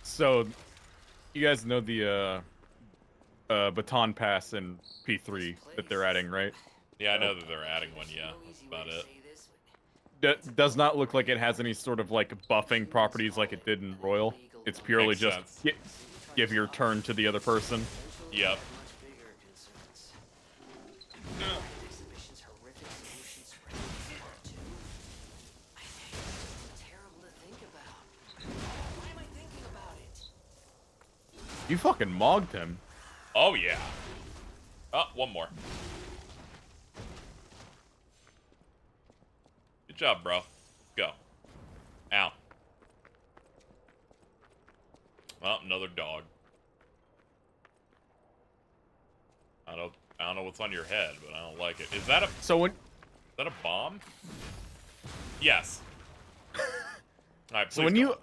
So, you guys know the, baton pass in P3 that they're adding, right? Yeah, I know that they're adding one, yeah. That's about it. Does not look like it has any sort of, like, buffing properties like it did in Royal. It's purely Makes just sense. give your turn to the other person. Yep. You fucking mogged him. Oh, yeah. Oh, one more. Good job, bro. Let's go. Ow. Oh, another dog. I don't know what's on your head, but I don't like it. Is that a... So when... Is that a bomb? Yes. Alright, so when you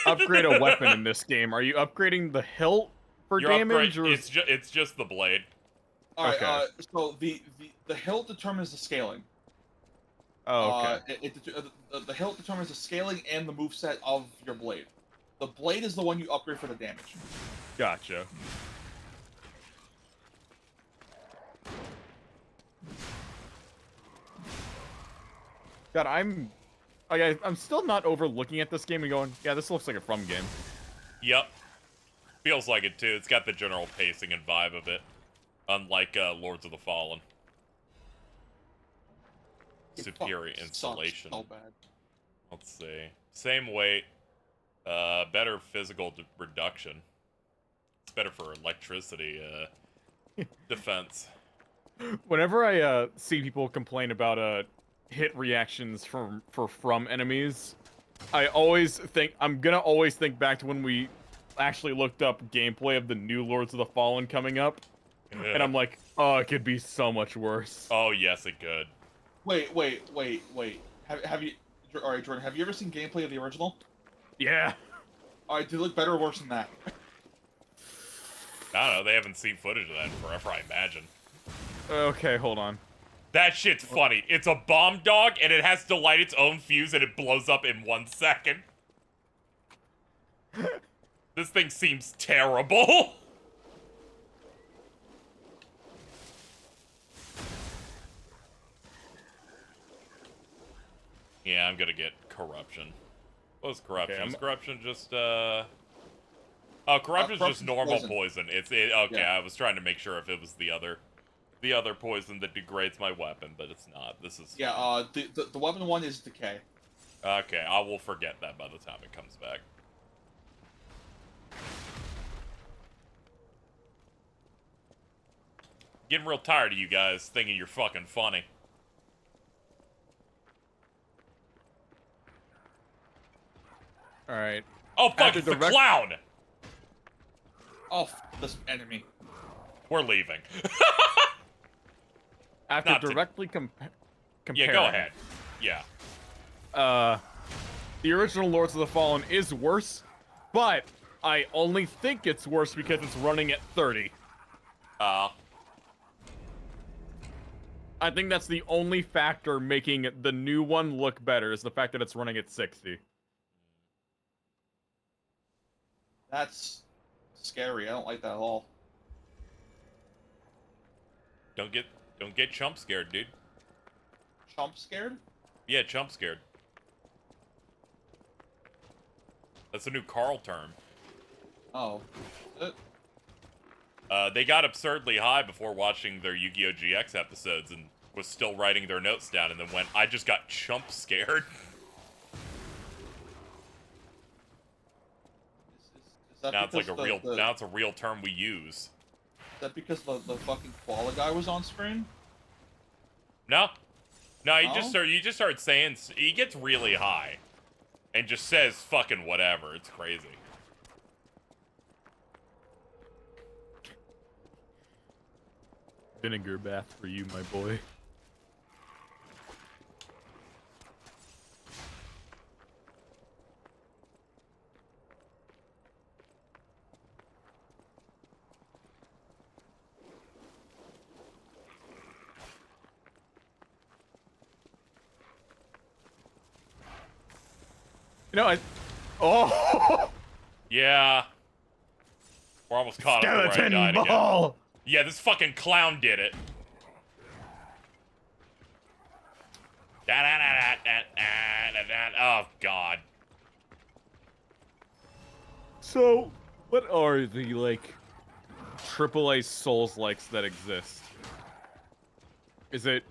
upgrade a weapon in this game, are you upgrading the hilt for damage, or it's just the blade. All right. Okay. So the hilt determines the scaling. Oh, okay. The hilt determines the scaling and the moveset of your blade. The blade is the one you upgrade for the damage. Gotcha. God, I'm still not overlooking at this game and going, yeah, this looks like a From game. Yep. Feels like it, too. It's got the general pacing and vibe of it. Unlike Lords of the Fallen. Superior installation. So bad. Let's see. Same weight. Better physical reduction. It's better for electricity defense. Whenever I see people complain about hit reactions from enemies, I'm gonna always think back to when we actually looked up gameplay of the new Lords of the Fallen coming up, and I'm like, oh, it could be so much worse. Oh yes, it could. Wait. Have you? All right, Jordan. Have you ever seen gameplay of the original? Yeah. All right, did it look better or worse than that? I don't know. They haven't seen footage of that in forever, I imagine. Okay, hold on. That shit's funny. It's a bomb dog, and it has to light its own fuse, and it blows up in 1 second. This thing seems terrible. Yeah, I'm gonna get corruption. What was corruption? Okay, Is corruption just, Oh, corruption's just corruption's normal poison. Okay, Yeah. I was trying to make sure if it was the other poison that degrades my weapon, but it's not. This is... Yeah, the weapon one is decay. Okay, I will forget that by the time it comes back. Getting real tired of you guys thinking you're fucking funny. Alright. Oh, fuck, it's the clown! Oh, this enemy. We're leaving. After Not to- directly comparing... Yeah, go ahead. Yeah. The original Lords of the Fallen is worse, but I only think it's worse because it's running at 30. I think that's the only factor making the new one look better, is the fact that it's running at 60. That's scary. I don't like that at all. Don't get chump scared, dude. Chump scared? Yeah, chump scared. That's a new Carl term. Oh. They got absurdly high before watching their Yu-Gi-Oh! GX episodes and was still writing their notes down, and then went, I just got chump scared. Is that Now it's like because a real now it's a real term we use. Is that because the fucking koala guy was on screen? No. No, No? you just start saying, he gets really high. And just says fucking whatever. It's crazy. Vinegar bath for you, my boy. You know, oh! Yeah. We're almost caught up to where I Skeleton died ball! again. Yeah, this fucking clown did it. Oh, God. So, what are the, like, AAA Souls-likes that exist? Is it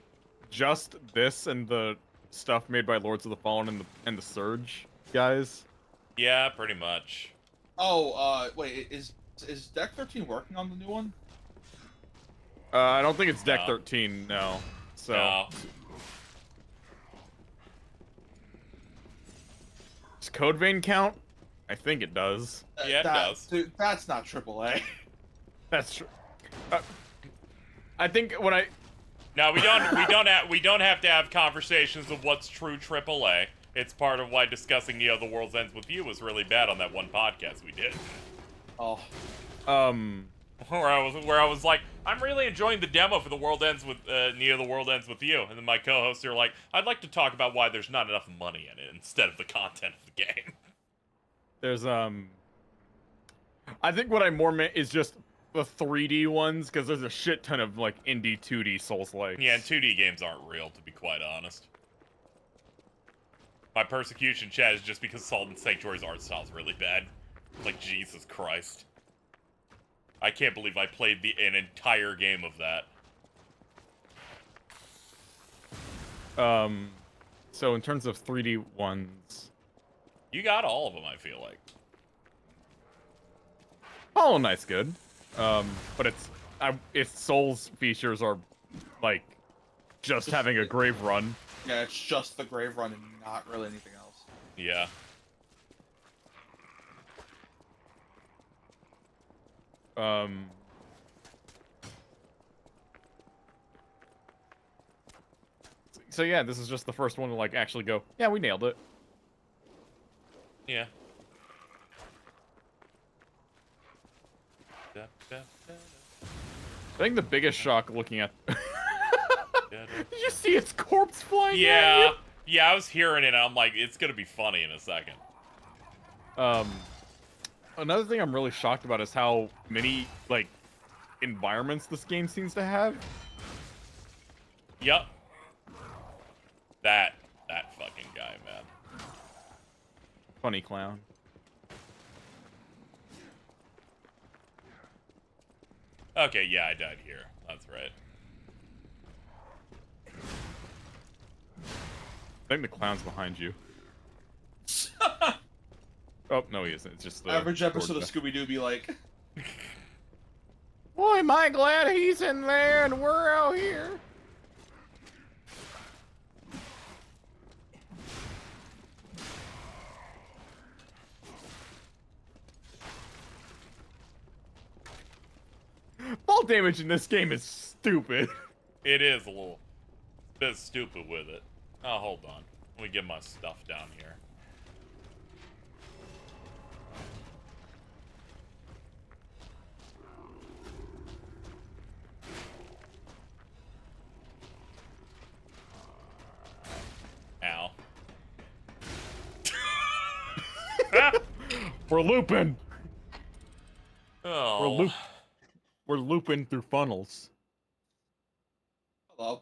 just this and the stuff made by Lords of the Fallen and the Surge guys? Yeah, pretty much. Oh, wait, is Deck 13 working on the new one? I don't think it's Deck No. 13, no. So, No. does Code Vein count? I think it does. Yeah, it does. Dude, that's not AAA. That's true. I think when I... No, we don't have to have conversations of what's true AAA. It's part of why discussing Neo the World's Ends with you was really bad on that one podcast we did. Oh. Where I was like, I'm really enjoying the demo for the World Ends with Neo the World Ends with you, and then my co-hosts are like, I'd like to talk about why there's not enough money in it instead of the content of the game. There's, I think what I more meant is just the 3D ones, because there's a shit ton of, like, indie 2D Souls-likes. Yeah, and 2D games aren't real, to be quite honest. My persecution chat is just because Salt and Sanctuary's art style's really bad. Like, Jesus Christ. I can't believe I played an entire game of that. So in terms of 3D ones... You got all of them, I feel like. Hollow Knight's good. But its Souls features are, like, just having a grave run. Yeah, it's just the grave run and not really anything else. Yeah. So yeah, this is just the first one to like actually go, yeah, we nailed it. Yeah. I think the biggest shock looking at... Did you see its corpse flying at Yeah. you? Yeah, I was hearing it, and I'm like, it's gonna be funny in a second. Another thing I'm really shocked about is how many, like, environments this game seems to have. Yup. That fucking guy, man. Funny clown. Okay, yeah, I died here. That's right. I think the clown's behind you. Oh, no he isn't. It's just the... Average episode of Scooby-Doo be like... Boy, am I glad he's in there and we're out here. Fall damage in this game is stupid. It is a little bit stupid with it. Oh, hold on. Let me get my stuff down here. Ow. We're looping. Oh. We're looping through funnels. Hello.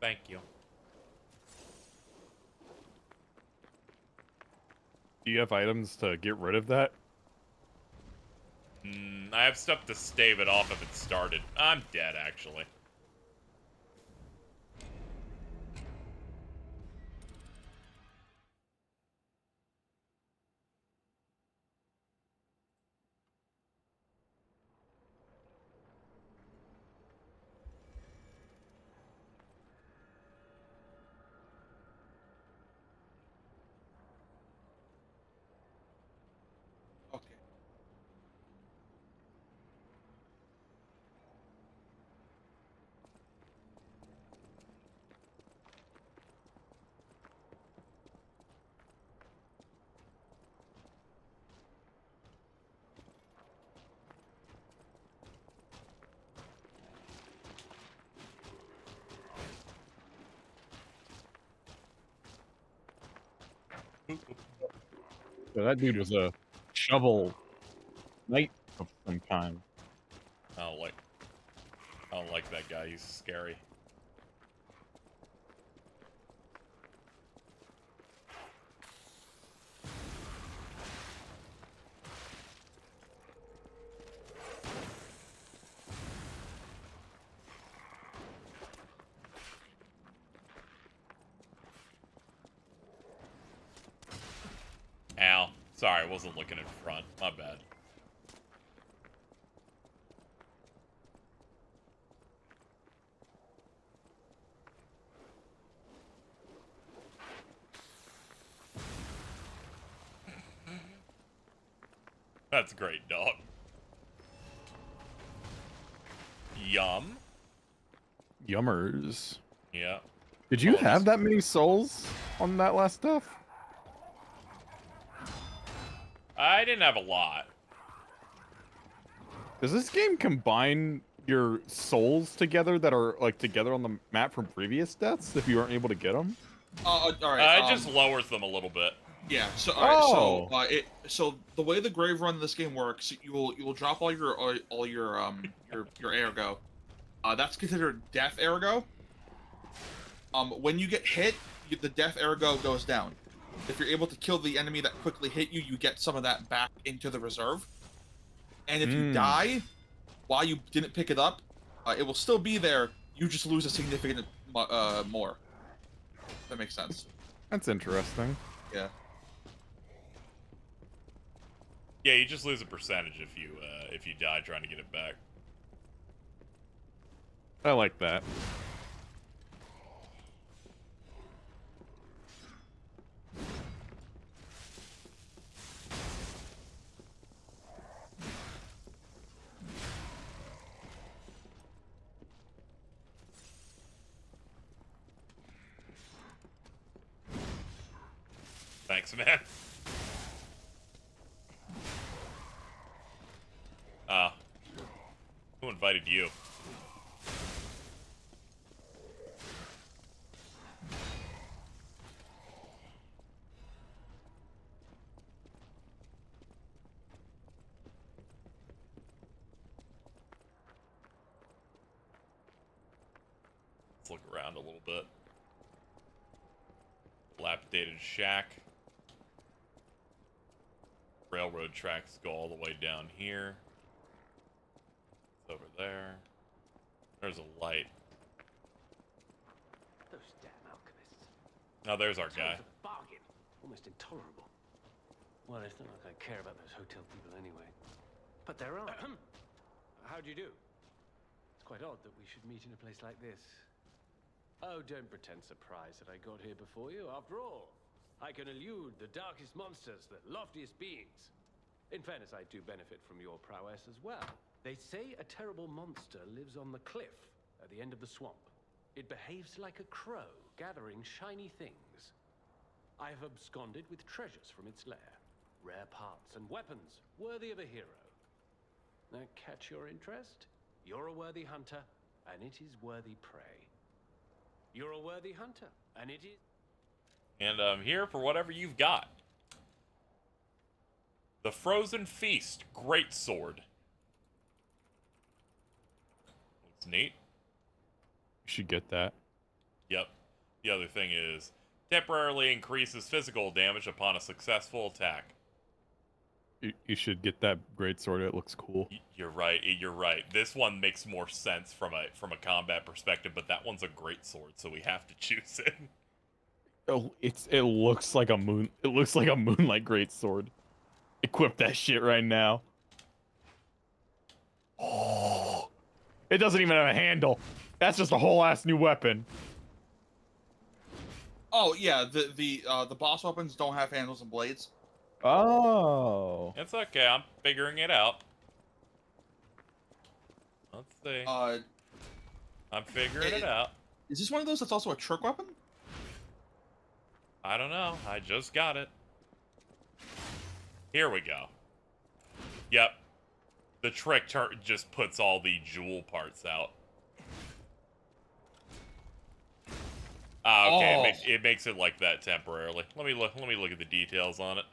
Thank you. Do you have items to get rid of that? I have stuff to stave it off if it started. I'm dead, actually. Okay. So that dude was a shovel knight of some kind. I don't like that guy. He's scary. Ow. Sorry, I wasn't looking in front. My bad. That's great, dog. Yum. Yummers. Yeah. Did you Oh, have that many souls on that last stuff? I didn't have a lot. Does this game combine your souls together that are like together on the map from previous deaths if you aren't able to get them? All right. It just lowers them a little bit. Yeah. So Oh. so the way the grave run in this game works, you will drop all your ergo. That's considered death ergo. When you get hit, the death ergo goes down. If you're able to kill the enemy that quickly hit you, you get some of that back into the reserve. And if you die while you didn't pick it up, it will still be there. You just lose a significant more. That makes sense. That's interesting. Yeah. Yeah, you just lose a percentage if you die trying to get it back. I like that. Thanks, man. Who invited you? Let's look around a little bit. Dilapidated shack. Railroad tracks go all the way down here. It's over there. There's a light. Those damn alchemists. Oh, there's our guy. It's a bargain. Almost intolerable. Well, it's not like I care about those hotel people anyway. But there are. How do you do? It's quite odd that we should meet in a place like this. Oh, don't pretend surprised that I got here before you. After all, I can elude the darkest monsters, the loftiest beings. In fairness, I do benefit from your prowess as well. They say a terrible monster lives on the cliff at the end of the swamp. It behaves like a crow, gathering shiny things. I have absconded with treasures from its lair. Rare parts and weapons, worthy of a hero. That catch your interest? You're a worthy hunter, and it is worthy prey. You're a worthy hunter, and it is... And I'm here for whatever you've got. The Frozen Feast. Great sword. Looks neat. You should get that. Yep. The other thing is, temporarily increases physical damage upon a successful attack. You should get that greatsword. It looks cool. You're right. You're right. This one makes more sense from a combat perspective, but that one's a greatsword, so we have to choose it. Oh, it looks like a moon. It looks like a moonlight greatsword. Equip that shit right now. Oh, it doesn't even have a handle. That's just a whole ass new weapon. Oh yeah, the boss weapons don't have handles and blades. Oh. It's okay. I'm figuring it out. Let's see. I'm figuring it out. Is this one of those that's also a trick weapon? I don't know. I just got it. Here we go. Yep. The trick just puts all the jewel parts out. Okay. Oh. It makes it like that temporarily. Let me look at the details on it.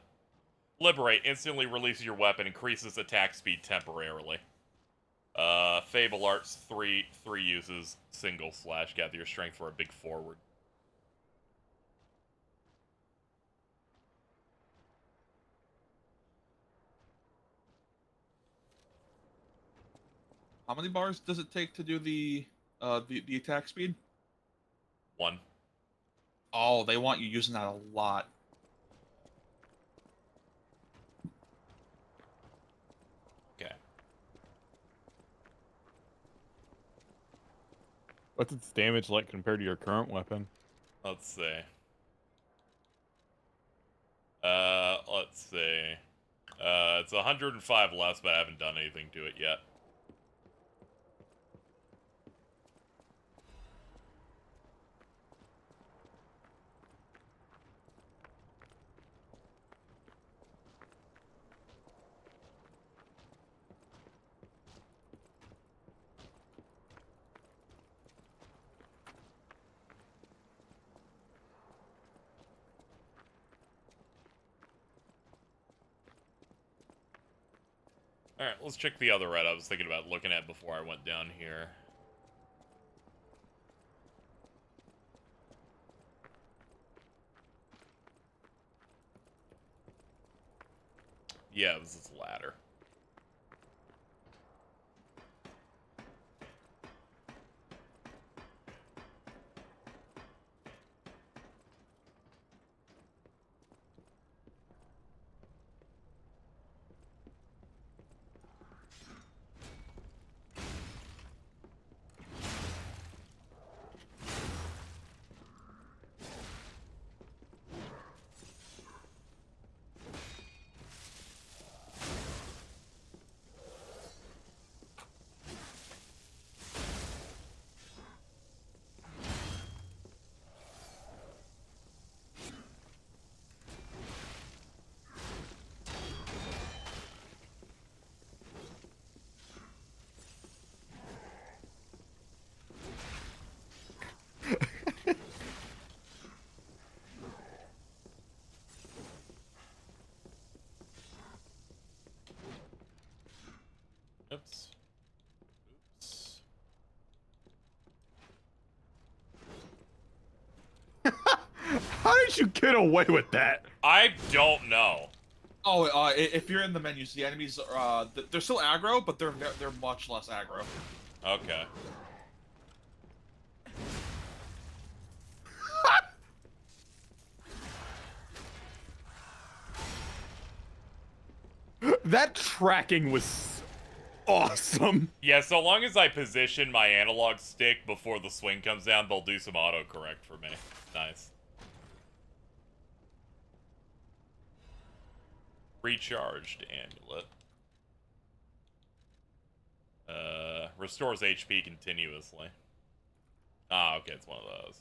Liberate. Instantly releases your weapon. Increases attack speed temporarily. Fable Arts 3 uses single slash. Gather your strength for a big forward. How many bars does it take to do the attack speed? 1. Oh, they want you using that a lot. Okay. What's its damage like compared to your current weapon? Let's see. Let's see. It's 105 less, but I haven't done anything to it yet. Alright, let's check the other red I was thinking about looking at before I went down here. Yeah, it was this ladder. Oops. Oops. How did you get away with that? I don't know. Oh, if you're in the menus, the enemies are they're still aggro, but they're much less aggro. Okay. That tracking was awesome. Yeah, so long as I position my analog stick before the swing comes down, they'll do some autocorrect for me. Nice. Recharged amulet. Restores HP continuously. Ah, okay, it's one of those.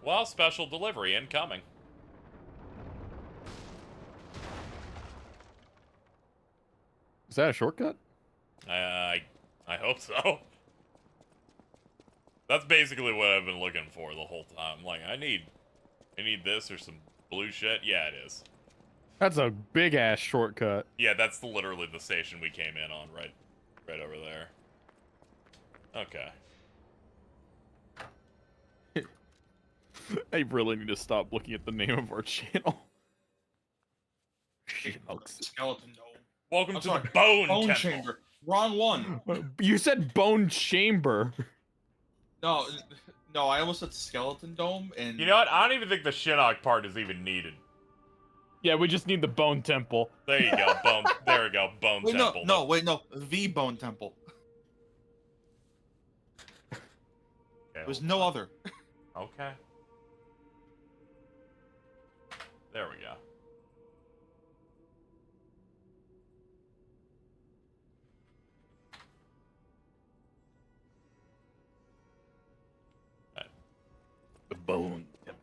Well, special delivery incoming. Is that a shortcut? I hope so. That's basically what I've been looking for the whole time. Like, I need this or some blue shit. Yeah, it is. That's a big ass shortcut. Yeah, that's literally the station we came in on, right over there. Okay. I really need to stop looking at the name of our channel. Skeleton dome. Welcome I'm to sorry, the Bone Temple. Chamber. Wrong one. You said bone chamber. No, I almost said skeleton dome, and You know what? I don't even think the Shinnok part is even needed. Yeah, we just need the bone temple. There you go, bone. There we go, Bone wait, Temple. no, the bone temple. Okay, There's no other. Okay. There we go. The bone temple.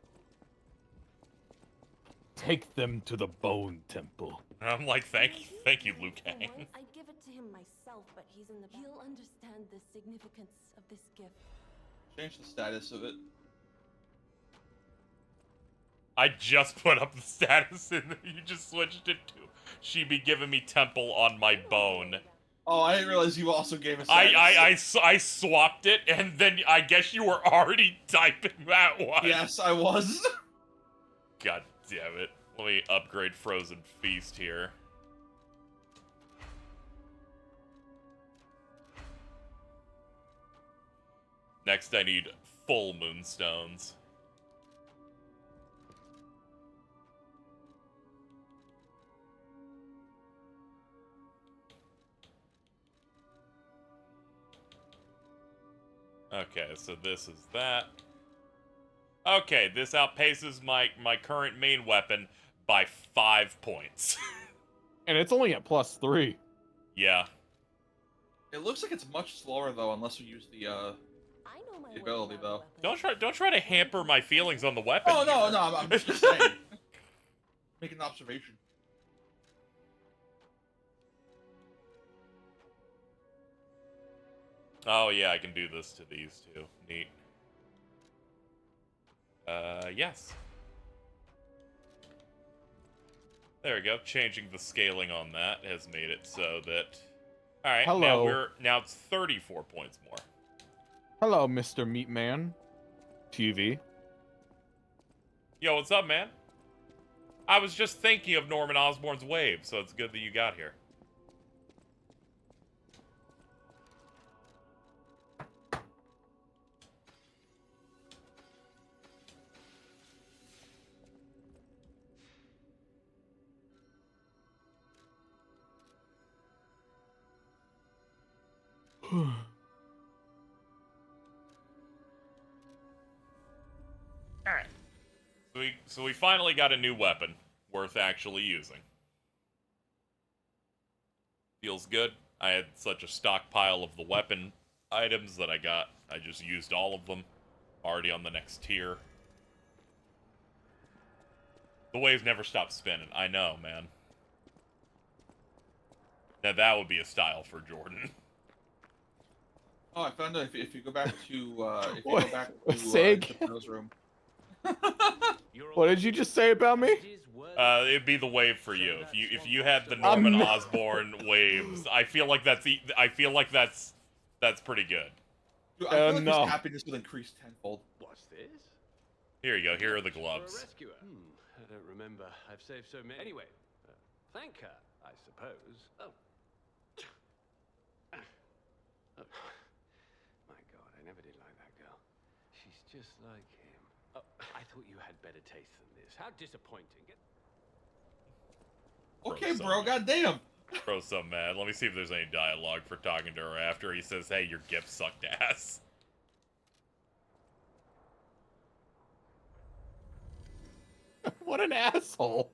Take them to the bone temple. I'm like, thank you, Liu Kang. I'd give it to him myself, but he's in the back. He'll understand the significance of this gift. Change the status of it. I just put up the status and you just switched it to she be giving me temple on my bone. Oh, I didn't realize you also gave us. I swapped it, and then I guess you were already typing that one. Yes, I was. God damn it. Let me upgrade Frozen Feast here. Next, I need full moonstones. Okay, so this is that. Okay, this outpaces my current main weapon by 5 points. And it's only at +3. Yeah. It looks like it's much slower though, unless you use the ability though. Don't try to hamper my feelings on the weapon. Oh no, I'm just saying. Make an observation. Oh yeah, I can do this to these too. Neat. Yes. There we go. Changing the scaling on that has made it so that. All right. Hello. Now it's 34 points more. Hello, Mr. Meatman. TV. Yo, what's up, man? I was just thinking of Norman Osborn's wave, so it's good that you got here. Alright. So we finally got a new weapon worth actually using. Feels good. I had such a stockpile of the weapon items that I just used all of them. Already on the next tier. The wave never stops spinning. I know, man. Now that would be a style for Jordan. Oh, I found out if you go back to Sig? Japan's room. What did you just say about me? It'd be the wave for you. If you had the Norman Osborn waves, I feel like that's pretty good. Dude, I feel like his happiness will increase tenfold. What's this? Here you go. Here are the gloves. Rescuer. I don't remember. I've saved so many. Anyway, thank her, I suppose. Oh. Oh. My God, I never did like that girl. She's just like him. Oh, I thought you had better taste than this. How disappointing. Okay, bro, goddamn. Bro's so mad. Let me see if there's any dialogue for talking to her after he says, "Hey, your gift sucked ass." What an asshole.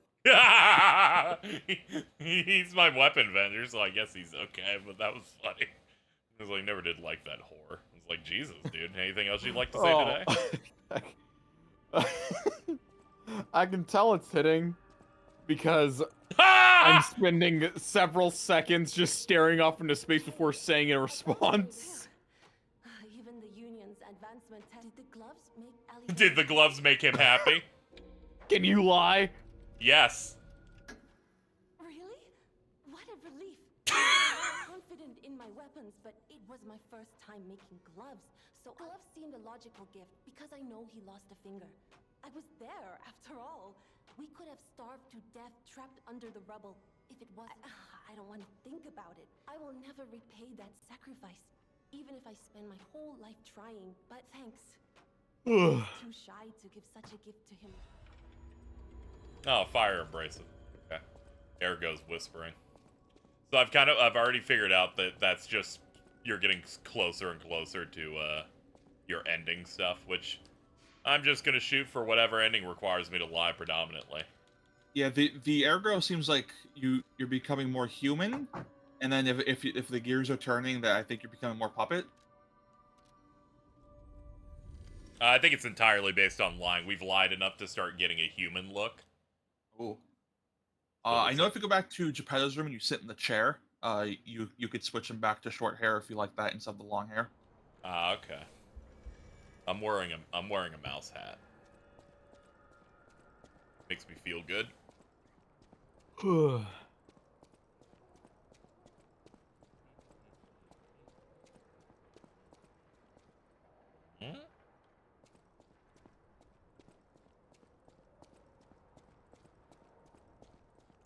He's my weapon vendor, so I guess he's okay, but that was funny. He was like, never did like that whore. I was like, Jesus, dude. Anything else you'd like to say today? I can tell it's hitting because I'm spending several seconds just staring off into space before saying a response. Even the union's advancement did Did the gloves make him happy? Can you lie? Yes. Really? What a relief. I'm confident in my weapons, but it was my first time making gloves. So gloves seemed a logical gift because I know he lost a finger. I was there, after all. We could have starved to death trapped under the rubble if it wasn't. I don't want to think about it. I will never repay that sacrifice, even if I spend my whole life trying. But thanks. I'm too shy to give such a gift to him. Oh, fire abrasive. Okay. Air goes whispering. So I've already figured out that that's just you're getting closer and closer to your ending stuff, which I'm just gonna shoot for whatever ending requires me to lie predominantly. Yeah, the ergo seems like you're becoming more human, and then if the gears are turning, that I think you're becoming more puppet. I think it's entirely based on lying. We've lied enough to start getting a human look. Ooh. I know if you go back to Geppetto's room and you sit in the chair, you could switch him back to short hair if you like that instead of the long hair. Ah, okay. I'm wearing a mouse hat. Makes me feel good.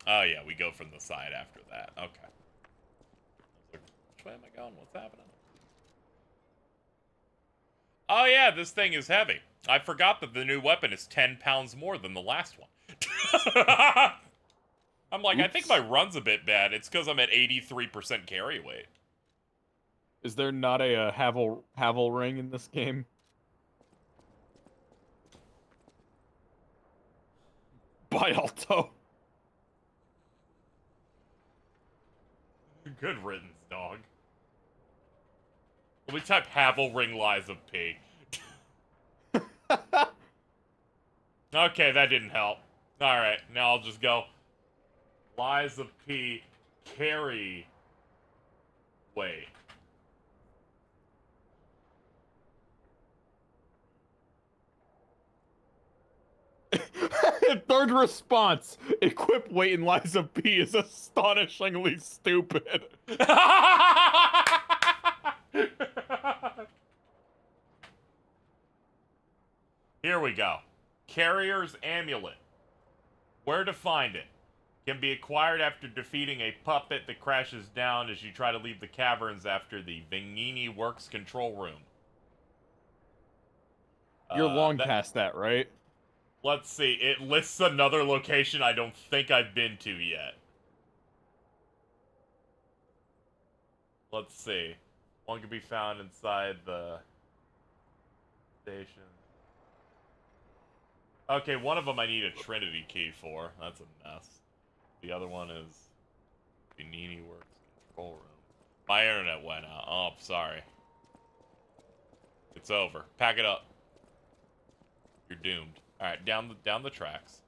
Oh yeah, we go from the side after that. Okay. Which way am I going? What's happening? Oh yeah, this thing is heavy. I forgot that the new weapon is 10 pounds more than the last one. I'm like, I think my run's a bit bad. It's because I'm at 83% carry weight. Is there not a Havel ring in this game? By Alto. Good riddance, dog. Let me type Havel Ring Lies of P. Okay, that didn't help. Alright, now I'll just go. Lies of P. Carry. Wait. Third response. Equip weight and Lies of P is astonishingly stupid. Here we go. Carrier's Amulet. Where to find it? Can be acquired after defeating a puppet that crashes down as you try to leave the caverns after the Vignini Works control room. You're long past that, right? Let's see. It lists another location I don't think I've been to yet. Let's see. One can be found inside the station. Okay, one of them I need a Trinity key for. That's a mess. The other one is Vignini Works control room. My internet went out. Oh, I'm sorry. It's over. Pack it up. You're doomed. All right, down the tracks.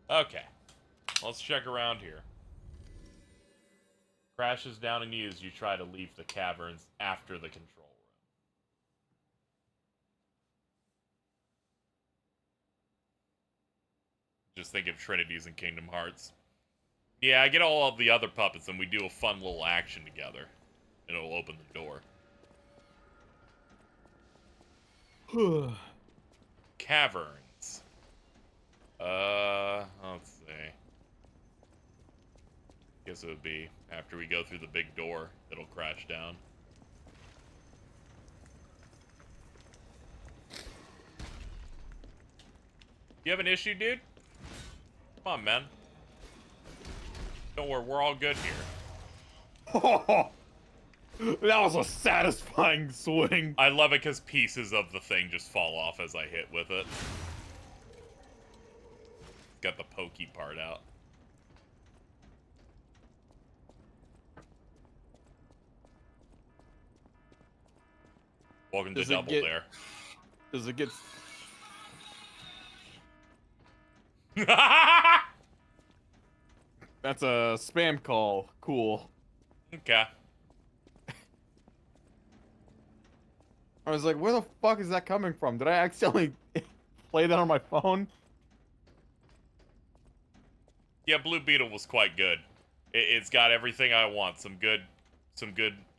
Okay. Let's check around here. Crashes down in you as you try to leave the caverns after the control room. Just think of Trinities in Kingdom Hearts. Yeah, I get all of the other puppets and we do a fun little action together. And it'll open the door. Caverns. Let's see. Guess it would be after we go through the big door that'll crash down. You have an issue, dude? Come on, man. Don't worry, we're all good here. That was a satisfying swing. I love it because pieces of the thing just fall off as I hit with it. Got the pokey part out. Welcome to Double Dare. Does it get... That's a spam call. Cool. Okay. I was like, where the fuck is that coming from? Did I accidentally play that on my phone? Yeah, Blue Beetle was quite good. It's got everything I want. Some good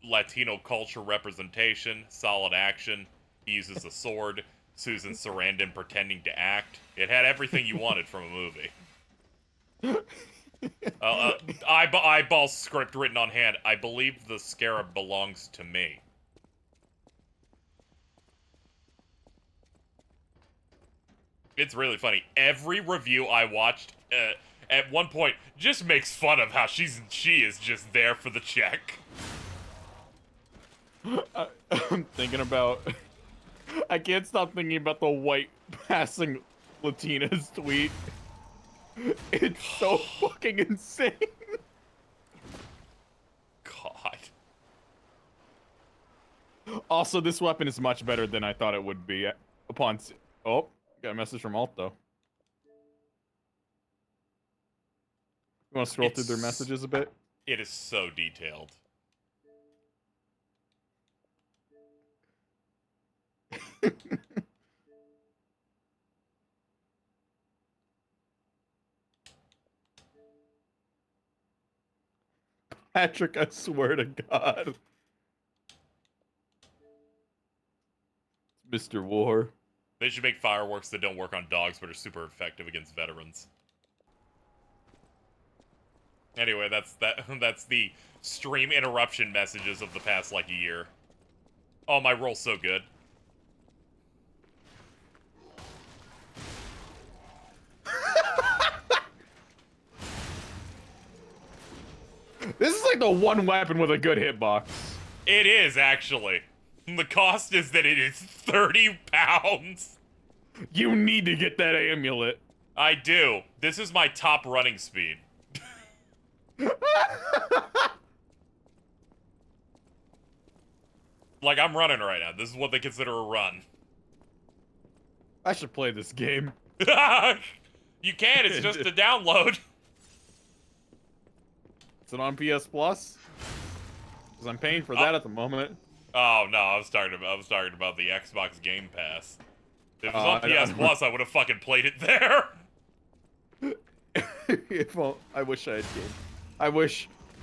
Latino culture representation, solid action. He uses a sword. Susan Sarandon pretending to act. It had everything you wanted from a movie. Eyeball script written on hand. I believe the scarab belongs to me. It's really funny. Every review I watched at one point just makes fun of how she is just there for the check. I'm thinking about... I can't stop thinking about the white passing Latina's tweet. It's so fucking insane. God. Also, this weapon is much better than I thought it would be. Upon... Oh, got a message from Alt, though. You want to scroll through their messages a bit? It is so detailed. Patrick, I swear to God. It's Mr. War. They should make fireworks that don't work on dogs but are super effective against veterans. Anyway, that's the stream interruption messages of the past, like, a year. Oh, my roll's so good. This is like the one weapon with a good hitbox. It is, actually. The cost is that it is 30 pounds. You need to get that amulet. I do. This is my top running speed. Like, I'm running right now. This is what they consider a run. I should play this game. You can, it's just a download. Is it on PS Plus? Because I'm paying for that at the moment. Oh no, I was talking about the Xbox Game Pass. If it was on PS Plus, I would have fucking played it there. Well, I wish I had Game.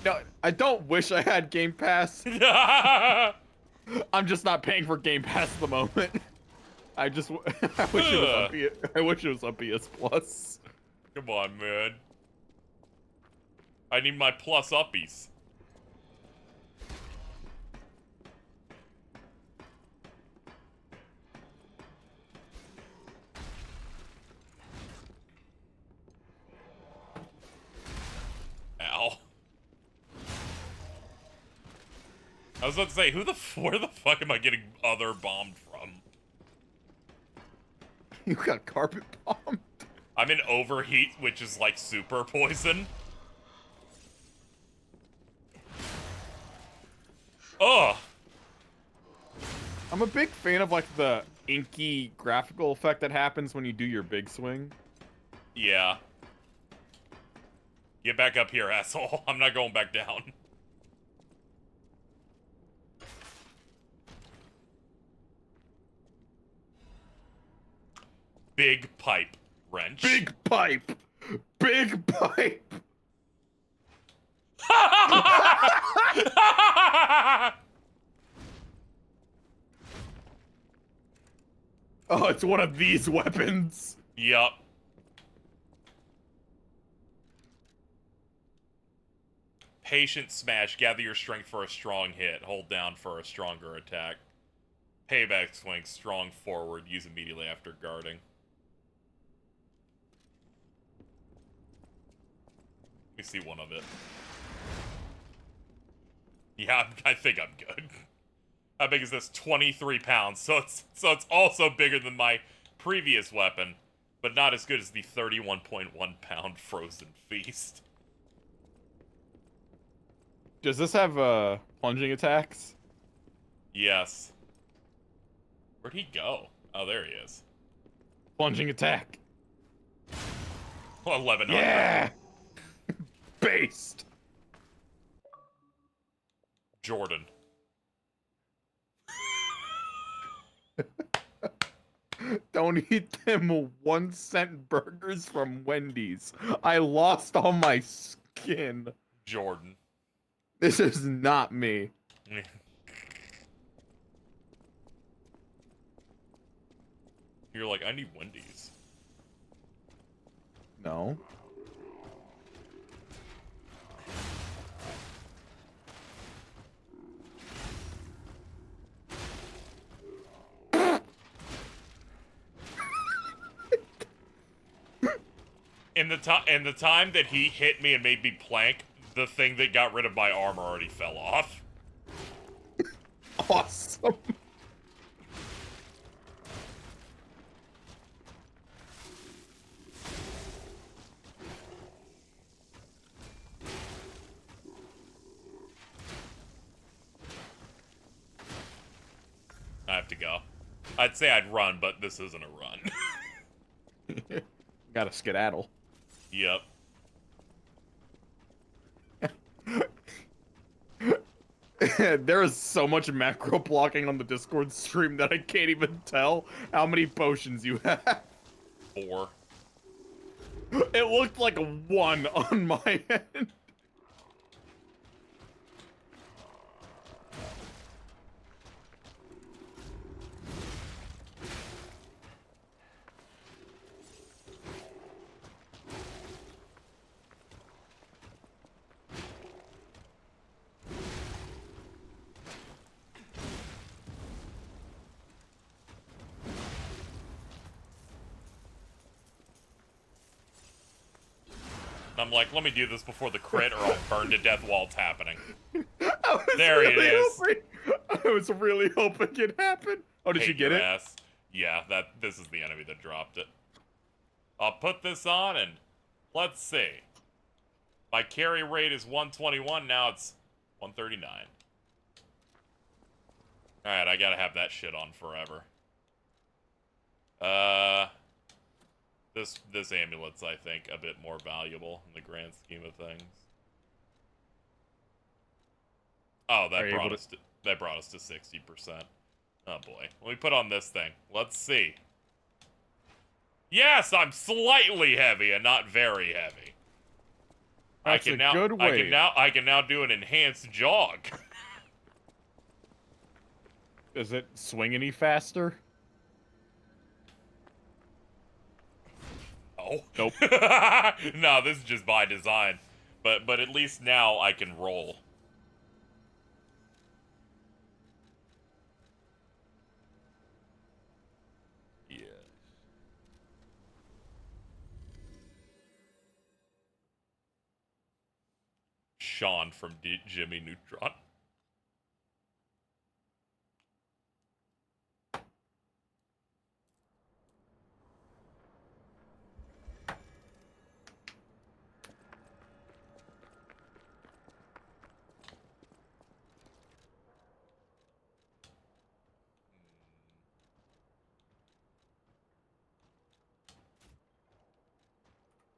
No, I don't wish I had Game Pass. I'm just not paying for Game Pass at the moment. I wish it was on PS Plus. Come on, man. I need my plus uppies. Ow. I was about to say, where the fuck am I getting other bombed from? You got carpet bombed? I'm in overheat, which is like super poison. Ugh. I'm a big fan of like the inky graphical effect that happens when you do your big swing. Yeah. Get back up here, asshole. I'm not going back down. Big pipe wrench. Big pipe. Big pipe. Oh, it's one of these weapons. Yup. Patient smash. Gather your strength for a strong hit. Hold down for a stronger attack. Payback swing. Strong forward. Use immediately after guarding. Let me see one of it. Yeah, I think I'm good. How big is this? 23 pounds. So it's also bigger than my previous weapon, but not as good as the 31.1 pound frozen feast. Does this have plunging attacks? Yes. Where'd he go? Oh, there he is. Plunging attack. 1100. Yeah! Based. Jordan. Don't eat them 1 cent burgers from Wendy's. I lost all my skin. Jordan. This is not me. You're like, I need Wendy's. No. In the time that he hit me and made me plank, the thing that got rid of my armor already fell off. Awesome. I have to go. I'd say I'd run, but this isn't a run. Gotta skedaddle. Yep. There is so much macro blocking on the Discord stream that I can't even tell how many potions you have. 4. It looked like a 1 on my end. And I'm like, let me do this before the crit or I'll burn to death while it's happening. There it is. I was really hoping it happened. Oh, did Hate you get your it? ass. Yeah, this is the enemy that dropped it. I'll put this on and let's see. My carry rate is 121, now it's 139. Alright, I gotta have that shit on forever. This amulet's, I think, a bit more valuable in the grand scheme of things. Oh, that brought us to 60%. Oh boy. Let me put on this thing. Let's see. Yes, I'm slightly heavy and not very heavy. That's a good way. I can now do an enhanced jog. Does it swing any faster? Oh. Nope. No, this is just by design. But at least now I can roll. Yeah. Sean from Jimmy Neutron.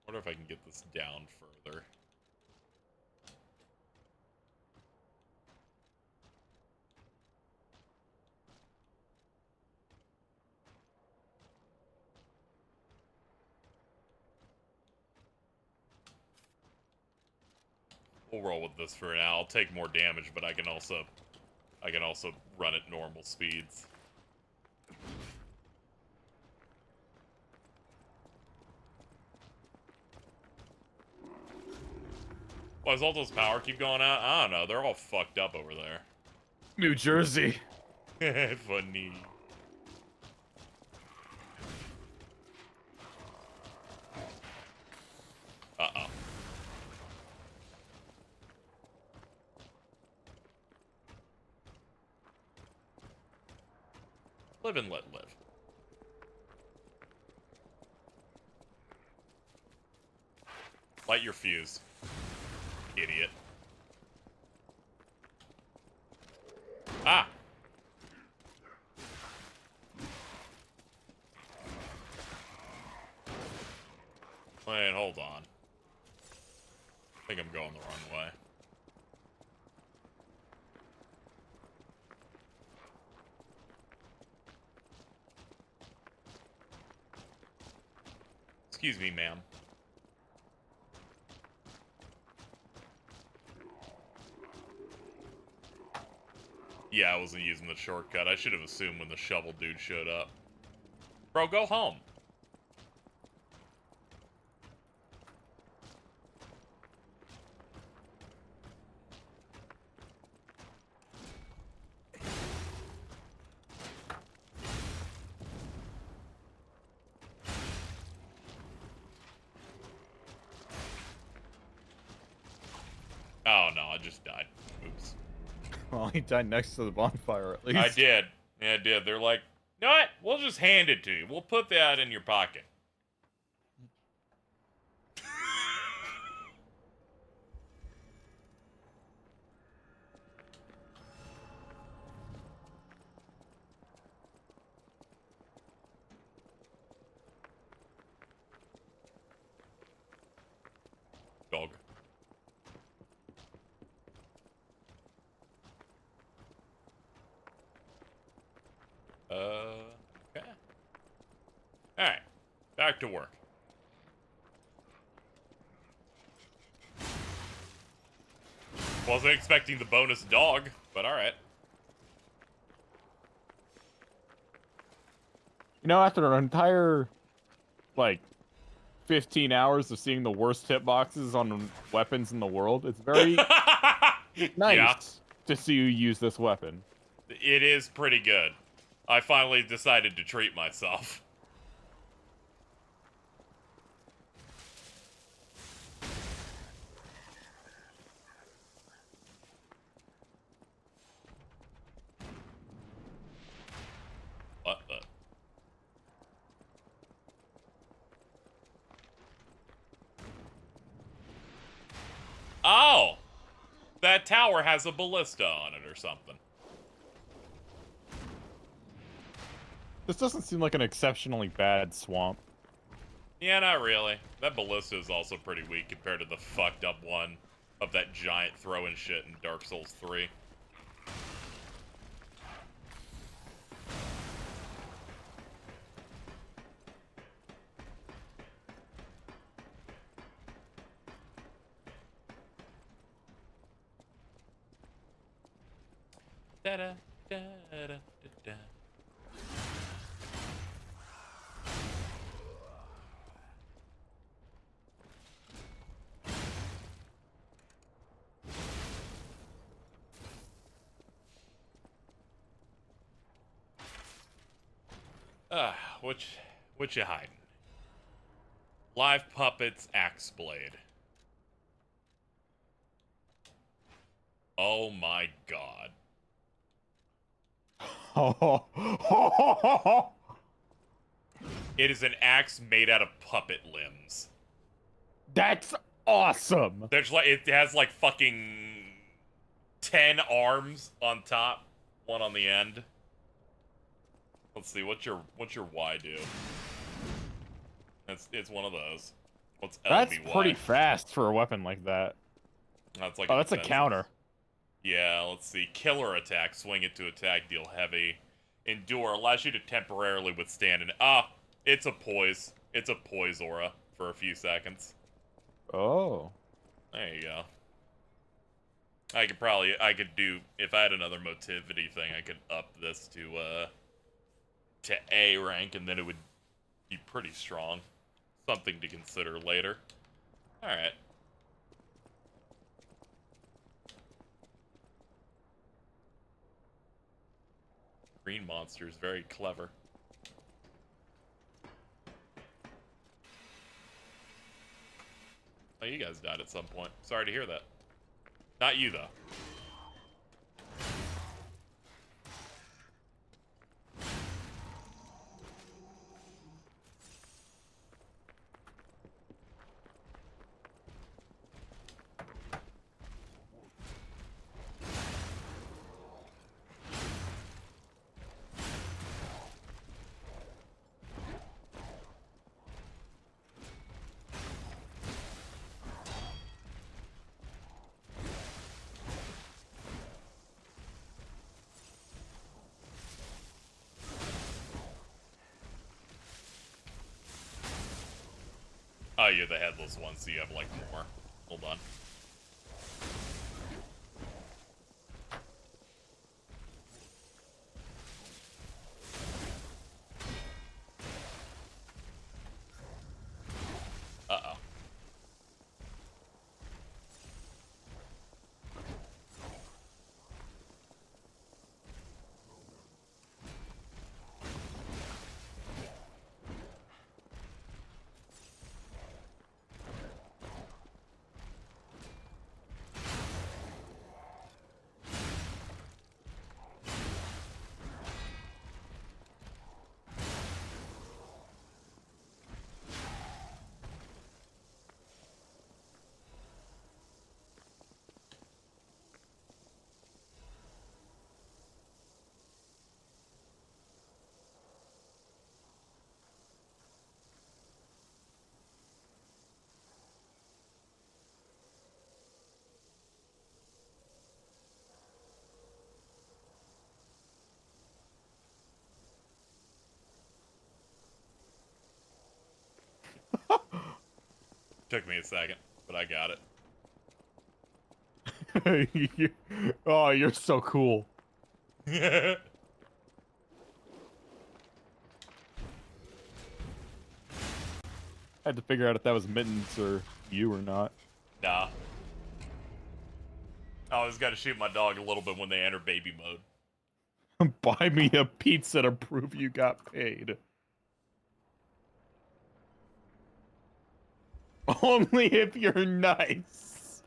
Wonder if I can get this down further. We'll roll with this for now. I'll take more damage, but I can also run at normal speeds. Why does Alto's power keep going out? I don't know. They're all fucked up over there. New Jersey. Funny. Uh-oh. Live and let live. Light your fuse. Idiot. Ah! Wait, hold on. I think I'm going the wrong way. Excuse me, ma'am. Yeah, I wasn't using the shortcut. I should have assumed when the shovel dude showed up. Bro, go home. Oh no, I just died. Oops. Well, he died next to the bonfire at least. I did. Yeah, I did. They're like, you know what? We'll just hand it to you. We'll put that in your pocket. Dog. Okay. Alright. Back to work. Wasn't expecting the bonus dog, but alright. You know, after an entire, like, 15 hours of seeing the worst hitboxes on weapons in the world, it's very nice to see you use this weapon. It is pretty good. I finally decided to treat myself. What the? Oh! That tower has a ballista on it or something. This doesn't seem like an exceptionally bad swamp. Yeah, not really. That ballista is also pretty weak compared to the fucked up one of that giant throwing shit in Dark Souls 3. Da da da da da da. What you hiding? Live puppets, axe blade. Oh my god. It is an axe made out of puppet limbs. That's awesome. There's like it has like fucking 10 arms on top, one on the end. Let's see, what's your Y do? It's one of those. What's LBY? That's pretty fast for a weapon like that. That's like oh, that's defensive. a counter. Yeah, let's see. Killer attack, swing it to attack, deal heavy. Endure allows you to temporarily withstand an it's a poise. It's a poise aura for a few seconds. Oh. There you go. I could do, if I had another motivity thing, I could up this to A rank, and then it would be pretty strong. Something to consider later. Alright. Green monster is very clever. Oh, you guys died at some point. Sorry to hear that. Not you, though. Oh, you're the headless one, so you have, like, more. Hold on. Uh-oh. Took me a second, but I got it. Oh, you're so cool. I had to figure out if that was Mittens or you or not. Nah. I always gotta shoot my dog a little bit when they enter baby mode. Buy me a pizza to prove you got paid. Only if you're nice.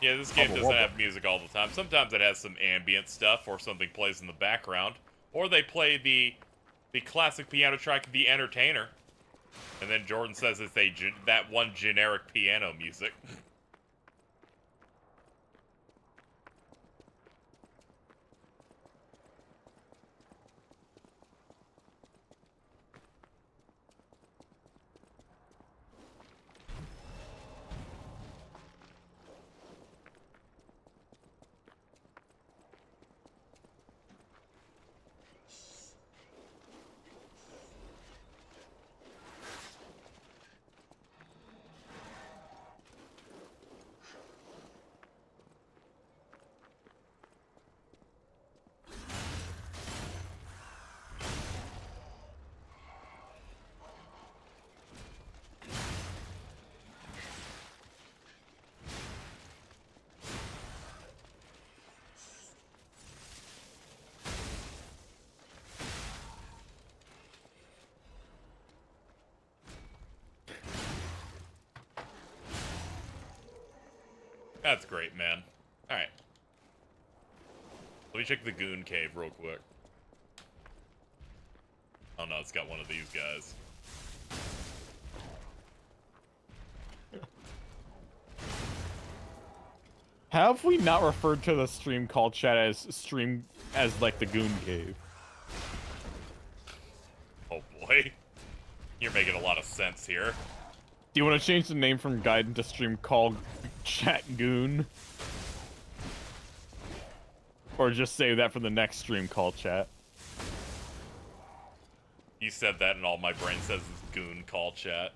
Yeah, this game doesn't have music all the time. Sometimes it has some ambient stuff, or something plays in the background, or they play the classic piano track, "The Entertainer," and then Jordan says it's that one generic piano music. That's great, man. Alright. Let me check the Goon Cave real quick. Oh no, it's got one of these guys. Have we not referred to the stream call chat as like the Goon Cave? Oh boy. You're making a lot of sense here. Do you want to change the name from Guide to stream call chat Goon? Or just save that for the next stream call chat? You said that and all my brain says is Goon call chat.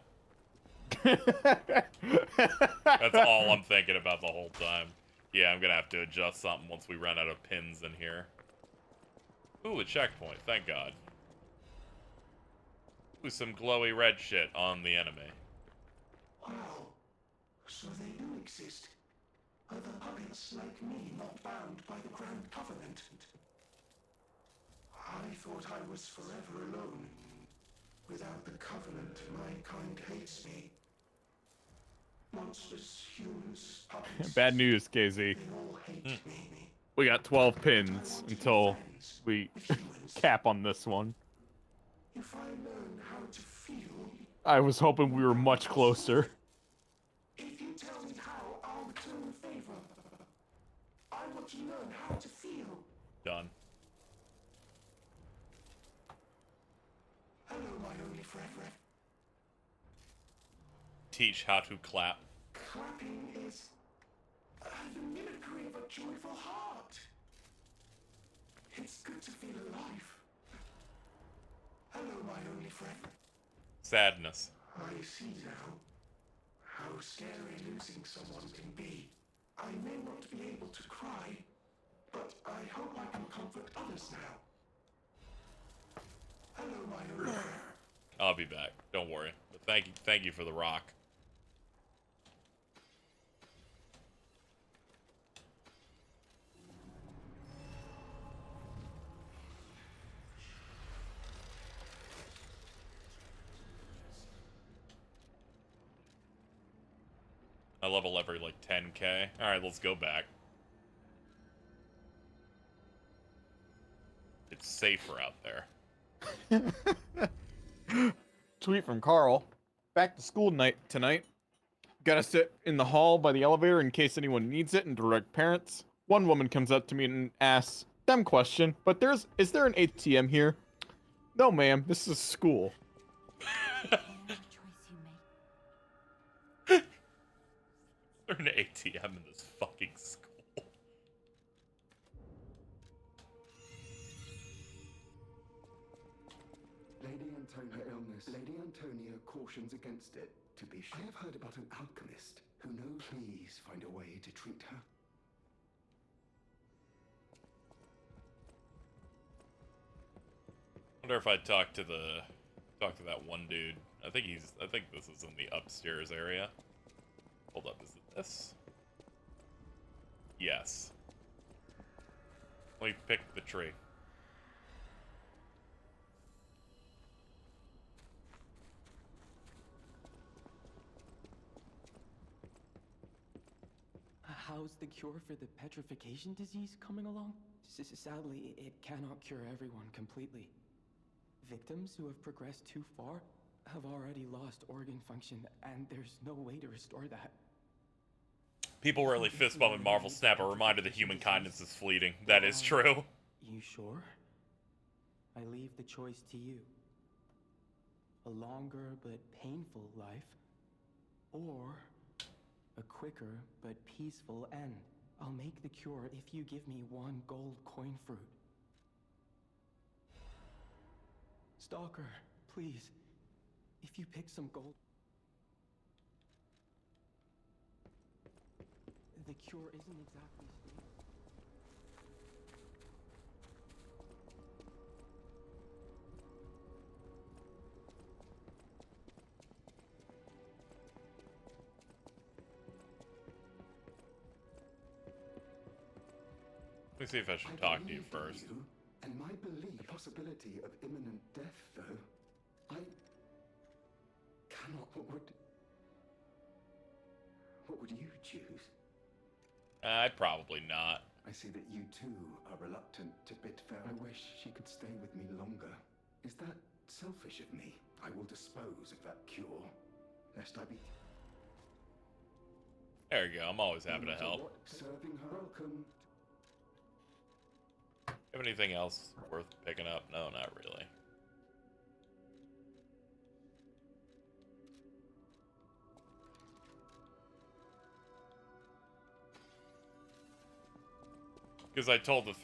That's all I'm thinking about the whole time. Yeah, I'm gonna have to adjust something once we run out of pins in here. Ooh, a checkpoint, thank God. Ooh, some glowy red shit on the enemy. Wow. So they do exist. Other puppets like me not bound by the Grand Covenant. I thought I was forever alone. Without the Covenant, my kind hates me. Monsters, humans, puppets. Bad news, KZ. They all hate me. We got 12 pins until we cap on this one. If I learn how to feel, I was hoping we were much closer. if you tell me how, I'll return the favor. I want to learn how to feel. Done. Hello, my only friend. Teach how to clap. Clapping is the mimicry of a joyful heart. It's good to feel alive. Hello, my only friend. Sadness. I see now how scary losing someone can be. I may not be able to cry, but I hope I can comfort others now. Hello, my only friend. I'll be back. Don't worry. But thank you for the rock. I level every like 10k. Alright, let's go back. It's safer out there. Tweet from Carl. Back to school night tonight. Gotta sit in the hall by the elevator in case anyone needs it and direct parents. One woman comes up to me and asks, dumb question, but is there an ATM here? No, ma'am, this is school. There's an ATM in this fucking school. Lady Antonia illness. Lady Antonia cautions against it, to be sure. I have heard about an alchemist. Who knows? Please find a way to treat her. Wonder if I talk to that one dude. I think this is in the upstairs area. Hold up, is it this? Yes. Let me pick the tree. How's the cure for the petrification disease coming along? Sadly, it cannot cure everyone completely. Victims who have progressed too far have already lost organ function, and there's no way to restore that. People really fist bumping Marvel Snap, a reminder that human kindness is fleeting. That is true. You sure? I leave the choice to you. A longer but painful life, or a quicker but peaceful end. I'll make the cure if you give me one gold coin fruit. Stalker, please, if you pick some gold... The cure isn't exactly stable. Let me see if I should talk to you first. And my belief, the possibility of imminent death, though, I cannot. What would you choose? I'd probably not. I see that you too are reluctant to bid farewell. I wish she could stay with me longer. Is that selfish of me? I will dispose of that cure, lest I be. There you go. I'm always happy to help. Serving her. Welcome. Have anything else worth picking up? No, not really. Because I told the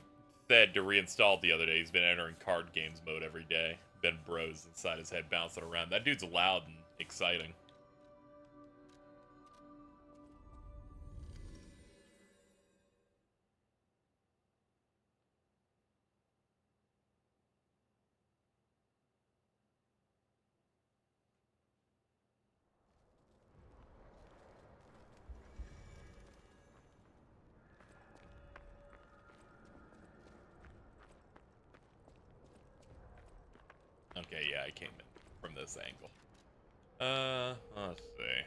Fed to reinstall it the other day. He's been entering card games mode every day. Ben Bros inside his head bouncing around. That dude's loud and exciting. Okay, yeah, I came in from this angle. Let's see.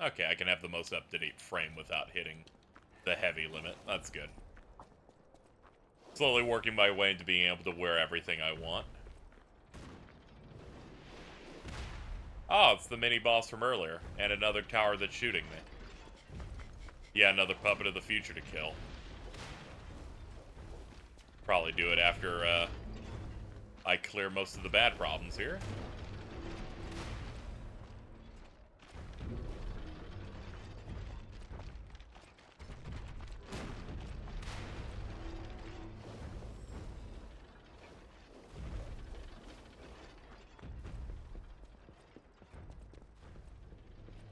Okay, I can have the most up-to-date frame without hitting the heavy limit. That's good. Slowly working my way into being able to wear everything I want. Oh, it's the mini-boss from earlier. And another tower that's shooting me. Yeah, another puppet of the future to kill. Probably do it after I clear most of the bad problems here.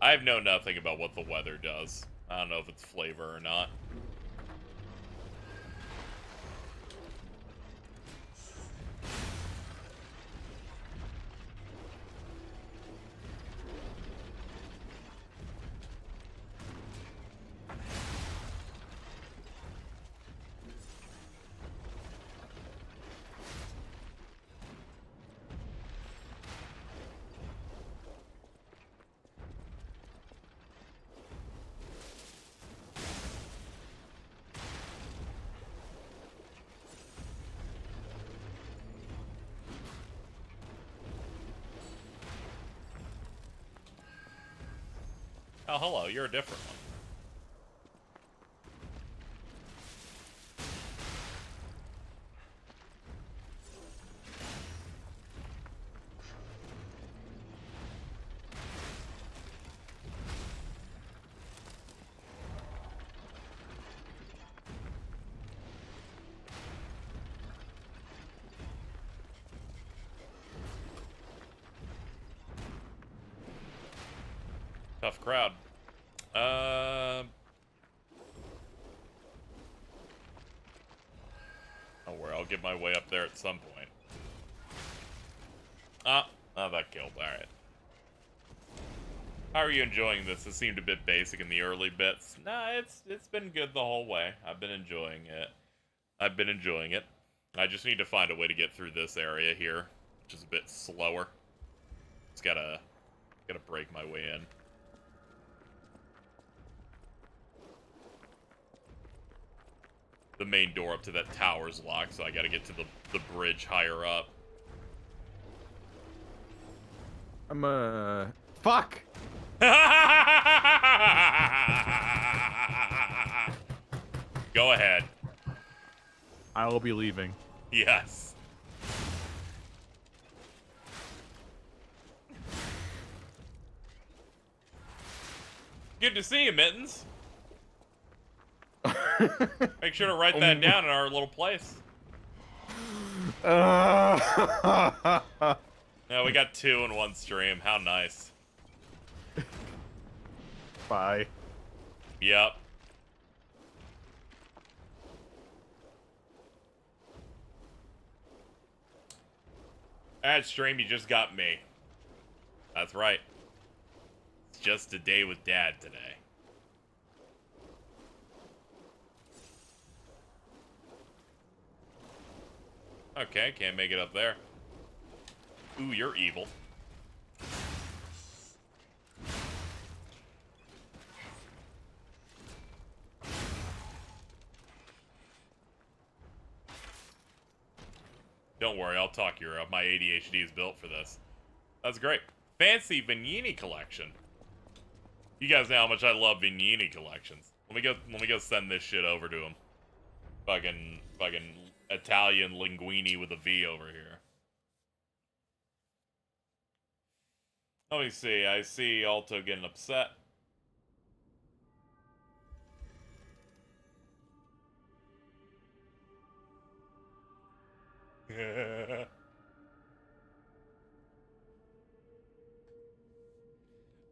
I have known nothing about what the weather does. I don't know if it's flavor or not. Oh, hello, you're a different one. tough crowd. Don't worry, I'll get my way up there at some point. Oh, that killed. Alright. How are you enjoying this? It seemed a bit basic in the early bits. Nah, it's been good the whole way. I've been enjoying it. I just need to find a way to get through this area here, which is a bit slower. Just gotta break my way in. The main door up to that tower's locked, so I gotta get to the bridge higher up. Fuck! Go ahead. I will be leaving. Yes. Good to see you, Mittens. Make sure to write that down in our little place. Yeah, we got 2 in one stream. How nice. Bye. Yep. Alright, stream, you just got me. That's right. It's just a day with Dad today. Okay, can't make it up there. Ooh, you're evil. Don't worry, I'll talk your up. My ADHD is built for this. That's great. Fancy Vignini collection. You guys know how much I love Vignini collections. Let me go send this shit over to him. Fucking Italian linguini with a V over here. Let me see. I see Alto getting upset.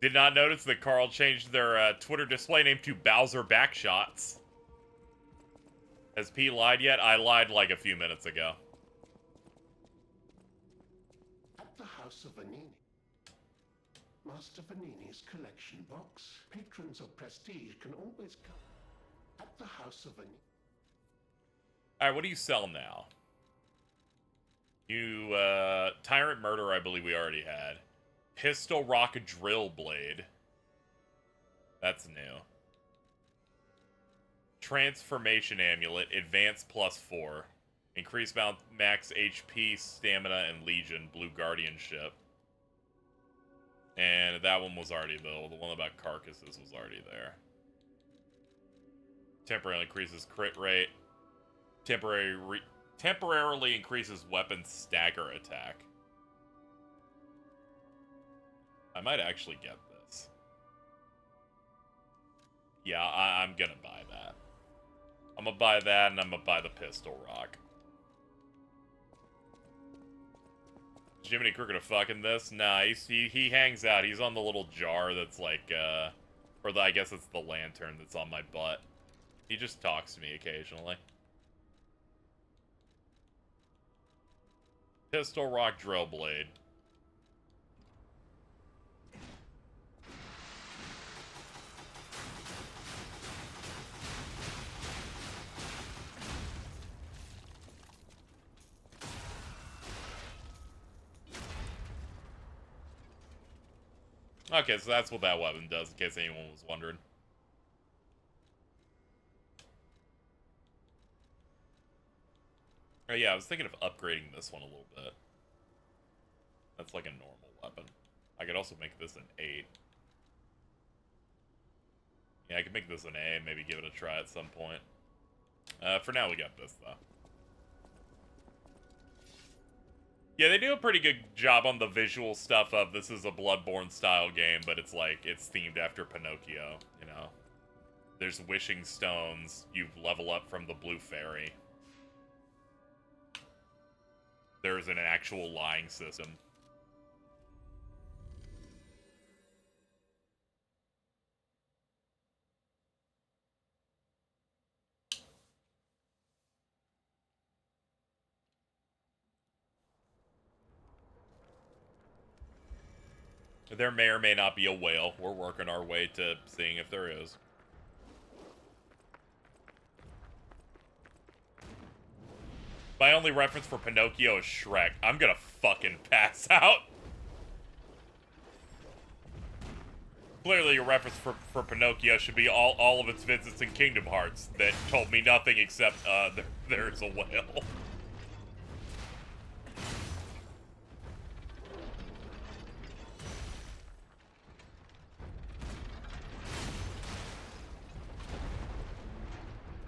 Did not notice that Carl changed their Twitter display name to Bowser Backshots. Has P lied yet? I lied like a few minutes ago. At the House of Vanini. Master Vanini's collection box. Patrons of prestige can always come. At the House of Vanini. Alright, what do you sell now? You, Tyrant Murder, I believe we already had. Pistol Rock Drill Blade. That's new. Transformation Amulet, Advance +4. Increase max HP, Stamina, and Legion, Blue Guardianship. And that one was already available. The one about Carcasses was already there. Temporarily increases crit rate. Temporarily increases weapon stagger attack. I might actually get this. Yeah, I'm gonna buy that. I'm gonna buy that, and I'm gonna buy the Pistol Rock. Is Jiminy Cricket a fucking this? Nah, he hangs out. He's on the little jar that's like, or I guess it's the lantern that's on my butt. He just talks to me occasionally. Pistol Rock Drill Blade. Okay, so that's what that weapon does, in case anyone was wondering. Oh yeah, I was thinking of upgrading this one a little bit. That's like a normal weapon. I could also make this an 8. Yeah, I could make this an A and maybe give it a try at some point. For now, we got this, though. Yeah, they do a pretty good job on the visual stuff of this is a Bloodborne-style game, but it's like, it's themed after Pinocchio, you know? There's wishing stones, you level up from the Blue Fairy. There's an actual lying system. There may or may not be a whale. We're working our way to seeing if there is. My only reference for Pinocchio is Shrek. I'm gonna fucking pass out. Clearly, your reference for Pinocchio should be all of its visits in Kingdom Hearts that told me nothing except there's a whale.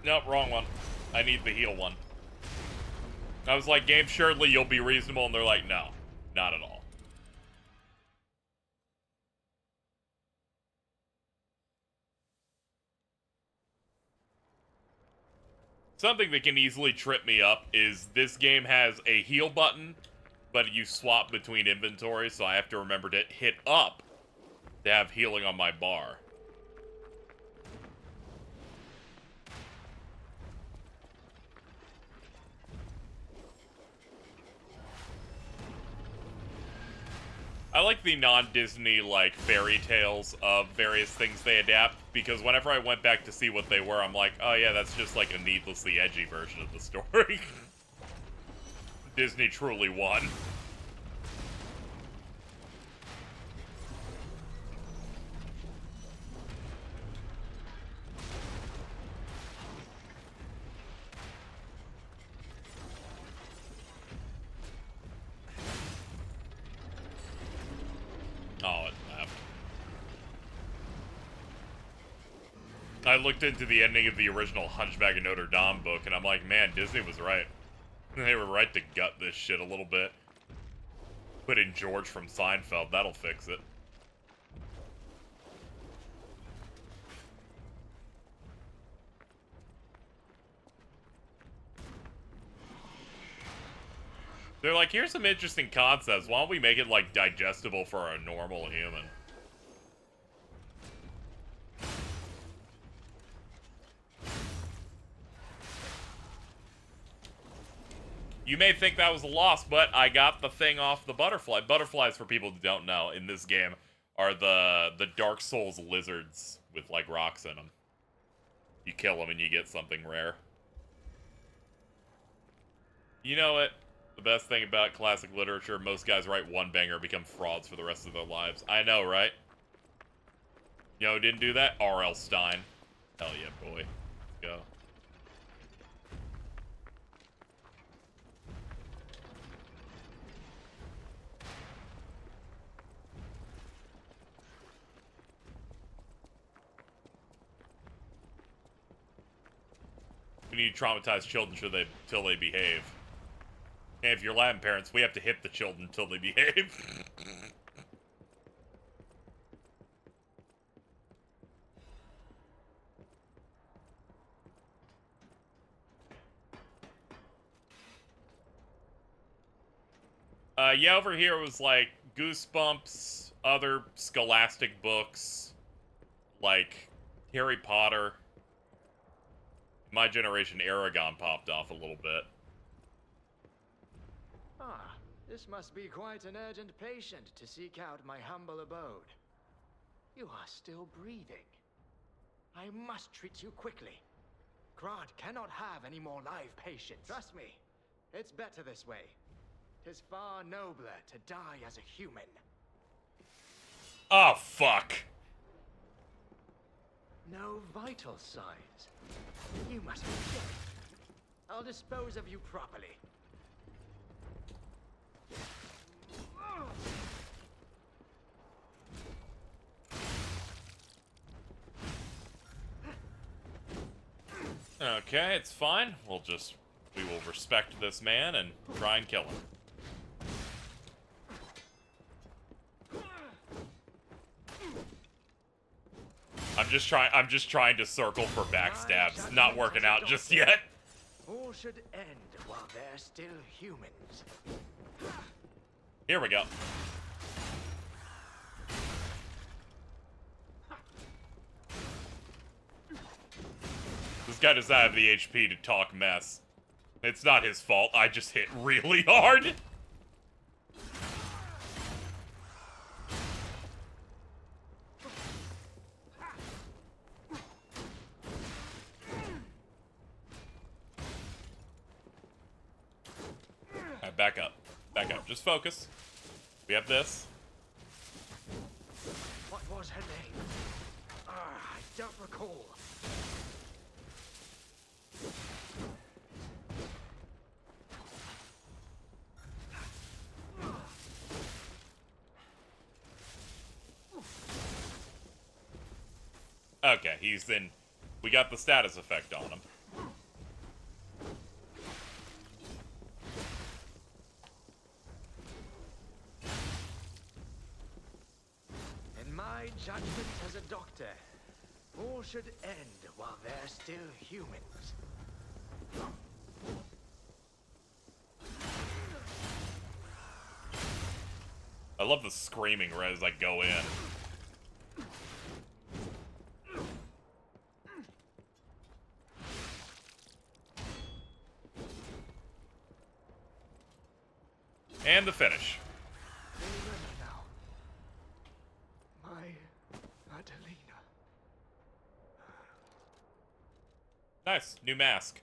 Nope, wrong one. I need the heal one. I was like, game, surely you'll be reasonable, and they're like, no, not at all. Something that can easily trip me up is this game has a heal button, but you swap between inventories, so I have to remember to hit up to have healing on my bar. I like the non-Disney, like, fairy tales of various things they adapt, because whenever I went back to see what they were, I'm like, oh yeah, that's just like a needlessly edgy version of the story. Disney truly won. Oh, it left. I looked into the ending of the original Hunchback of Notre Dame book, and I'm like, man, Disney was right. They were right to gut this shit a little bit. Put in George from Seinfeld, that'll fix it. They're like, here's some interesting concepts. Why don't we make it, like, digestible for a normal human? You may think that was a loss, but I got the thing off the butterfly. Butterflies, for people who don't know, in this game, are the Dark Souls lizards with, like, rocks in them. You kill them and you get something rare. You know what? The best thing about classic literature, most guys write one banger, become frauds for the rest of their lives. I know, right? You know who didn't do that? R.L. Stein. Hell yeah, boy. Let's go. We need to traumatize children till they behave. And if you're Latin parents, we have to hit the children until they behave. Yeah, over here it was like Goosebumps, other scholastic books, like Harry Potter. My generation, Aragon popped off a little bit. Ah, this must be quite an urgent patient to seek out my humble abode. You are still breathing. I must treat you quickly. Grant cannot have any more live patients. Trust me, it's better this way. 'Tis far nobler to die as a human. Oh, fuck. No vital signs. You must be dead. I'll dispose of you properly. Okay, it's fine. We will respect this man and try and kill him. I'm just trying to circle for backstabs. Not working out just yet. All should end while they're still humans. Here we go. This guy does not have the HP to talk mess. It's not his fault. I just hit really hard. back up. Back up. Just focus. We have this. What was her name? I don't recall. Okay, he's in. We got the status effect on him. In my judgment as a doctor, all should end while they're still humans. I love the screaming right as I go in. And the finish. Now. My Adelina. Nice. New mask.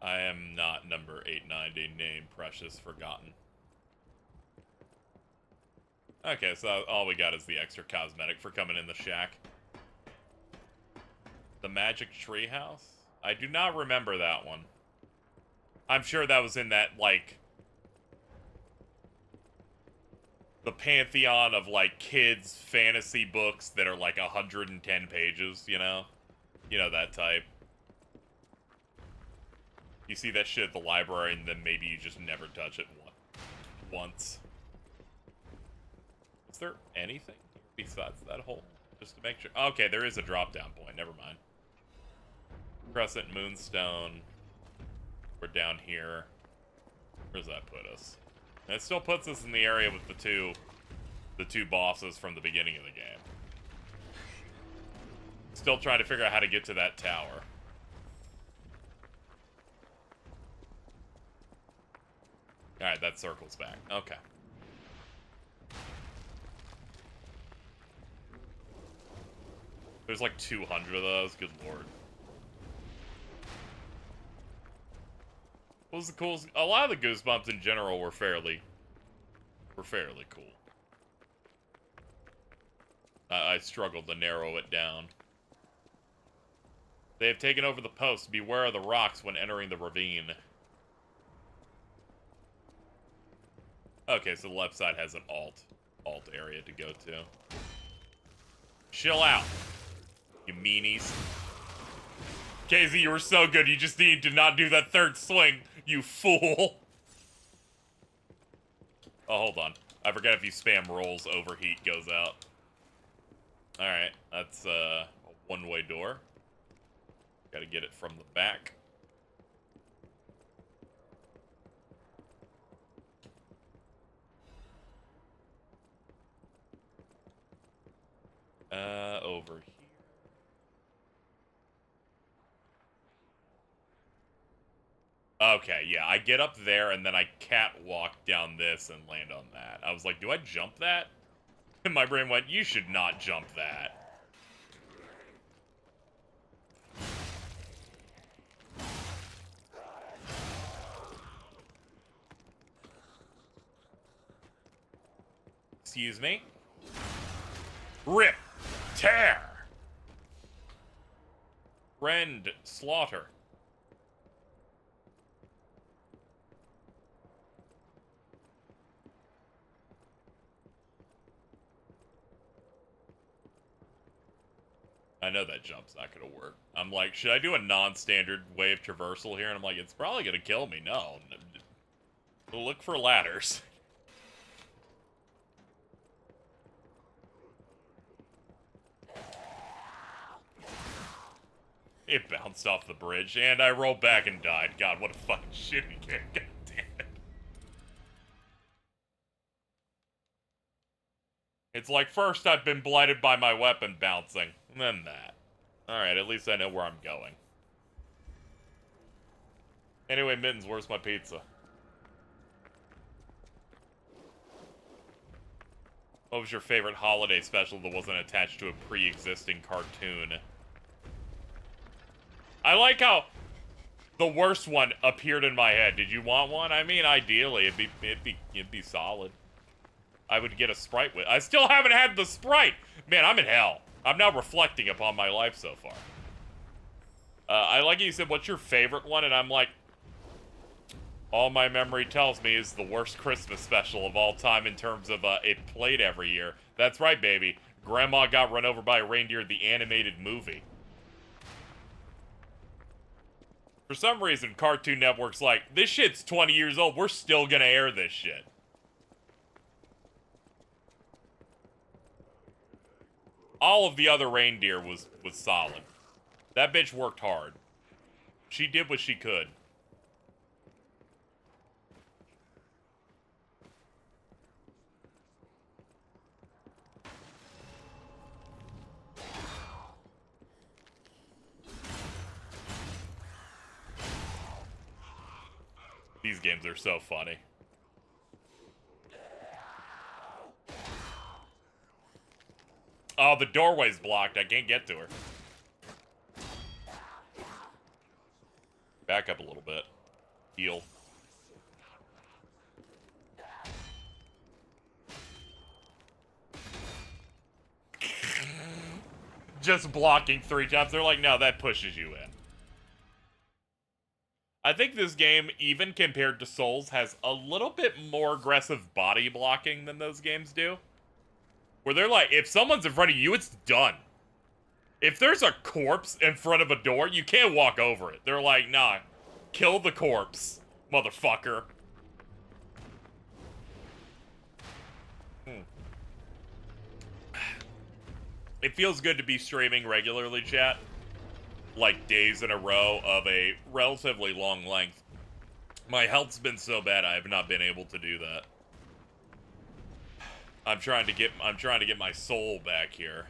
I am not number 890, name Precious Forgotten. Okay, so all we got is the extra cosmetic for coming in the shack. The Magic Treehouse? I do not remember that one. I'm sure that was in that, like, the pantheon of, like, kids' fantasy books that are, like, 110 pages, you know? You know, that type. You see that shit at the library, and then maybe you just never touch it once. Is there anything besides that hole? Just to make sure. Okay, there is a drop-down point. Never mind. Crescent Moonstone. We're down here. Where does that put us? And it still puts us in the area with the two bosses from the beginning of the game. Still trying to figure out how to get to that tower. Alright, that circles back. Okay. There's like 200 of those. Good lord. What was the coolest? A lot of the Goosebumps in general were fairly cool. I struggled to narrow it down. They have taken over the post. Beware of the rocks when entering the ravine. Okay, so the left side has an alt area to go to. Chill out, you meanies. KZ, you were so good. You just need to not do that third swing, you fool. Oh, hold on. I forgot if you spam rolls, overheat goes out. Alright, that's a one-way door. Gotta get it from the back. Over here. Okay, yeah, I get up there and then I catwalk down this and land on that. I was like, do I jump that? And my brain went, you should not jump that. Excuse me? Rip! Tear! Rend! Slaughter. I know that jump's not gonna work. I'm like, should I do a non-standard way of traversal here? And I'm like, it's probably gonna kill me. No. Look for ladders. It bounced off the bridge, and I rolled back and died. God, what a fucking shitty game. God damn it. It's like, first I've been blighted by my weapon bouncing, and then that. Alright, at least I know where I'm going. Anyway, Mittens, where's my pizza? What was your favorite holiday special that wasn't attached to a pre-existing cartoon? I like how the worst one appeared in my head. Did you want one? I mean, ideally, it'd be solid. I would get a Sprite with. I still haven't had the Sprite. Man, I'm in hell. I'm now reflecting upon my life so far. I like you said, what's your favorite one? And I'm like, all my memory tells me is the worst Christmas special of all time in terms of it played every year. That's right, baby. Grandma got run over by a reindeer, the animated movie. For some reason, Cartoon Network's like, this shit's 20 years old. We're still gonna air this shit. All of the other reindeer was solid. That bitch worked hard. She did what she could. These games are so funny. Oh, the doorway's blocked. I can't get to her. Back up a little bit. Heal. Just blocking 3 times. They're like, no, that pushes you in. I think this game, even compared to Souls, has a little bit more aggressive body blocking than those games do. Where they're like, if someone's in front of you, it's done. If there's a corpse in front of a door, you can't walk over it. They're like, nah, kill the corpse, motherfucker. It feels good to be streaming regularly, chat. Like days in a row of a relatively long length. My health's been so bad I have not been able to do that. I'm trying to get my soul back here.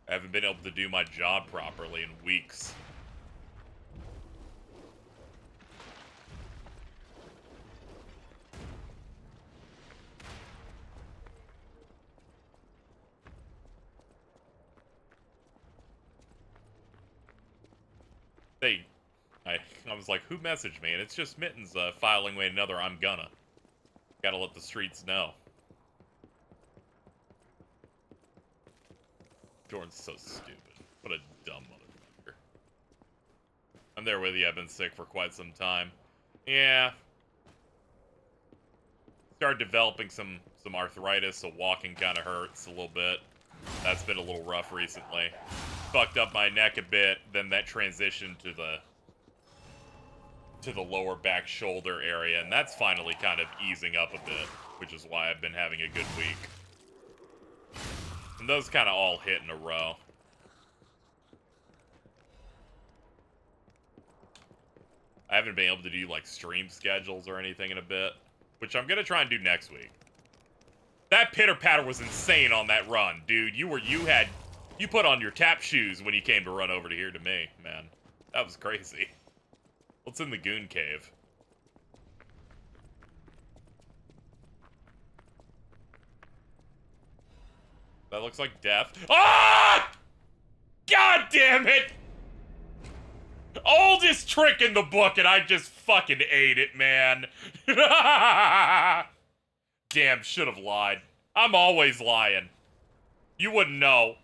I haven't been able to do my job properly in weeks. I was like, who messaged me? And it's just Mittens filing away another I'm gonna. Gotta let the streets know. Jordan's so stupid. What a dumb motherfucker. I'm there with you. I've been sick for quite some time. Yeah. Started developing some arthritis, so walking kind of hurts a little bit. That's been a little rough recently. Fucked up my neck a bit, then that transitioned to the lower back shoulder area, and that's finally kind of easing up a bit, which is why I've been having a good week. And those kind of all hit in a row. I haven't been able to do like stream schedules or anything in a bit, which I'm gonna try and do next week. That pitter patter was insane on that run, dude. You put on your tap shoes when you came to run over to here to me, man. That was crazy. What's in the goon cave? That looks like death. Ah! God damn it! Oldest trick in the book, and I just fucking ate it, man. Damn, should have lied. I'm always lying. You wouldn't know.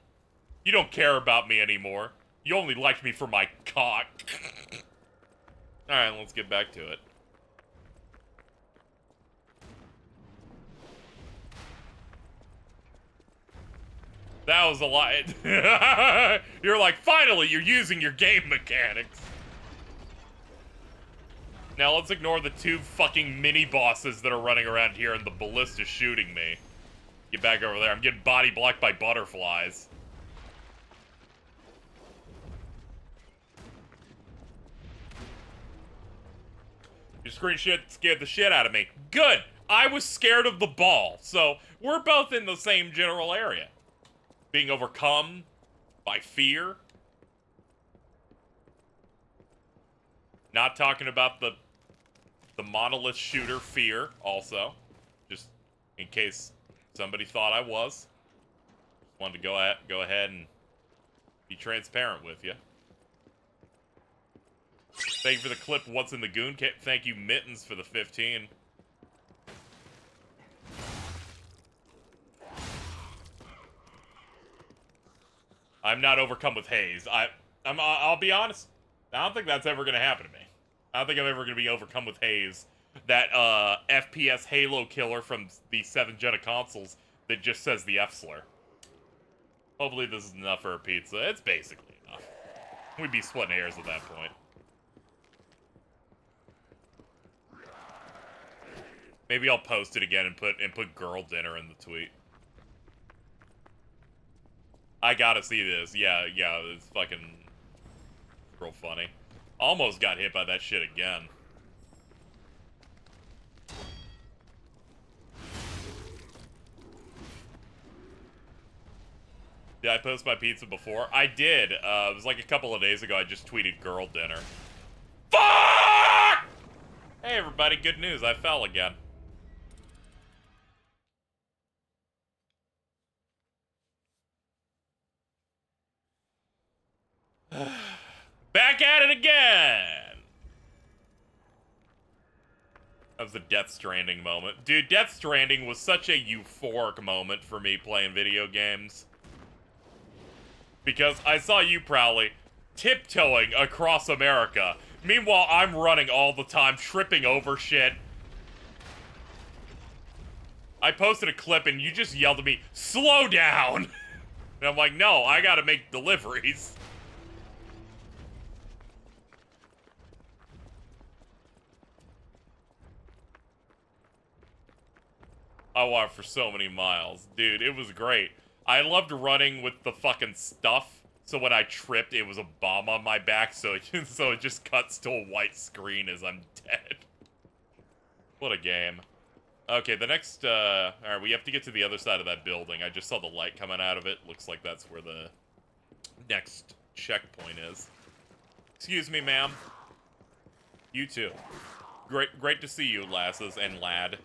You don't care about me anymore. You only liked me for my cock. Alright, let's get back to it. That was a lot. You're like, finally, you're using your game mechanics. Now let's ignore the 2 fucking mini-bosses that are running around here and the ballista shooting me. Get back over there. I'm getting body blocked by butterflies. Your screen shit scared the shit out of me. Good! I was scared of the ball, so we're both in the same general area. Being overcome by fear. Not talking about the monolith shooter fear, also. Just in case somebody thought I was. Just wanted to go ahead and Be transparent with you. Thank you for the clip. What's in the goon kit? Thank you, Mittens, for the 15. I'm not overcome with haze. I'll be honest. I don't think that's ever gonna happen to me. I don't think I'm ever gonna be overcome with haze. That FPS Halo killer from the 7th gen of consoles that just says the F slur. Hopefully this is enough for a pizza. It's basically enough. We'd be splitting hairs at that point. Maybe I'll post it again and put girl dinner in the tweet. I gotta see this. Yeah, it's fucking real funny. Almost got hit by that shit again. Did I post my pizza before? I did. It was like a couple of days ago. I just tweeted girl dinner. Fuck! Hey everybody, good news. I fell again. Back at it again! That was a Death Stranding moment. Dude, Death Stranding was such a euphoric moment for me playing video games. Because I saw you, Prowley, tiptoeing across America. Meanwhile, I'm running all the time, tripping over shit. I posted a clip and you just yelled at me, "Slow down!" And I'm like, no, I gotta make deliveries. I walked for so many miles. Dude, it was great. I loved running with the fucking stuff, so when I tripped, it was a bomb on my back, so it just cuts to a white screen as I'm dead. What a game. Okay, the next, alright, we have to get to the other side of that building. I just saw the light coming out of it. Looks like that's where the next checkpoint is. Excuse me, ma'am. You too. Great to see you, lasses and lad.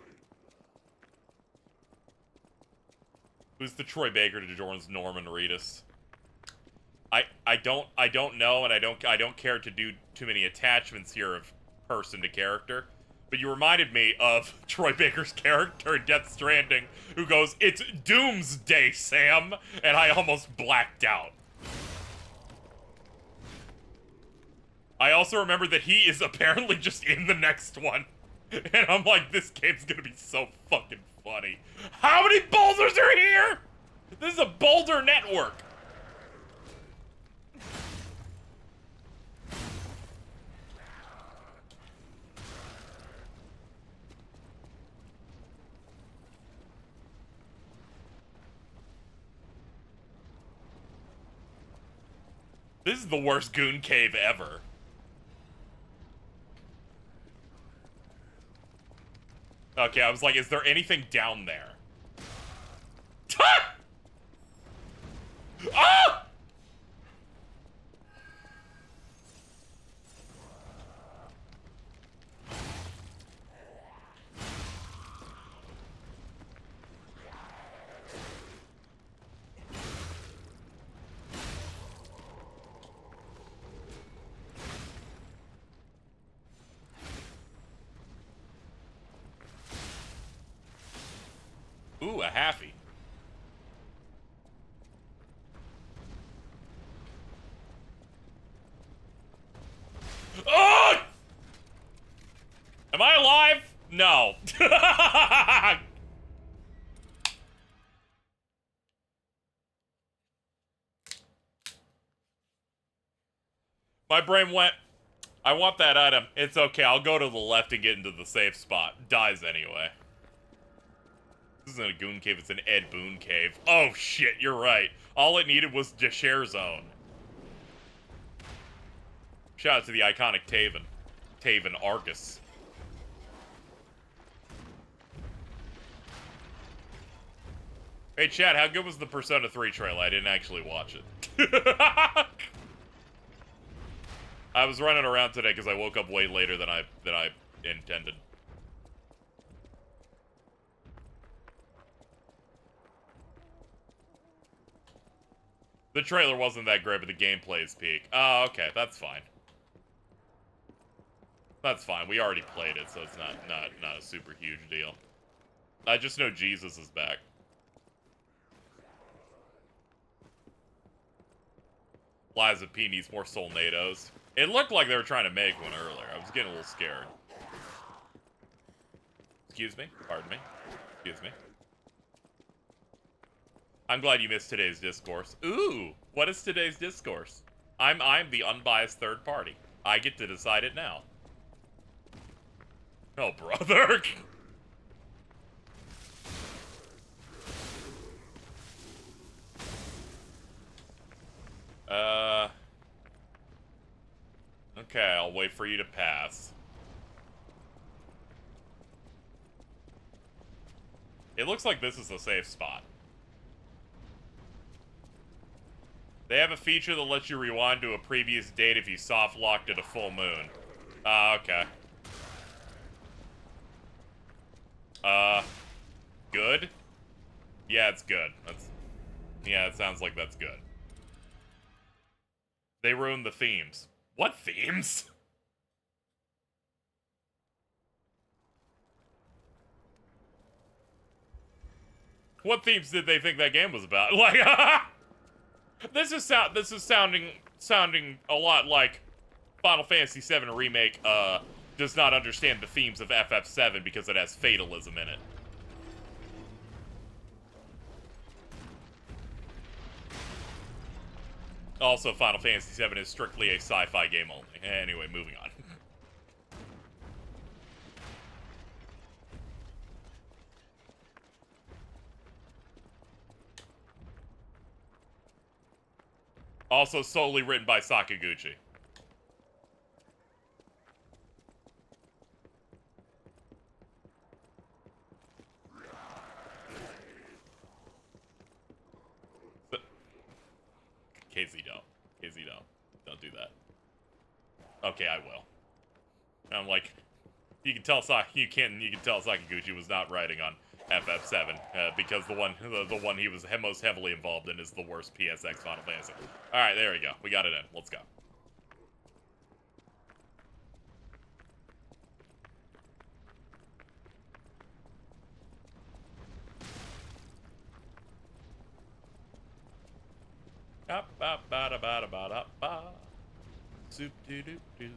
Who's the Troy Baker to Jordan's Norman Reedus? I don't know, and I don't care to do too many attachments here of person to character. But you reminded me of Troy Baker's character in Death Stranding, who goes, "It's Doomsday, Sam," and I almost blacked out. I also remember that he is apparently just in the next one. And I'm like, this game's gonna be so fucking funny. How many boulders are here? This is a boulder network. This is the worst goon cave ever. Okay, I was like, is there anything down there? Ah! Ah! Ooh, a halfie. Oh! Am I alive? No. My brain went, I want that item. It's okay, I'll go to the left and get into the safe spot. Dies anyway. This isn't a goon cave, it's an Ed Boon cave. Oh shit, you're right. All it needed was the share zone. Shout out to the iconic Taven. Taven Argus. Hey chat, how good was the Persona 3 trailer? I didn't actually watch it. I was running around today because I woke up way later than I intended. The trailer wasn't that great, but the gameplay is peak. Oh, okay, that's fine. That's fine. We already played it, so it's not a super huge deal. I just know Jesus is back. Liza P needs more Solnados. It looked like they were trying to make one earlier. I was getting a little scared. Excuse me? Pardon me? Excuse me? I'm glad you missed today's discourse. Ooh! What is today's discourse? I'm the unbiased third party. I get to decide it now. Oh, brother! Okay, I'll wait for you to pass. It looks like this is a safe spot. They have a feature that lets you rewind to a previous date if you soft locked at a full moon. Okay. Good? Yeah, it's good. Yeah, it sounds like that's good. They ruined the themes. What themes? What themes did they think that game was about? Like, this is sounding a lot like Final Fantasy VII Remake does not understand the themes of FF7 because it has fatalism in it. Also, Final Fantasy VII is strictly a sci-fi game only. Anyway, moving on. Also solely written by Sakaguchi. KZ don't. KZ don't. Don't do that. Okay, I will. I'm like, you can tell Sakaguchi was not writing on FF7 because the one he was most heavily involved in is the worst PSX Final Fantasy. All right, there we go. We got it in. Let's go. Soup doo doo doo.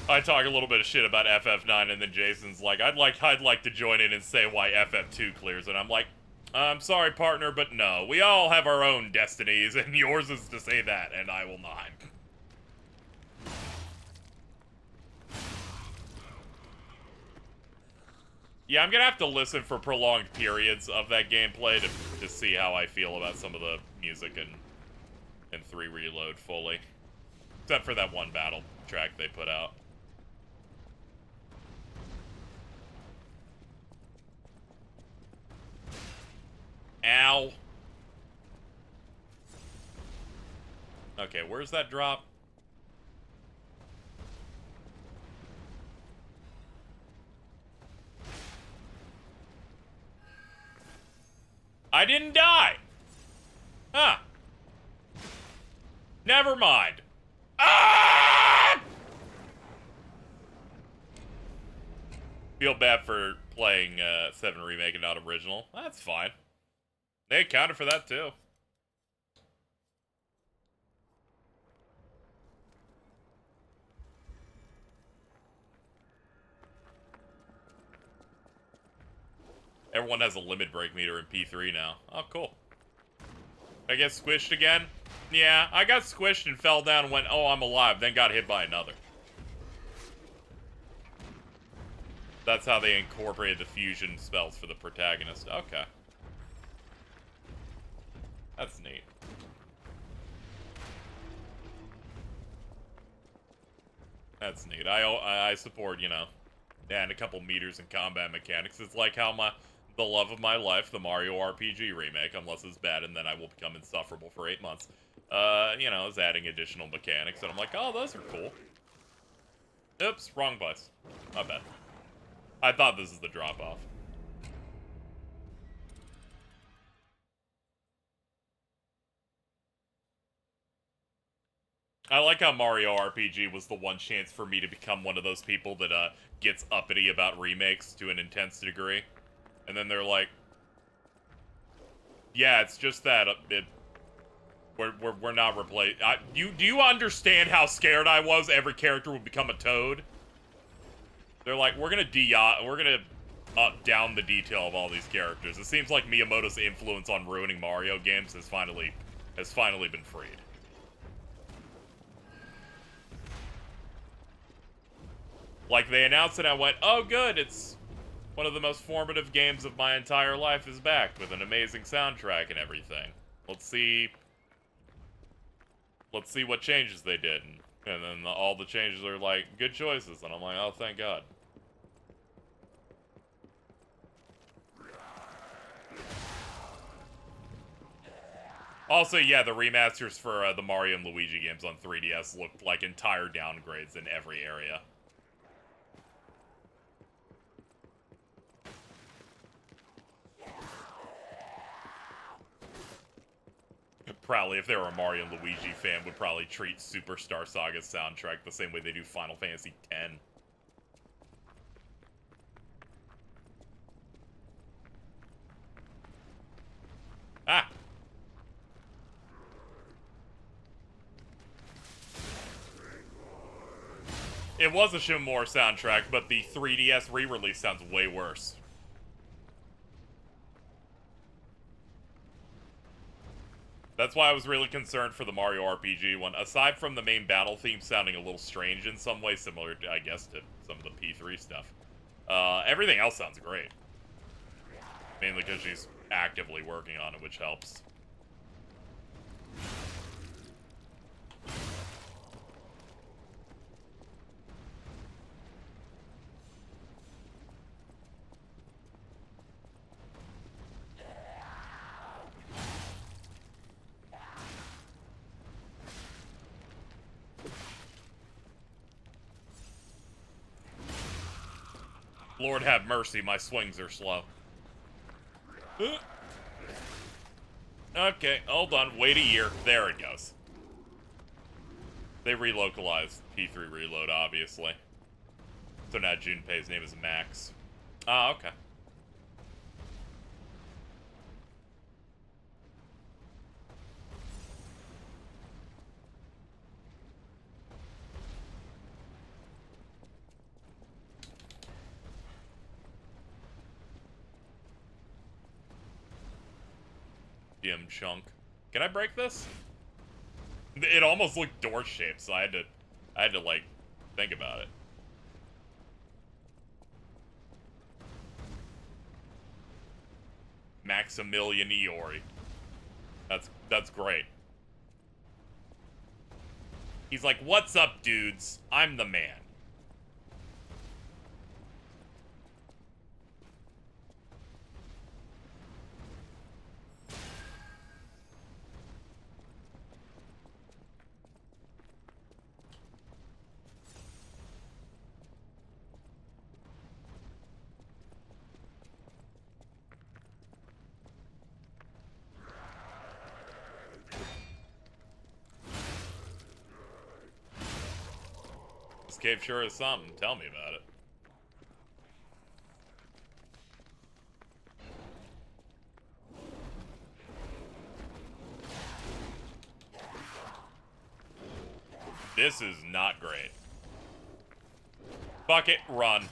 I talk a little bit of shit about FF9, and then Jason's like, I'd like to join in and say why FF2 clears, and I'm like, I'm sorry, partner, but no. We all have our own destinies, and yours is to say that, and I will not. Yeah, I'm gonna have to listen for prolonged periods of that gameplay to see how I feel about some of the music and 3 Reload fully. Except for that one battle track they put out. Ow. Okay, where's that drop? I didn't die. Huh. Never mind. Ah! Feel bad for playing 7 Remake and not original. That's fine. They accounted for that too. Everyone has a limit break meter in P3 now. Oh, cool. I get squished again? Yeah, I got squished and fell down and went, oh, I'm alive, then got hit by another. That's how they incorporated the fusion spells for the protagonist. Okay. That's neat. That's neat. I support, you know, and a couple meters in combat mechanics. It's like how the love of my life, the Mario RPG remake, unless it's bad, and then I will become insufferable for 8 months. You know, is adding additional mechanics, and I'm like, oh, those are cool. Oops, wrong bus. My bad. I thought this is the drop-off. I like how Mario RPG was the one chance for me to become one of those people that gets uppity about remakes to an intense degree. And then they're like, yeah, it's just that we're not replaced. Do you understand how scared I was every character would become a Toad? They're like, we're gonna down the detail of all these characters. It seems like Miyamoto's influence on ruining Mario games has finally been freed. Like, they announced it, and I went, oh good, it's one of the most formative games of my entire life is back with an amazing soundtrack and everything. Let's see what changes they did. And then all the changes are like, good choices. And I'm like, oh, thank God. Also, yeah, the remasters for the Mario and Luigi games on 3DS looked like entire downgrades in every area. Probably, if they were a Mario and Luigi fan, would probably treat Superstar Saga's soundtrack the same way they do Final Fantasy X. Ah! It was a Shimura soundtrack, but the 3DS re-release sounds way worse. That's why I was really concerned for the Mario RPG one. Aside from the main battle theme sounding a little strange in some way, similar, to, I guess, to some of the P3 stuff. Everything else sounds great. Mainly because she's actively working on it, which helps. Lord have mercy, my swings are slow. Okay, hold on, wait a year. There it goes. They relocalized P3 Reload, obviously. So now Junpei's name is Max. Ah, okay. Chunk. Can I break this? It almost looked door shaped, so I had to like think about it. Maximilian Iori. That's great. He's like, "What's up, dudes? I'm the man." This cave sure is something. Tell me about it. This is not great. Fuck it, run.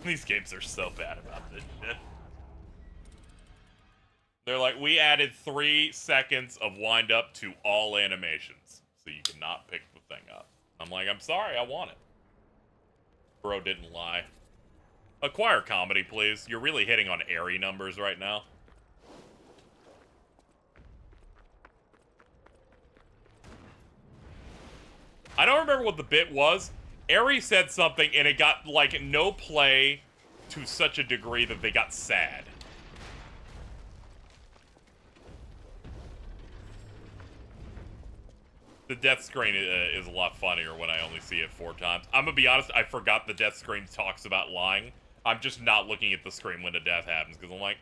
These games are so bad about this shit. They're like, we added 3 seconds of wind up to all animations, so you cannot pick the thing up. I'm like, I'm sorry, I want it. Bro didn't lie. Acquire comedy, please. You're really hitting on airy numbers right now. I don't remember what the bit was. Airy said something and it got, like, no play to such a degree that they got sad. The death screen is a lot funnier when I only see it 4 times. I'm gonna be honest, I forgot the death screen talks about lying. I'm just not looking at the screen when a death happens, because I'm like,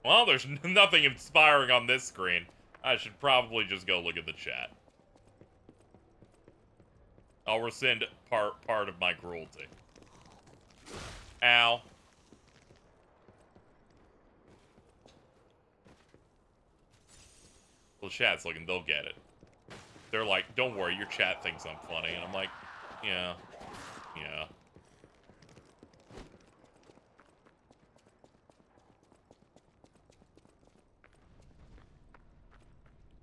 well, there's nothing inspiring on this screen. I should probably just go look at the chat. I'll rescind part of my cruelty. Ow. Well, chat's looking, they'll get it. They're like, don't worry, your chat thinks I'm funny. And I'm like, yeah. Yeah.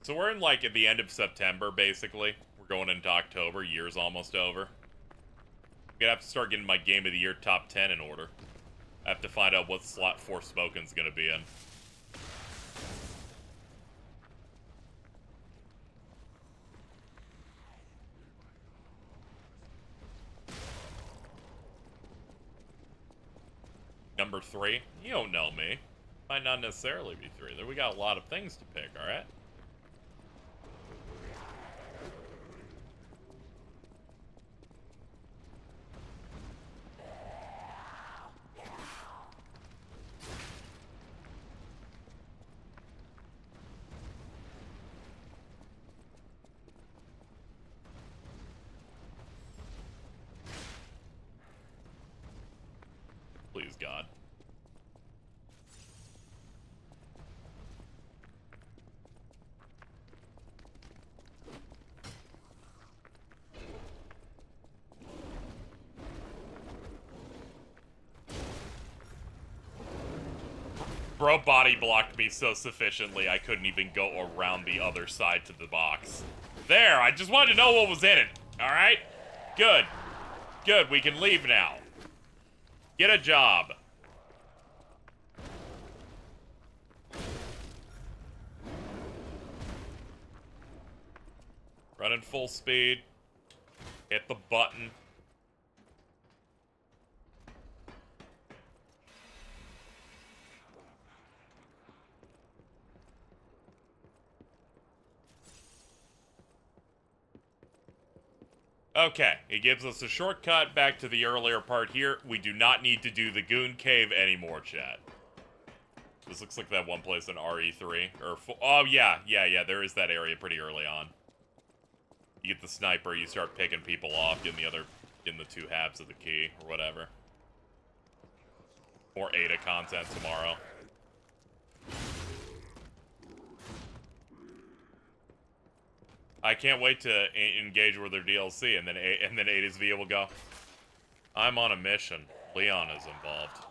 So we're in, like, at the end of September, basically. We're going into October. Year's almost over. I'm gonna have to start getting my Game of the Year top 10 in order. I have to find out what slot Forspoken's gonna be in. Number 3? You don't know me. Might not necessarily be 3. There we got a lot of things to pick, alright? Please, God. Bro body blocked me so sufficiently I couldn't even go around the other side to the box. There, I just wanted to know what was in it. Alright? Good. Good, we can leave now. Get a job. Running full speed. Hit the button. Okay, it gives us a shortcut back to the earlier part here. We do not need to do the Goon Cave anymore, chat. This looks like that one place in RE3. Oh, yeah, there is that area pretty early on. You get the sniper, you start picking people off, getting the 2 halves of the key, or whatever. More Ada content tomorrow. I can't wait to engage with their DLC, and then Ada's V will go, I'm on a mission. Leon is involved.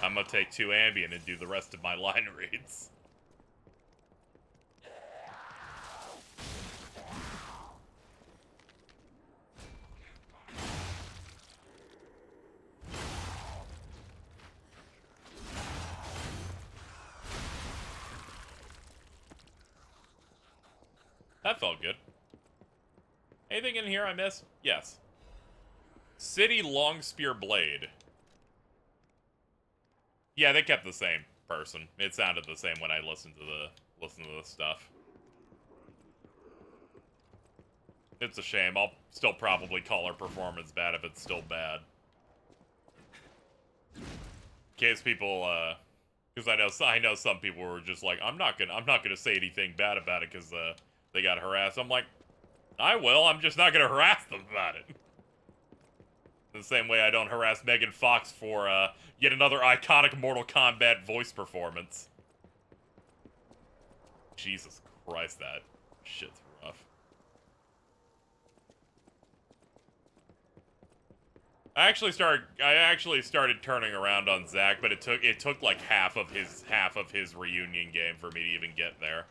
I'm gonna take 2 Ambien and do the rest of my line reads. That felt good. Anything in here I missed? Yes. City Long Spear Blade. Yeah, they kept the same person. It sounded the same when I listened to the stuff. It's a shame. I'll still probably call her performance bad if it's still bad. In case people, because I know some people were just like, I'm not gonna say anything bad about it because they got harassed. I'm like, I will. I'm just not gonna harass them about it. The same way I don't harass Megan Fox for yet another iconic Mortal Kombat voice performance. Jesus Christ, that shit's rough. I actually started turning around on Zach, but it took like half of his reunion game for me to even get there.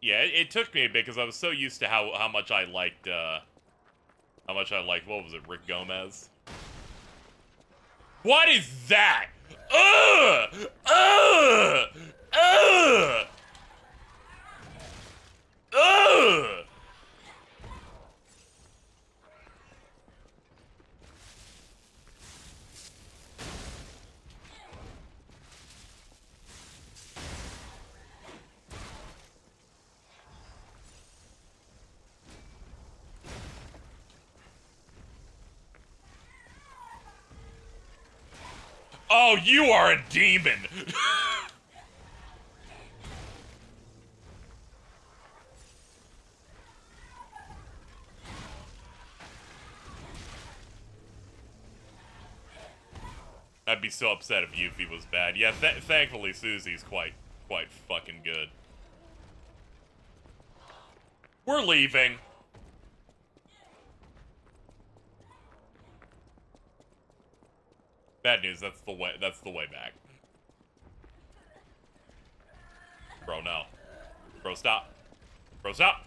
Yeah, it took me a bit because I was so used to how much I liked what was it, Rick Gomez? What is that? Ugh! Ugh! Ugh! Ugh! Oh, you are a demon! I'd be so upset if Yuffie was bad. Yeah, thankfully Susie's quite fucking good. We're leaving. Bad news, that's the way back. Bro, no. Bro, stop. Bro, stop!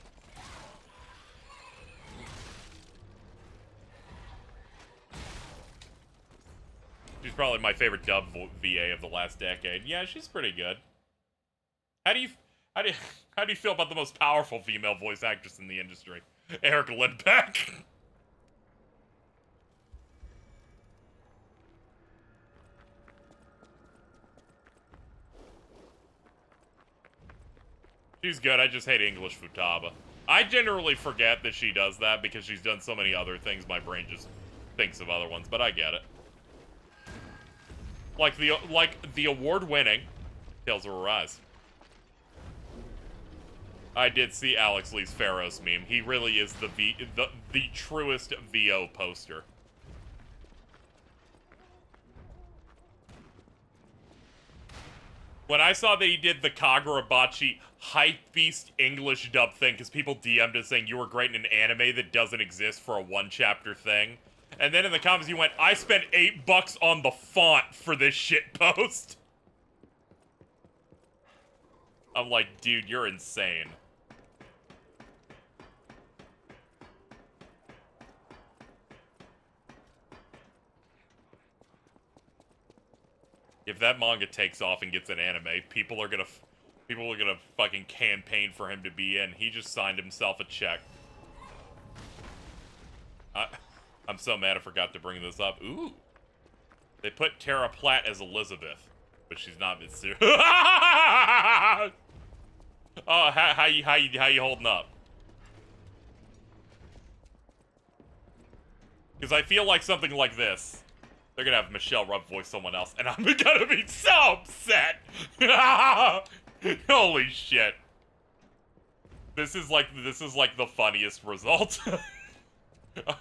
She's probably my favorite dub VA of the last decade. Yeah, she's pretty good. How do you feel about the most powerful female voice actress in the industry? Eric Lindbeck. She's good, I just hate English Futaba. I generally forget that she does that because she's done so many other things, my brain just thinks of other ones, but I get it. Like the award-winning Tales of Arise. I did see Alex Lee's Pharaoh's meme. He really is the truest VO poster. When I saw that he did the Kagurabachi Hype Beast English dub thing, because people DM'd us saying you were great in an anime that doesn't exist for a one-chapter thing. And then in the comments you went, I spent $8 on the font for this shit post. I'm like, dude, you're insane. If that manga takes off and gets an anime, people are gonna fucking campaign for him to be in. He just signed himself a check. I'm so mad I forgot to bring this up. Ooh. They put Tara Platt as Elizabeth, but she's not Miss Serious. Oh, how you holding up? Because I feel like something like this. They're gonna have Michelle Rubb voice someone else, and I'm gonna be so upset! Holy shit. This is like the funniest result.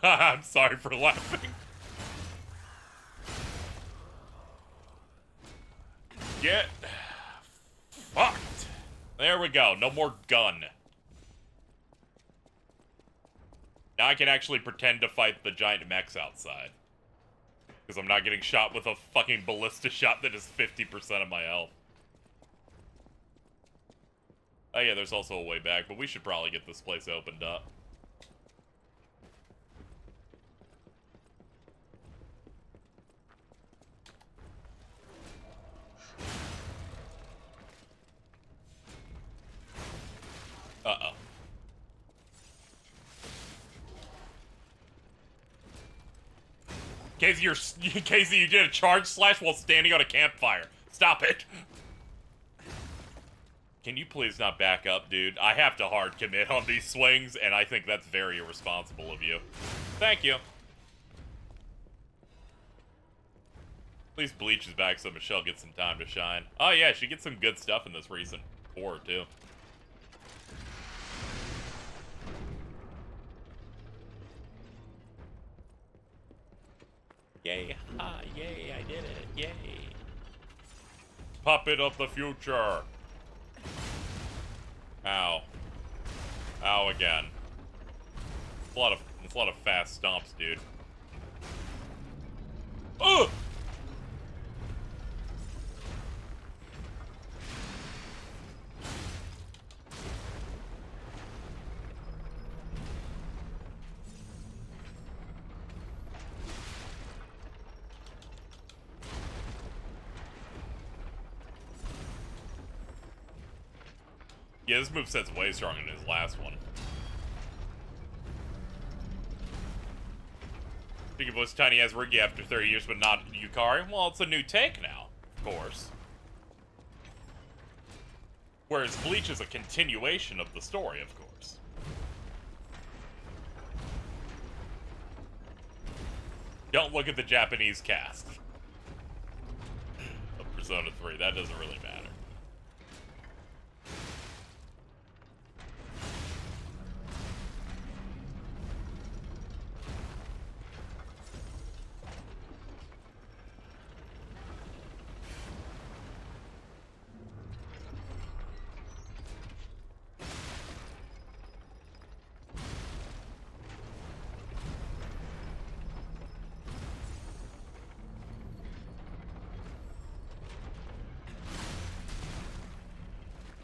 I'm sorry for laughing. Get fucked. There we go, no more gun. Now I can actually pretend to fight the giant mechs outside. Because I'm not getting shot with a fucking ballista shot that is 50% of my health. Oh yeah, there's also a way back, but we should probably get this place opened up. Uh-oh. Casey, you did a charge slash while standing on a campfire. Stop it. Can you please not back up, dude? I have to hard commit on these swings, and I think that's very irresponsible of you. Thank you. Please Bleach is back so Michelle gets some time to shine. Oh yeah, she gets some good stuff in this recent core, too. Yay, ha, yay, I did it, yay. Puppet of the future. Ow. Ow again. It's a lot of fast stomps, dude. Ugh! Yeah, this moveset's way stronger than his last one. Speaking of which, Tiny has Riki after 30 years, but not Yukari. Well, it's a new take now, of course. Whereas Bleach is a continuation of the story, of course. Don't look at the Japanese cast of Persona 3. That doesn't really matter.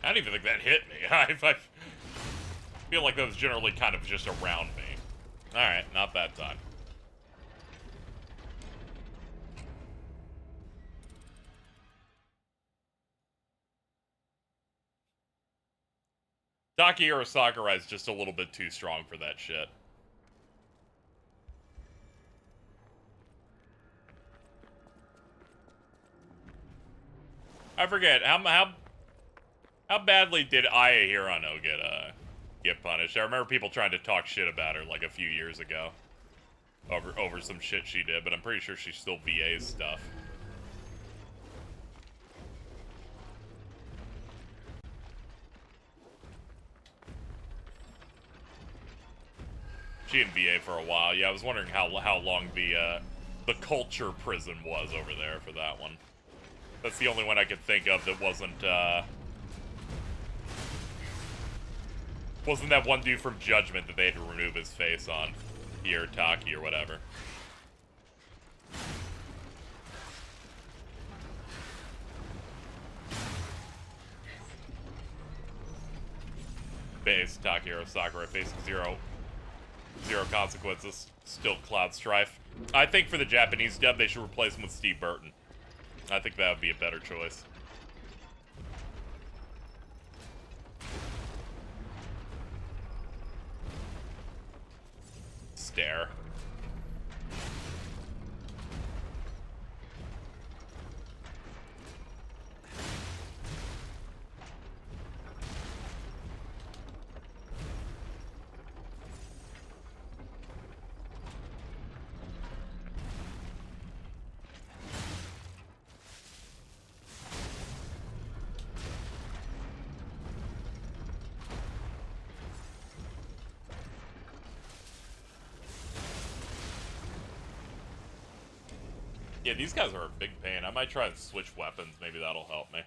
I don't even think that hit me. I feel like that was generally kind of just around me. Alright, not that time. Takahiro Sakurai is just a little bit too strong for that shit. I forget, how badly did Aya Hirano get punished? I remember people trying to talk shit about her like a few years ago. Over some shit she did, but I'm pretty sure she still VAs stuff. She didn't VA for a while. Yeah, I was wondering how long the culture prison was over there for that one. That's the only one I could think of that wasn't that one dude from Judgment that they had to remove his face on. Here, Taki or whatever. Base, Takahiro Sakurai facing zero consequences. Still Cloud Strife. I think for the Japanese dub, they should replace him with Steve Burton. I think that would be a better choice. Stare. Yeah, these guys are a big pain. I might try and switch weapons. Maybe that'll help me.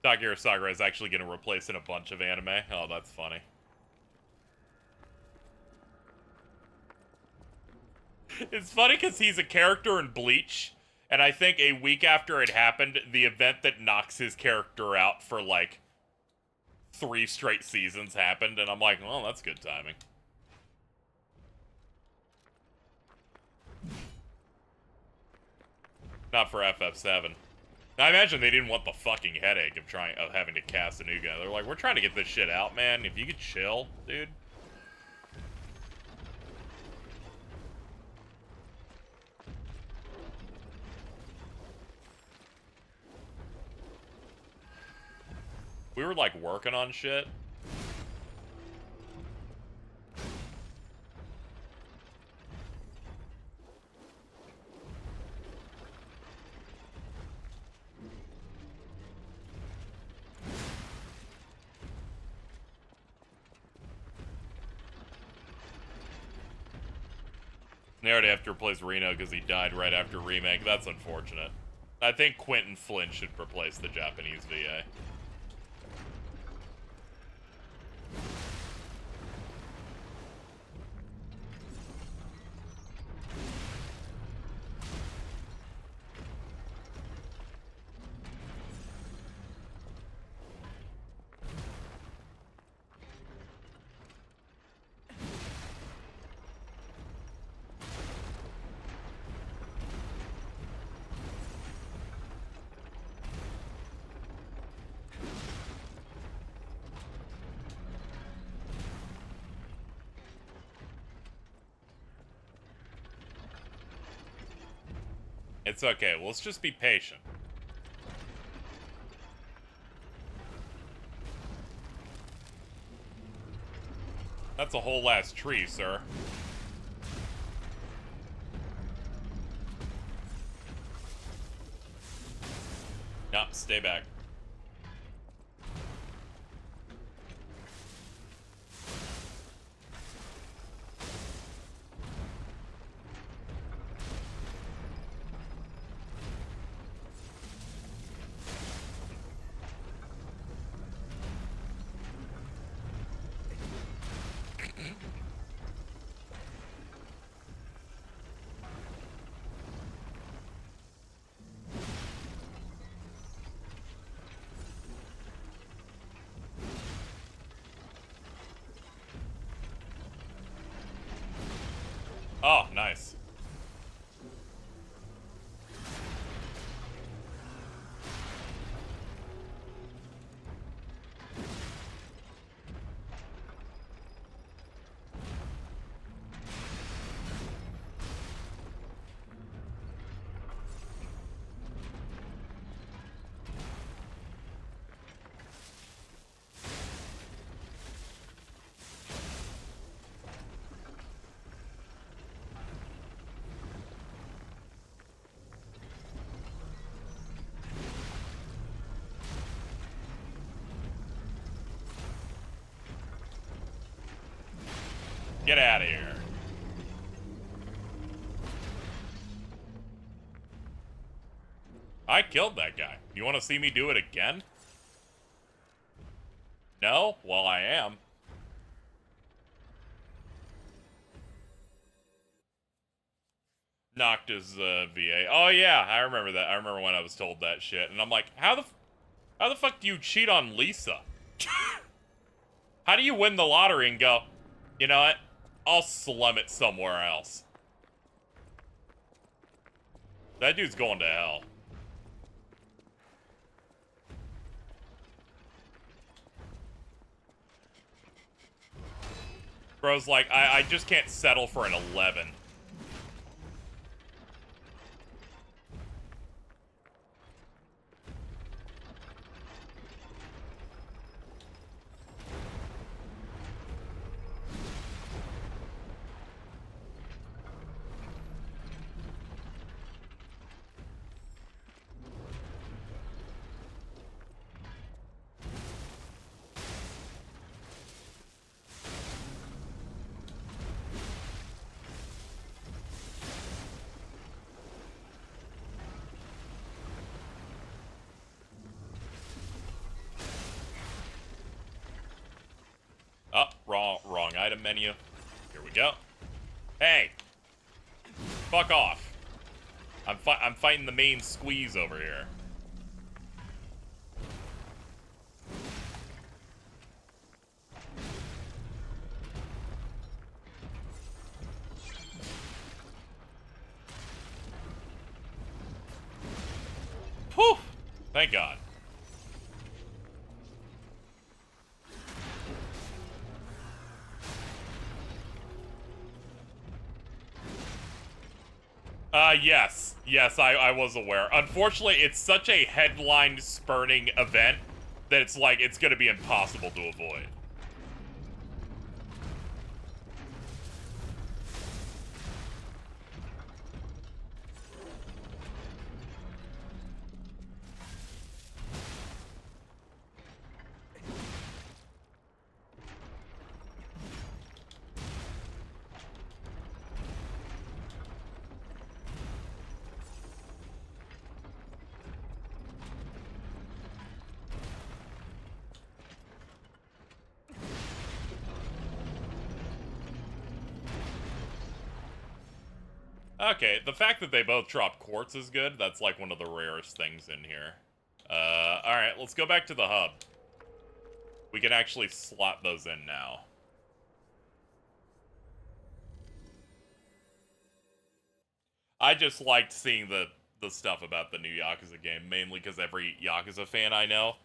Takahiro Sakurai is actually going to replace in a bunch of anime. Oh, that's funny. It's funny because he's a character in Bleach, and I think a week after it happened, the event that knocks his character out for, like, 3 straight seasons happened, and I'm like, well, that's good timing. Not for FF7. I imagine they didn't want the fucking headache of having to cast a new guy. They're like, we're trying to get this shit out, man. If you could chill, dude. We were like working on shit. They already have to replace Reno because he died right after Remake. That's unfortunate. I think Quentin Flynn should replace the Japanese VA. It's okay. Let's just be patient. That's a whole ass tree, sir. No, stay back. Oh, nice. Get out of here. I killed that guy. You want to see me do it again? No? Well, I am. Knocked his VA. Oh yeah, I remember that. I remember when I was told that shit, and I'm like, how the fuck do you cheat on Lisa? How do you win the lottery and go, you know what? I'll slum it somewhere else. That dude's going to hell. Bro's like, I just can't settle for an 11. Oh, wrong item menu. Here we go. Hey! Fuck off. I'm fighting the main squeeze over here. Whew! Thank God. Yes. Yes, I was aware. Unfortunately, it's such a headline-spurning event that it's like, it's gonna be impossible to avoid. Okay, the fact that they both drop quartz is good. That's like one of the rarest things in here. Alright, let's go back to the hub. We can actually slot those in now. I just liked seeing the stuff about the new Yakuza game, mainly because every Yakuza fan I know,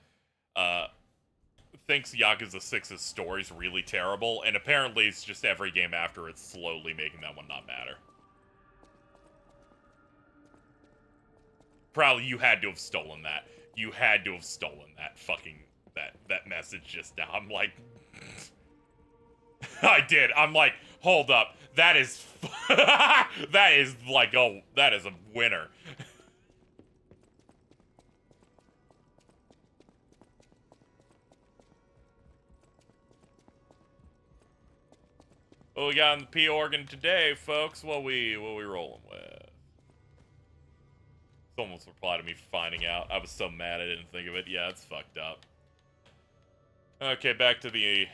thinks Yakuza 6's story's really terrible, and apparently it's just every game after it's slowly making that one not matter. Probably you had to have stolen that. You had to have stolen that fucking that message just now. I'm like, I did. I'm like, hold up. That is that is like, oh, that is a winner. What we got in the P organ today, folks? What we rolling with? Someone's replied to me finding out. I was so mad I didn't think of it. Yeah, it's fucked up. Okay, back to the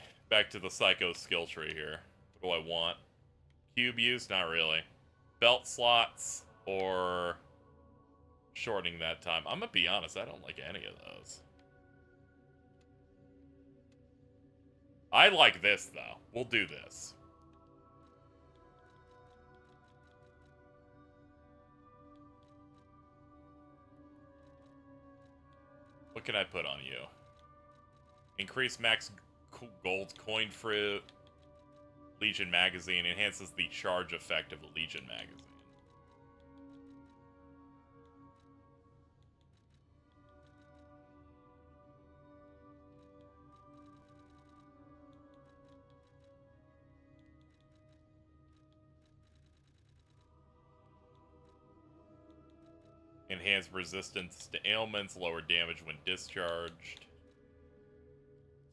psycho skill tree here. What do I want? Cube use? Not really. Belt slots or shortening that time. I'm gonna be honest, I don't like any of those. I like this though. We'll do this. What can I put on you? Increase max gold coin fruit. Legion magazine enhances the charge effect of the Legion magazine. Enhanced resistance to ailments, lower damage when discharged.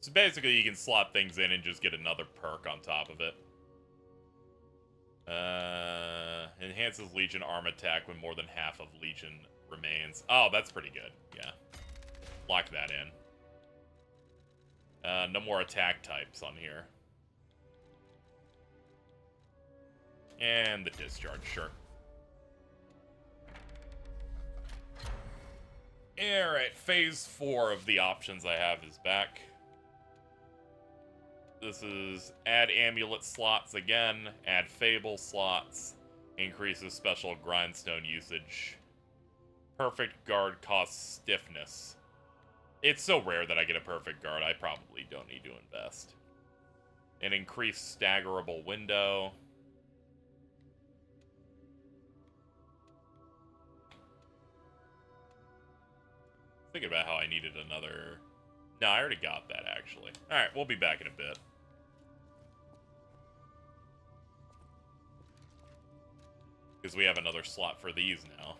So basically you can slot things in and just get another perk on top of it. Enhances Legion arm attack when more than half of Legion remains. Oh, that's pretty good. Yeah. Lock that in. No more attack types on here. And the discharge, sure. Alright, phase 4 of the options I have is back. This is add amulet slots again, add fable slots, increases special grindstone usage. Perfect guard costs stiffness. It's so rare that I get a perfect guard, I probably don't need to invest. An increased staggerable window. Thinking about how I needed another... No, I already got that, actually. Alright, we'll be back in a bit. Because we have another slot for these now.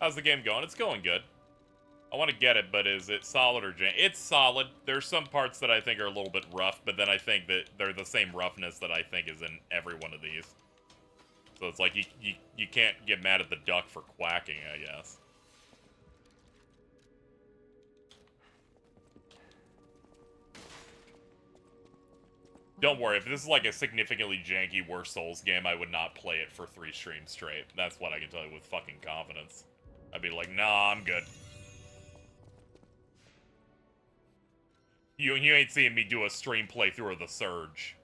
How's the game going? It's going good. I want to get it, but is it solid or jank? It's solid. There's some parts that I think are a little bit rough, but then I think that they're the same roughness that I think is in every one of these. So it's like you can't get mad at the duck for quacking, I guess. Don't worry, if this is like a significantly janky worse Souls game, I would not play it for 3 streams straight. That's what I can tell you with fucking confidence. I'd be like, nah, I'm good. You ain't seeing me do a stream playthrough of The Surge.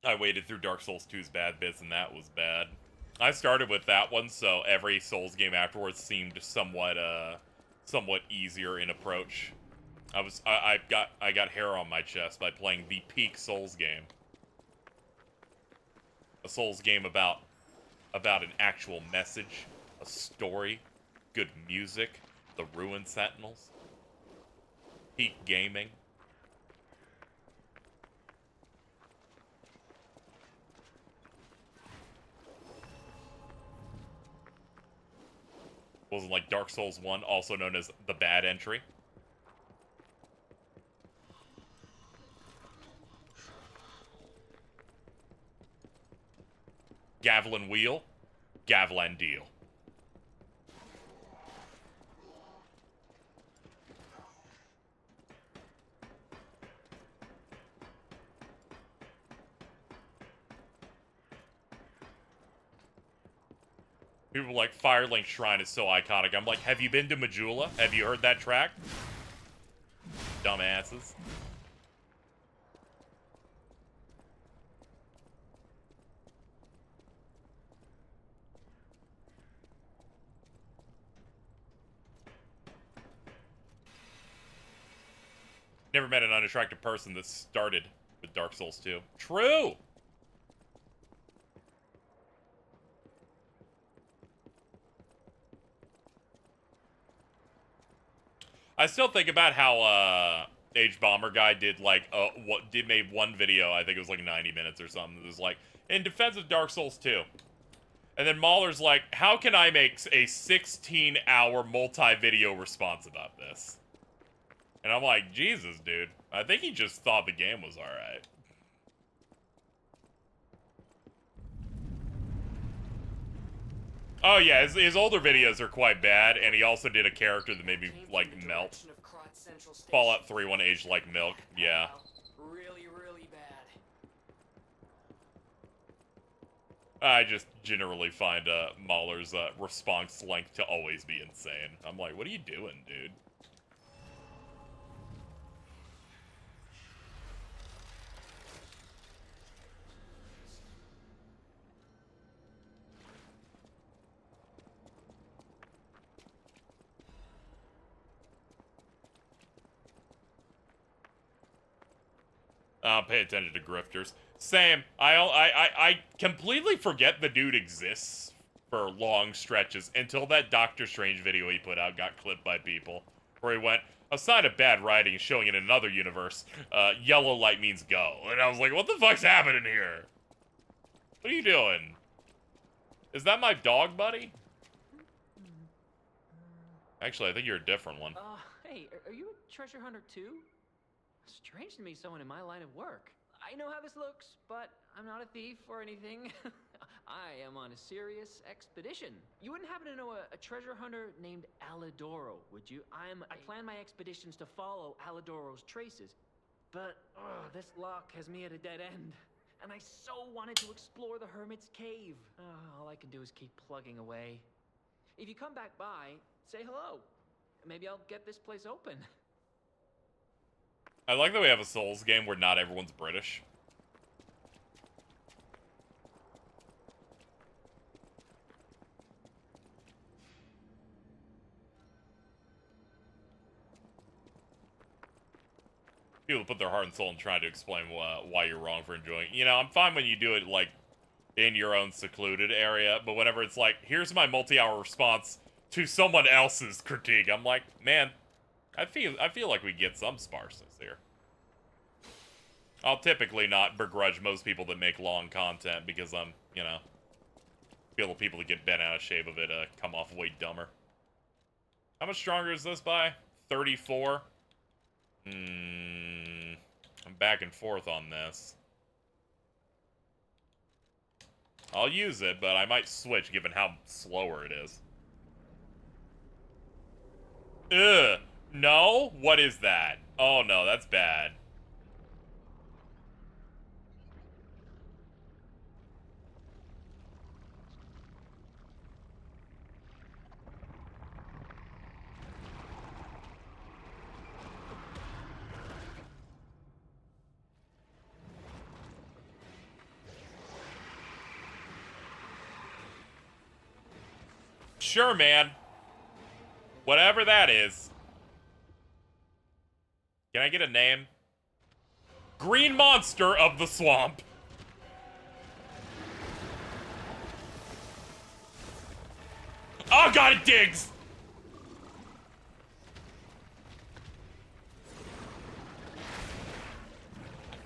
I waited through Dark Souls 2's bad bits, and that was bad. I started with that one, so every Souls game afterwards seemed somewhat easier in approach. I got hair on my chest by playing the peak Souls game. A Souls game about an actual message, a story, good music, the Ruin Sentinels, peak gaming. Wasn't like Dark Souls 1, also known as the bad entry. Gavilan Wheel, Gavilan Deal. People like Firelink Shrine is so iconic. I'm like, have you been to Majula? Have you heard that track? Dumbasses. Never met an unattractive person that started with Dark Souls 2. True! I still think about how Age Bomber guy did like made one video, I think it was like 90 minutes or something. It was like in defense of Dark Souls 2. And then Mahler's like, how can I make a 16-hour multi-video response about this? And I'm like, Jesus, dude. I think he just thought the game was alright. Oh yeah, his older videos are quite bad, and he also did a character that made me, like, melt. Fallout 3 one aged like milk, yeah. Really, really bad. I just generally find Mahler's response length to always be insane. I'm like, what are you doing, dude? Pay attention to grifters. Same. I completely forget the dude exists for long stretches until that Doctor Strange video he put out got clipped by people. Where he went, a sign of bad writing is showing in another universe. Yellow light means go. And I was like, what the fuck's happening here? What are you doing? Is that my dog, buddy? Actually, I think you're a different one. Hey, are you a treasure hunter too? Strange to meet someone in my line of work. I know how this looks, but I'm not a thief or anything. I am on a serious expedition. You wouldn't happen to know a treasure hunter named Alidoro, would you? I plan my expeditions to follow Alidoro's traces. But, this lock has me at a dead end. And I so wanted to explore the Hermit's Cave. All I can do is keep plugging away. If you come back by, say hello. Maybe I'll get this place open. I like that we have a Souls game where not everyone's British. People put their heart and soul in trying to explain why you're wrong for enjoying. You know, I'm fine when you do it, like, in your own secluded area, but whenever it's like, here's my multi-hour response to someone else's critique, I'm like, man, I feel like we get some sparseness here. I'll typically not begrudge most people that make long content because I'm, you know, feel the people that get bent out of shape of it come off way dumber. How much stronger is this by? 34? I'm back and forth on this. I'll use it, but I might switch given how slower it is. Ugh. No? What is that? Oh no, that's bad. Sure, man. Whatever that is. Can I get a name? Green Monster of the Swamp. Oh god, it digs!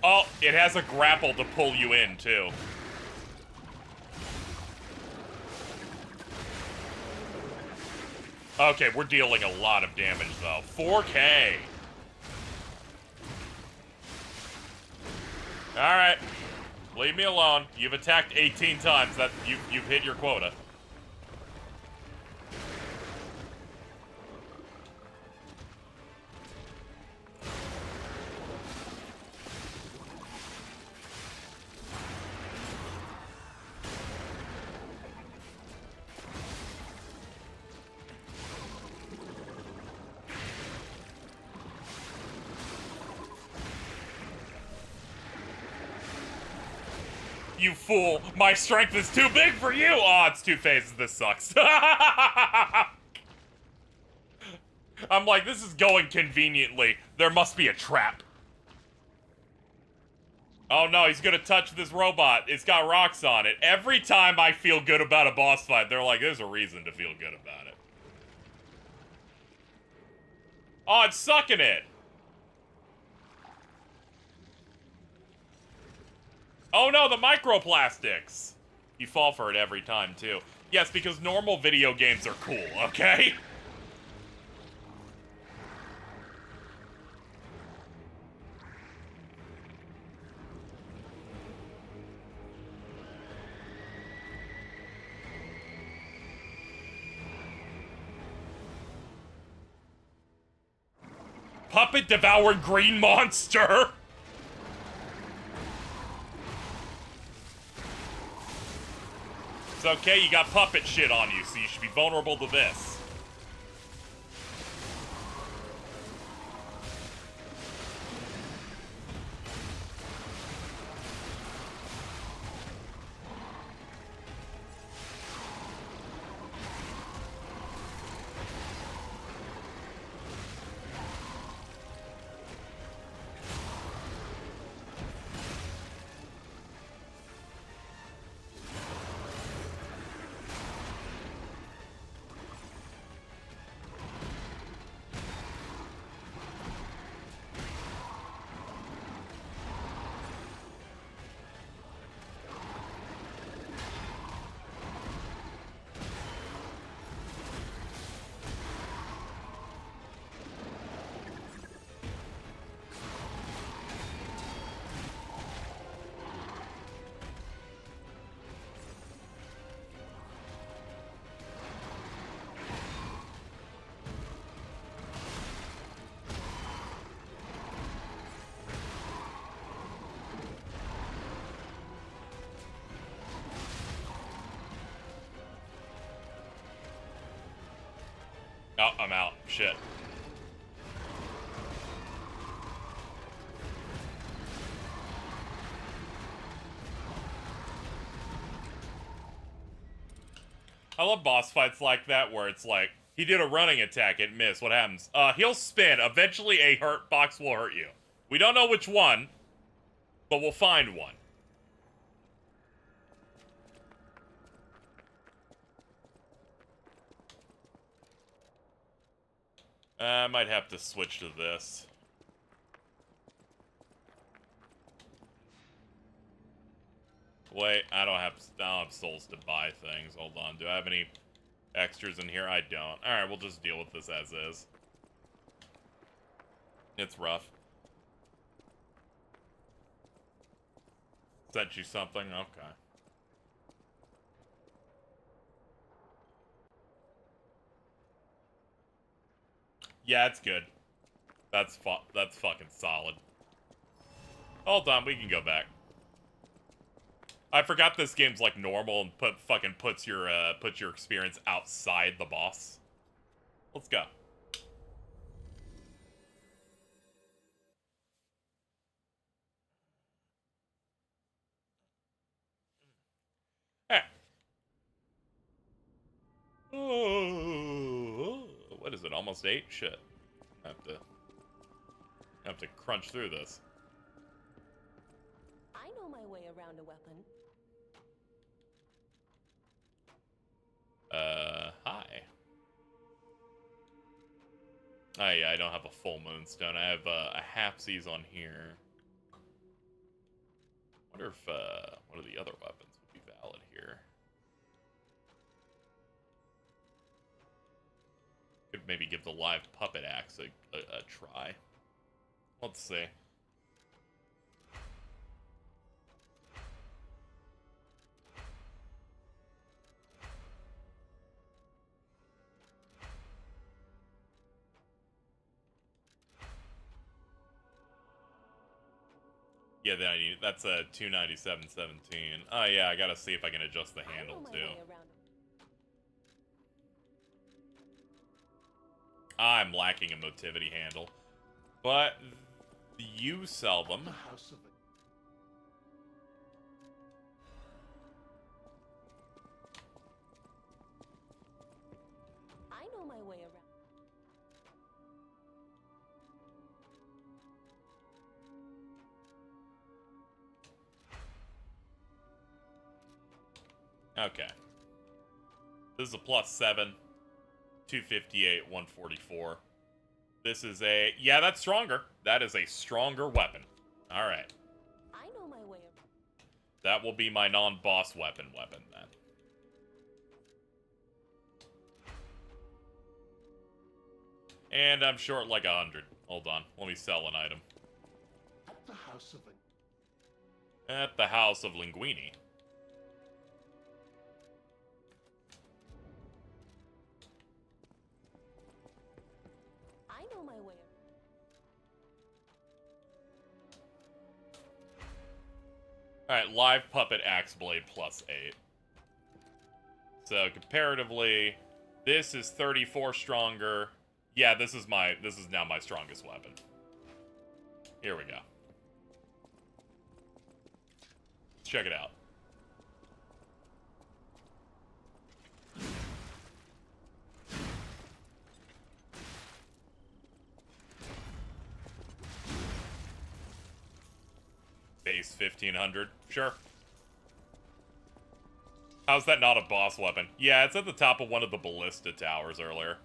Oh, it has a grapple to pull you in, too. Okay, we're dealing a lot of damage, though. 4K. Alright. Leave me alone. You've attacked 18 times. You've hit your quota. You fool! My strength is too big for you! Oh, it's 2 phases. This sucks. I'm like, this is going conveniently. There must be a trap. Oh no, he's gonna touch this robot. It's got rocks on it. Every time I feel good about a boss fight, they're like, there's a reason to feel good about it. Oh, it's sucking it. Oh no, the microplastics. You fall for it every time, too. Yes, because normal video games are cool, okay? Puppet devoured green monster! It's okay, you got puppet shit on you, so you should be vulnerable to this. Oh, I'm out. Shit. I love boss fights like that where it's like, he did a running attack, it missed. What happens? He'll spin. Eventually a hurt box will hurt you. We don't know which one, but we'll find one. I might have to switch to this. Wait, I don't have souls to buy things. Hold on. Do I have any extras in here? I don't. Alright, we'll just deal with this as is. It's rough. Sent you something? Okay. Yeah, it's good. That's fucking solid. Hold on, we can go back. I forgot this game's like normal and puts your experience outside the boss. Let's go. Hey. Oh, what is it? Almost 8? Shit. Have to crunch through this. I know my way around a weapon. Hi. Oh yeah, I don't have a full moonstone. I have a halfsies on here. Wonder if one of the other weapons would be valid here. Could maybe give the live puppet axe a try. Let's see. Yeah, that's a 297.17. Oh yeah, I gotta see if I can adjust the handle too. I'm lacking a motivity handle, but you sell them. I know my way around. Okay. This is a +7. 258, 144. This is a... Yeah, that's stronger. That is a stronger weapon. Alright. I know my way of... That will be my non-boss weapon then. And I'm short like 100. Hold on. Let me sell an item. At the House of... At the House of Linguini. I know my way of... Alright, live puppet axe blade +8. So comparatively, this is 34 stronger. Yeah, this is now my strongest weapon. Here we go. Let's check it out. Base 1500. Sure. How's that not a boss weapon? Yeah, it's at the top of one of the ballista towers earlier.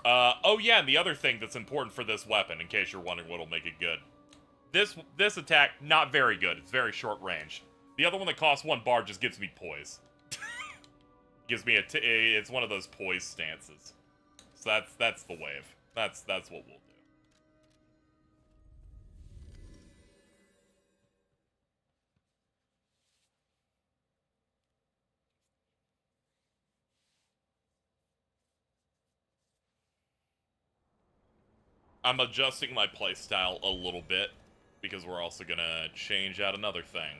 Oh yeah, and the other thing that's important for this weapon, in case you're wondering what'll make it good. This attack, not very good. It's very short range. The other one that costs 1 bar just gives me poise. Gives me it's one of those poise stances. So that's the wave. That's what we'll do. I'm adjusting my playstyle a little bit because we're also gonna change out another thing.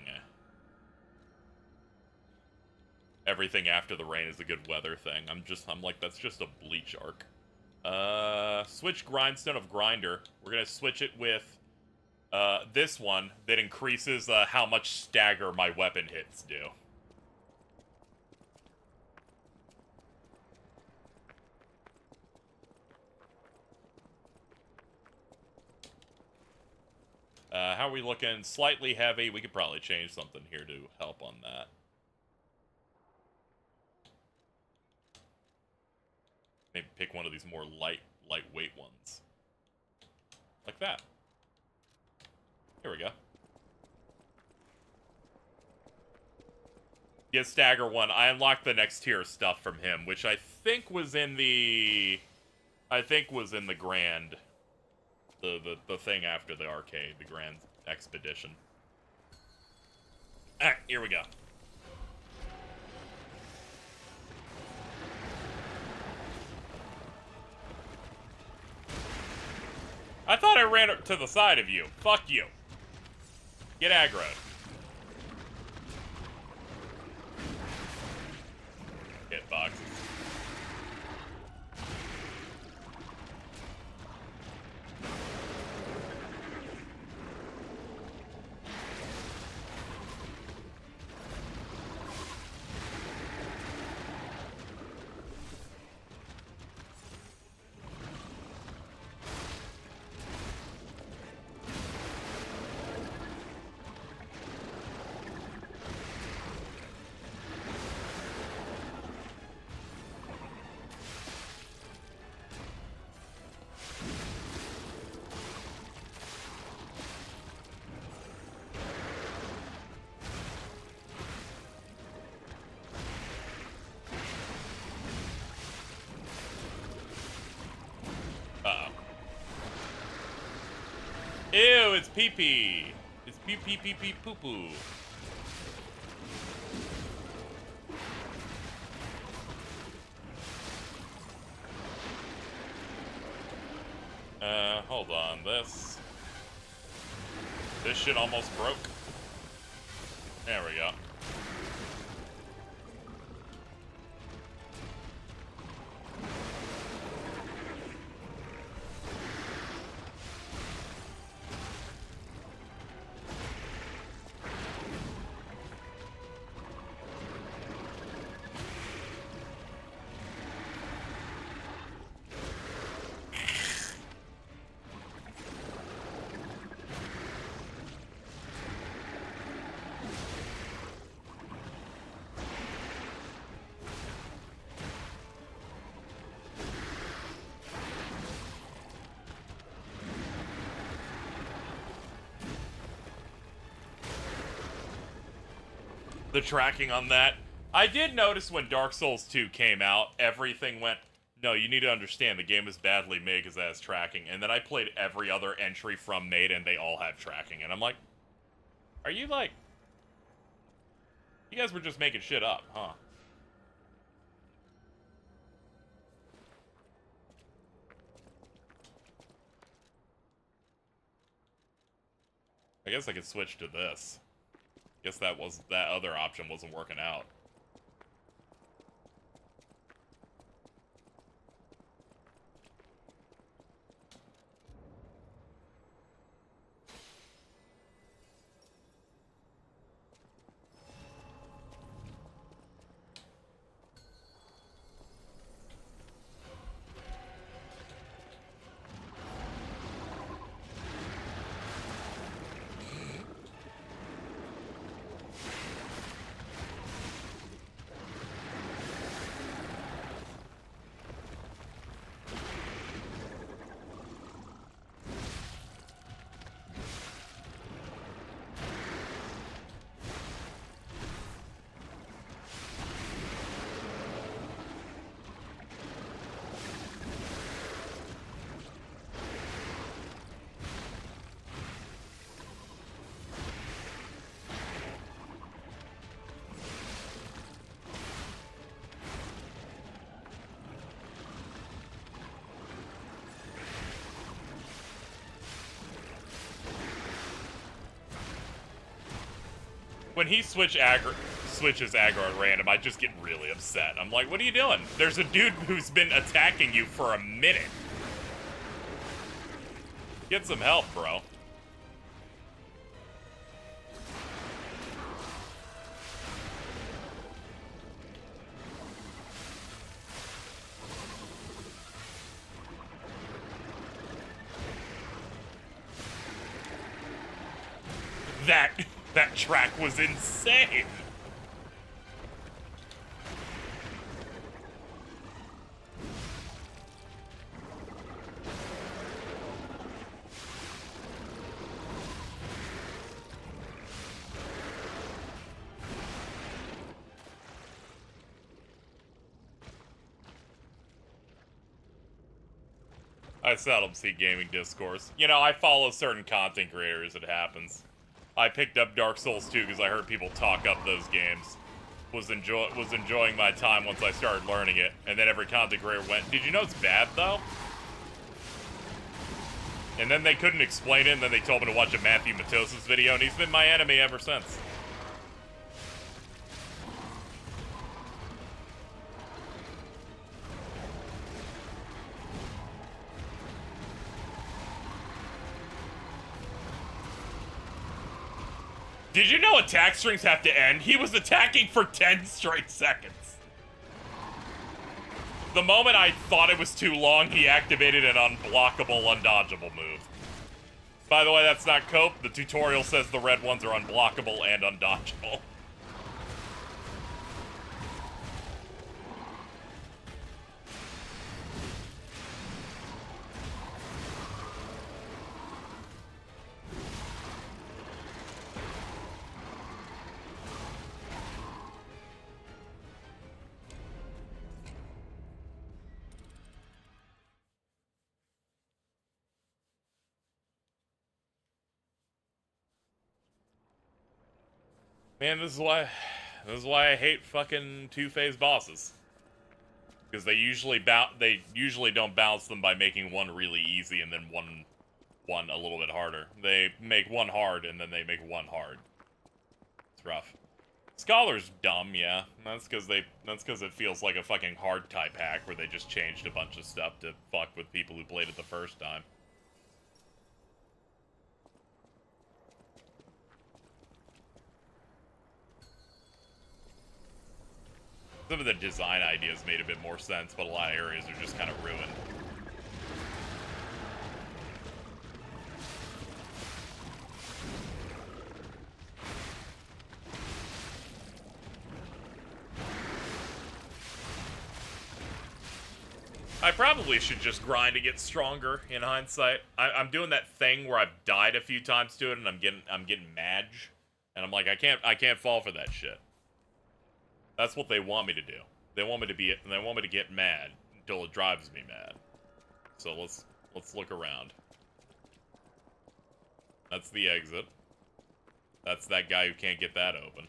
Everything after the rain is a good weather thing. I'm like, that's just a bleach arc. Switch grindstone of grinder. We're gonna switch it with this one that increases how much stagger my weapon hits do. How are we looking? Slightly heavy. We could probably change something here to help on that. Maybe pick one of these more lightweight ones. Like that. Here we go. Yeah, stagger one. I unlocked the next tier of stuff from him, which I think was in the... grand... The thing after the arcade, the Grand Expedition. Alright, here we go. I thought I ran to the side of you. Fuck you. Get aggroed. Hitboxes. Ew, it's pee-pee. It's pee-pee-pee-pee-poo-poo. Hold on. This shit almost broke. There we go. the tracking on that. I did notice when Dark Souls 2 came out, everything went, no, you need to understand the game is badly made because it has tracking. And then I played every other entry from Made and they all have tracking. And I'm like, are you like... You guys were just making shit up, huh? I guess I could switch to this. Guess that other option wasn't working out. When he switches aggro at random, I just get really upset. I'm like, what are you doing? There's a dude who's been attacking you for a minute. Get some help, bro. That track was insane. I seldom see gaming discourse. You know, I follow certain content creators, it happens. I picked up Dark Souls 2 because I heard people talk up those games. Was enjoying my time once I started learning it. And then every content creator went, did you know it's bad, though? And then they couldn't explain it, and then they told me to watch a Matthew Matosis video, and he's been my enemy ever since. Did you know attack strings have to end? He was attacking for 10 straight seconds. The moment I thought it was too long, he activated an unblockable, undodgeable move. By the way, that's not cope. The tutorial says the red ones are unblockable and undodgeable. Man, this is why I hate fucking two-phase bosses. Because they usually don't balance them by making one really easy and then one a little bit harder. They make one hard and then they make one hard. It's rough. Scholar's dumb, yeah. That's because it feels like a fucking hard type hack where they just changed a bunch of stuff to fuck with people who played it the first time. Some of the design ideas made a bit more sense, but a lot of areas are just kind of ruined. I probably should just grind to get stronger in hindsight. I'm doing that thing where I've died a few times to it and I'm getting madge. And I'm like, I can't fall for that shit. That's what they want me to do. They want me to get mad until it drives me mad. So let's look around. That's the exit. That's that guy who can't get that open.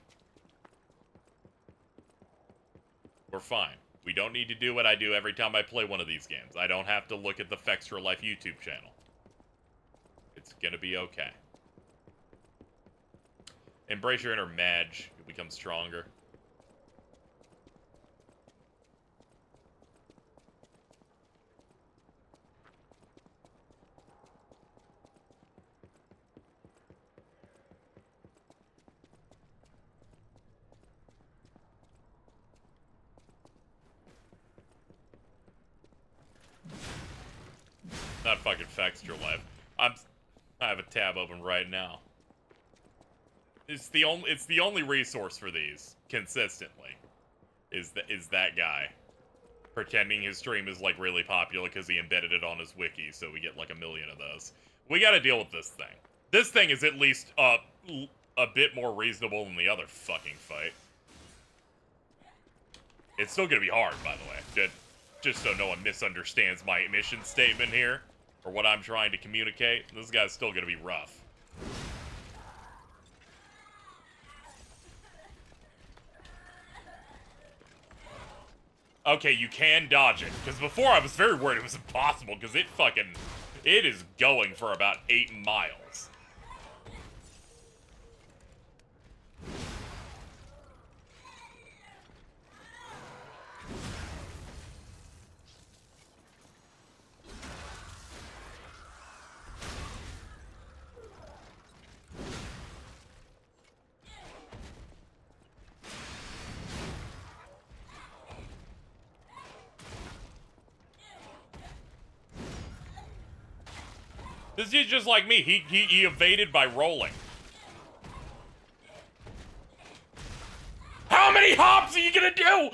We're fine. We don't need to do what I do every time I play one of these games. I don't have to look at the Fextra Life YouTube channel. It's gonna be okay. Embrace your inner Madge. You'll become stronger. Not fucking Fextra Life. I have a tab open right now. It's the only resource for these consistently. Is that guy pretending his stream is like really popular because he embedded it on his wiki, so we get like 1 million of those. We got to deal with this thing. This thing is at least a bit more reasonable than the other fucking fight. It's still gonna be hard, by the way. Just so no one misunderstands my mission statement here, or what I'm trying to communicate. This guy's still gonna be rough. Okay, you can dodge it. Because before I was very worried it was impossible, because it is going for about 8 miles. This dude's just like me. He evaded by rolling. How many hops are you gonna do?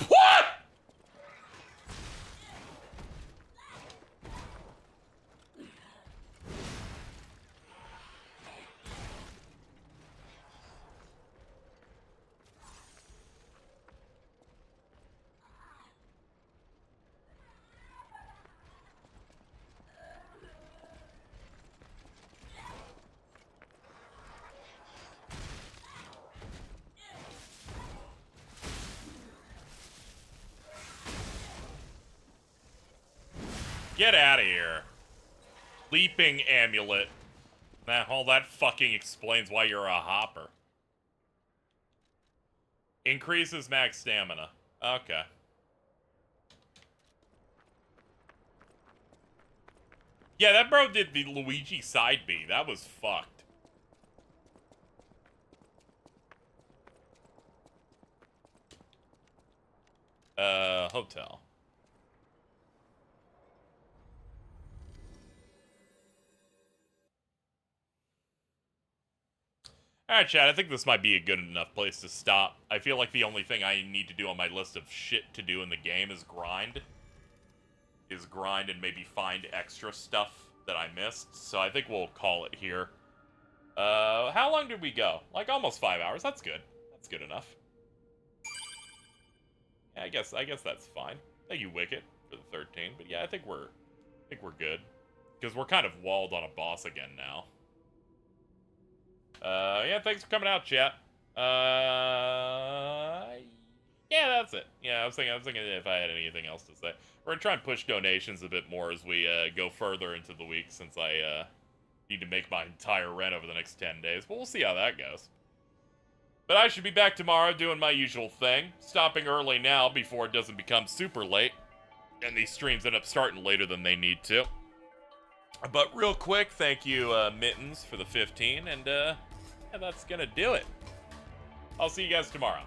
What? Get out of here. Leaping amulet. All that fucking explains why you're a hopper. Increases max stamina. Okay. Yeah, that bro did the Luigi side B. That was fucked. Hotel. Alright, Chad, I think this might be a good enough place to stop. I feel like the only thing I need to do on my list of shit to do in the game is grind. And maybe find extra stuff that I missed. So I think we'll call it here. How long did we go? Like almost 5 hours. That's good. That's good enough. Yeah, I guess that's fine. Thank you, Wicket, for the 13. But yeah, I think we're good. Because we're kind of walled on a boss again now. Yeah, thanks for coming out, chat. Yeah, that's it. Yeah, I was thinking if I had anything else to say. We're gonna try and push donations a bit more as we go further into the week, since I need to make my entire rent over the next 10 days. But we'll see how that goes. But I should be back tomorrow doing my usual thing, stopping early now before it doesn't become super late, and these streams end up starting later than they need to. But real quick, thank you, Mittens, for the 15, and yeah, that's gonna do it. I'll see you guys tomorrow.